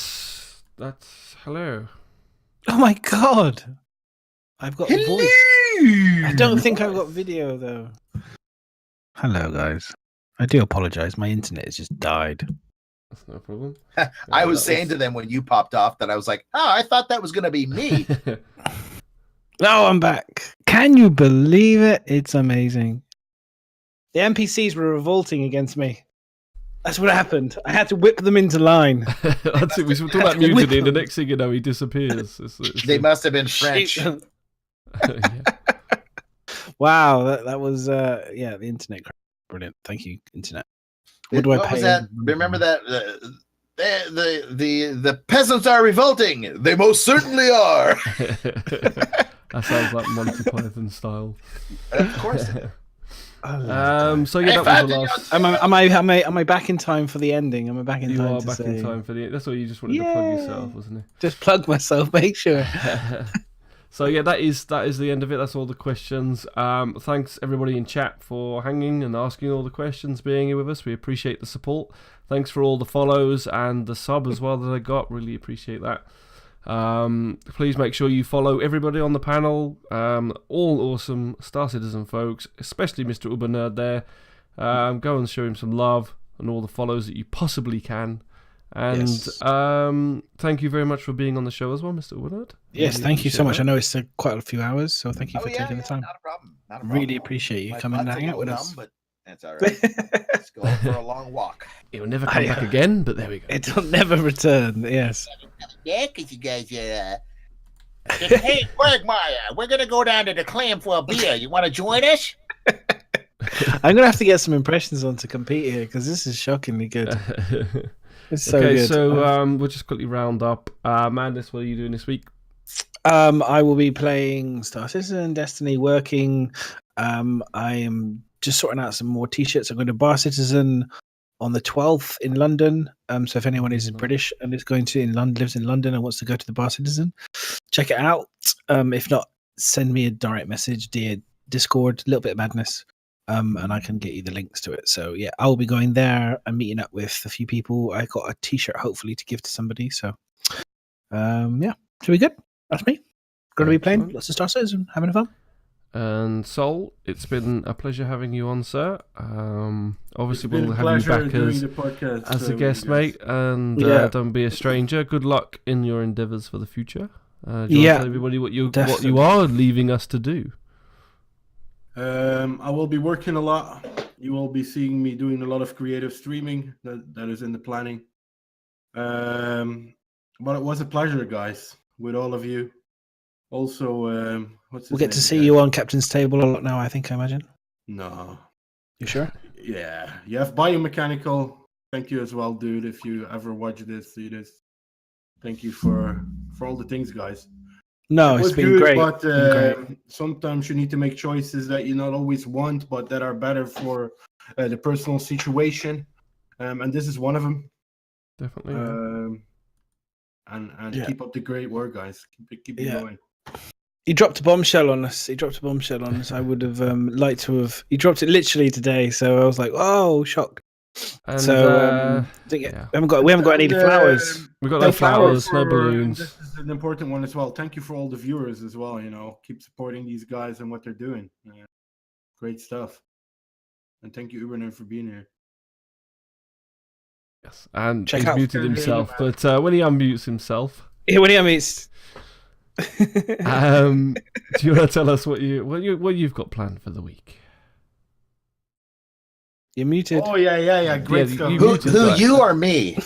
[SPEAKER 1] that's hello.
[SPEAKER 2] Oh my god. I've got voice. I don't think I've got video though. Hello guys. I do apologize. My internet has just died.
[SPEAKER 1] That's no problem.
[SPEAKER 4] I was saying to them when you popped off that I was like, oh, I thought that was going to be me.
[SPEAKER 2] No, I'm back. Can you believe it? It's amazing. The NPCs were revolting against me. That's what happened. I had to whip them into line.
[SPEAKER 1] That's it. We were talking about mutiny, and the next thing you know, he disappears.
[SPEAKER 4] They must have been French.
[SPEAKER 1] Yeah.
[SPEAKER 2] Wow, that was the internet. Brilliant. Thank you, internet. What do I pay?
[SPEAKER 4] Was that? Remember that the peasants are revolting. They most certainly are.
[SPEAKER 1] That sounds like Monty Python style.
[SPEAKER 4] Of course.
[SPEAKER 1] So yeah, that was the last.
[SPEAKER 2] Am I back in time for the ending? Am I back in
[SPEAKER 1] You
[SPEAKER 2] time?
[SPEAKER 1] are back in time for the. That's all you just wanted to plug yourself, wasn't it?
[SPEAKER 2] Just plug myself. Make sure.
[SPEAKER 1] So yeah, that is the end of it. That's all the questions. Thanks everybody in chat for hanging and asking all the questions, being here with us. We appreciate the support. Thanks for all the follows and the sub as well that I got. Really appreciate that. Please make sure you follow everybody on the panel. All awesome Star Citizen folks, especially Mr. Uber Nerd there. Go and show him some love and all the follows that you possibly can. And thank you very much for being on the show as well, Mr. Woodard.
[SPEAKER 2] Yes, thank you so much. I know it's quite a few hours, so thank you for taking the time.
[SPEAKER 4] Not a problem.
[SPEAKER 2] Really appreciate you coming and hanging out with us.
[SPEAKER 4] But that's all right. Let's go for a long walk.
[SPEAKER 1] It'll never come back again, but there we go.
[SPEAKER 2] It'll never return. Yes.
[SPEAKER 5] Yeah, because you guys hey, Quagmire, we're going to go down to the clam for a beer. You want to join us?
[SPEAKER 2] I'm going to have to get some impressions on to compete here, because this is shockingly good. It's so
[SPEAKER 1] okay,
[SPEAKER 2] good.
[SPEAKER 1] so we'll just quickly round up. Mandis, what are you doing this week?
[SPEAKER 2] I will be playing Star Citizen, Destiny, working. I am just sorting out some more t-shirts. I'm going to Bar Citizen on the 12th in London. So if anyone is British and is going to lives in London and wants to go to the Bar Citizen, check it out. If not, send me a direct message, dear Discord, a little bit of madness. And I can get you the links to it. So yeah, I'll be going there and meeting up with a few people. I got a t-shirt hopefully to give to somebody. So yeah, should be good. That's me. Going to be playing lots of Star Citizen, having fun.
[SPEAKER 1] And Sol, it's been a pleasure having you on, sir. Obviously,
[SPEAKER 3] It's been
[SPEAKER 1] we'll
[SPEAKER 3] a
[SPEAKER 1] have you
[SPEAKER 3] pleasure
[SPEAKER 1] back
[SPEAKER 3] doing the podcast,
[SPEAKER 1] as a
[SPEAKER 3] with
[SPEAKER 1] guest,
[SPEAKER 3] you guys.
[SPEAKER 1] mate. And
[SPEAKER 2] Yeah.
[SPEAKER 1] don't be a stranger. Good luck in your endeavours for the future. Do you want to
[SPEAKER 2] Yeah,
[SPEAKER 1] tell everybody what you
[SPEAKER 2] definitely.
[SPEAKER 1] are leaving us to do?
[SPEAKER 3] I will be working a lot. You will be seeing me doing a lot of creative streaming. That is in the planning. But it was a pleasure, guys, with all of you. Also, what's his
[SPEAKER 2] We'll get to
[SPEAKER 3] name
[SPEAKER 2] see
[SPEAKER 3] again?
[SPEAKER 2] you on Captain's Table a lot now, I imagine.
[SPEAKER 3] No.
[SPEAKER 2] You sure?
[SPEAKER 3] Yeah. You have Biomechanical. Thank you as well, dude. If you ever watch this, see this. Thank you for all the things, guys.
[SPEAKER 2] No,
[SPEAKER 3] It
[SPEAKER 2] it's
[SPEAKER 3] was
[SPEAKER 2] been
[SPEAKER 3] good,
[SPEAKER 2] great.
[SPEAKER 3] but
[SPEAKER 2] Been great.
[SPEAKER 3] sometimes you need to make choices that you not always want, but that are better for the personal situation. And this is one of them.
[SPEAKER 1] Definitely. Yeah.
[SPEAKER 3] And
[SPEAKER 2] Yeah.
[SPEAKER 3] keep up the great work, guys. Keep it
[SPEAKER 2] Yeah.
[SPEAKER 3] going.
[SPEAKER 2] He dropped a bombshell on us. I would have liked to have. He dropped it literally today, so I was like, "Oh, shock!"
[SPEAKER 1] And,
[SPEAKER 2] So we
[SPEAKER 1] yeah.
[SPEAKER 2] haven't got any
[SPEAKER 3] And,
[SPEAKER 2] flowers.
[SPEAKER 1] We got
[SPEAKER 2] No
[SPEAKER 1] no flowers, no
[SPEAKER 3] and
[SPEAKER 1] balloons.
[SPEAKER 3] this is an important one as well. Thank you for all the viewers as well. Keep supporting these guys and what they're doing. Great stuff. And thank you, Uberner, for being here.
[SPEAKER 1] Yes. And
[SPEAKER 2] Check
[SPEAKER 1] he's
[SPEAKER 2] out-
[SPEAKER 1] muted himself, but when he unmutes himself,
[SPEAKER 2] Yeah, when he meets.
[SPEAKER 1] do you want to tell us what you've got planned for the week?
[SPEAKER 2] You're muted.
[SPEAKER 3] Oh yeah. Great
[SPEAKER 1] Yeah,
[SPEAKER 3] stuff.
[SPEAKER 1] you
[SPEAKER 4] Who
[SPEAKER 1] muted that.
[SPEAKER 4] you or me?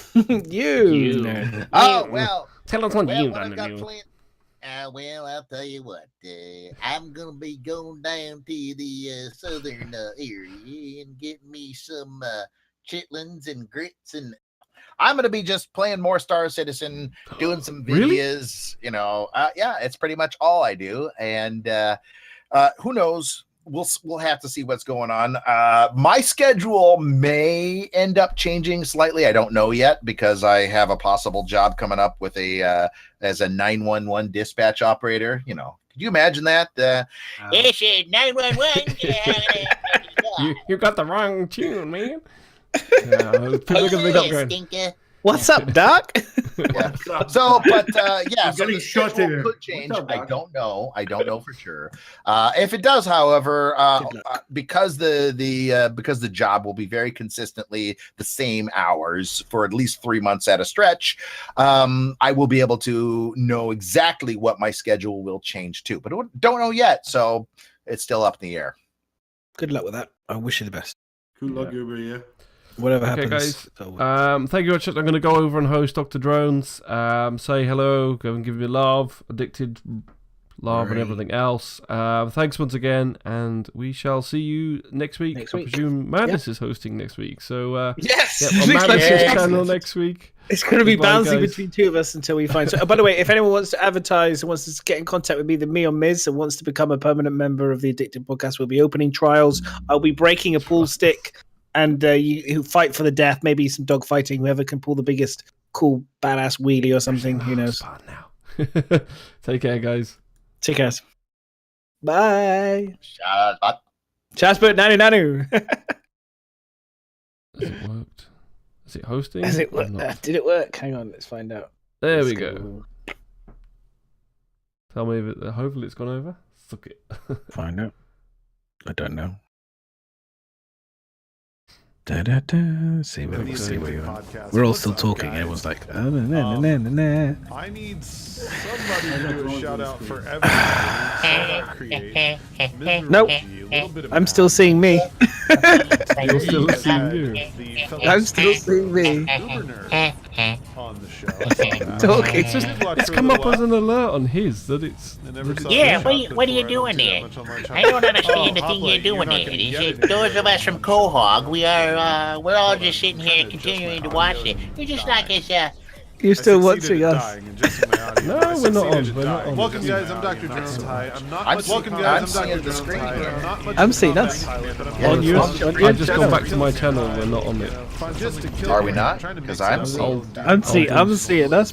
[SPEAKER 2] you.
[SPEAKER 4] Oh well.
[SPEAKER 1] Tell us what
[SPEAKER 5] Well,
[SPEAKER 1] you've
[SPEAKER 5] what
[SPEAKER 1] done
[SPEAKER 5] I've
[SPEAKER 1] to
[SPEAKER 5] got
[SPEAKER 1] do.
[SPEAKER 5] planned. Well, I'll tell you what. I'm gonna be going down to the southern area and getting me some chitlins and grits, and
[SPEAKER 4] I'm gonna be just playing more Star Citizen, doing some
[SPEAKER 1] Really?
[SPEAKER 4] videos. Yeah, it's pretty much all I do. And who knows? We'll have to see what's going on. My schedule may end up changing slightly. I don't know yet because I have a possible job coming up with as a 911 dispatch operator. Could you imagine that?
[SPEAKER 5] This is 911.
[SPEAKER 1] You got the wrong tune, man. People are gonna be up going,
[SPEAKER 5] Stinker.
[SPEAKER 2] What's up, Doc?
[SPEAKER 4] Yeah. So, but yeah, so
[SPEAKER 3] getting
[SPEAKER 4] the
[SPEAKER 3] shot
[SPEAKER 4] schedule
[SPEAKER 3] here.
[SPEAKER 4] could change.
[SPEAKER 3] What's up,
[SPEAKER 4] I
[SPEAKER 3] Doc?
[SPEAKER 4] don't know. I don't know for sure. If it does, however,
[SPEAKER 2] Good luck.
[SPEAKER 4] because the job will be very consistently the same hours for at least 3 months at a stretch, I will be able to know exactly what my schedule will change to. But don't know yet, so it's still up in the air.
[SPEAKER 2] Good luck with that. I wish you the best.
[SPEAKER 3] Good luck, Uber. Yeah.
[SPEAKER 2] Whatever
[SPEAKER 1] Okay,
[SPEAKER 2] happens.
[SPEAKER 1] guys.
[SPEAKER 2] so well.
[SPEAKER 1] thank you very much. I'm going to go over and host Dr. Drones. Say hello, go and give me love, addicted love, and
[SPEAKER 2] Right.
[SPEAKER 1] everything else. Thanks once again, and we shall see you next week.
[SPEAKER 2] Next
[SPEAKER 1] I
[SPEAKER 2] week.
[SPEAKER 1] presume Madness is hosting next week. So,
[SPEAKER 2] Yes!
[SPEAKER 1] yeah, on
[SPEAKER 2] Looks like
[SPEAKER 1] Madness's
[SPEAKER 2] it's-
[SPEAKER 1] channel next week.
[SPEAKER 2] It's going to be
[SPEAKER 1] Goodbye,
[SPEAKER 2] bouncy
[SPEAKER 1] guys.
[SPEAKER 2] between two of us until we find. So, by the way, if anyone wants to advertise and wants to get in contact with either me or Miz and wants to become a permanent member of the Addicted Podcast, we'll be opening trials. I'll be breaking a pool stick, and you fight for the death. Maybe some dog fighting. Whoever can pull the biggest, cool, badass wheelie or something. Who knows?
[SPEAKER 1] Part now. Take care, guys.
[SPEAKER 2] Take care. Bye.
[SPEAKER 4] Shut up.
[SPEAKER 2] Chaspert Nanu Nanu.
[SPEAKER 1] Has it worked? Is it hosting?
[SPEAKER 2] Has it
[SPEAKER 1] or
[SPEAKER 2] worked?
[SPEAKER 1] not?
[SPEAKER 2] Did it work? Hang on, let's find out.
[SPEAKER 1] There we
[SPEAKER 2] Let's
[SPEAKER 1] go. Tell me if hopefully it's gone over. Suck it.
[SPEAKER 2] Find out. I don't know. Da, da, da. See where we are. We're all still talking. Everyone's like, oh, nah, nah, nah, nah, nah.
[SPEAKER 7] I need somebody to do a shout out for everybody. Create.
[SPEAKER 2] Nope. I'm still seeing me.
[SPEAKER 1] You're still seeing you.
[SPEAKER 2] I'm still seeing me.
[SPEAKER 7] On the show.
[SPEAKER 2] Talking.
[SPEAKER 1] It's just it's come up as an alert on his that it's.
[SPEAKER 5] Yeah, what are you doing there? I don't understand the thing you're doing there. Is it those of us from Quahog? We're all just sitting here continuing to watch it. You're just like us.
[SPEAKER 2] You're still watching us.
[SPEAKER 1] No, we're not on. We're not on.
[SPEAKER 7] Welcome, guys. I'm Dr. Drones. Hi. Welcome,
[SPEAKER 4] I'm
[SPEAKER 7] guys. I'm
[SPEAKER 4] seeing
[SPEAKER 7] Dr.
[SPEAKER 4] the
[SPEAKER 7] Drones.
[SPEAKER 4] screen
[SPEAKER 7] Hi.
[SPEAKER 4] here.
[SPEAKER 7] I'm not much
[SPEAKER 2] I'm
[SPEAKER 7] of a
[SPEAKER 2] seeing
[SPEAKER 7] combat
[SPEAKER 2] us.
[SPEAKER 7] pilot, but I'm
[SPEAKER 1] On
[SPEAKER 7] also
[SPEAKER 1] yours.
[SPEAKER 7] fun
[SPEAKER 1] I've just gone
[SPEAKER 7] channel.
[SPEAKER 1] back to my channel. We're not on it.
[SPEAKER 7] Fun just to kill
[SPEAKER 4] Are we
[SPEAKER 7] you.
[SPEAKER 4] not?
[SPEAKER 7] Trying to
[SPEAKER 4] Because
[SPEAKER 7] mix it
[SPEAKER 4] I'm
[SPEAKER 7] up.
[SPEAKER 4] seeing.
[SPEAKER 2] I'm seeing us.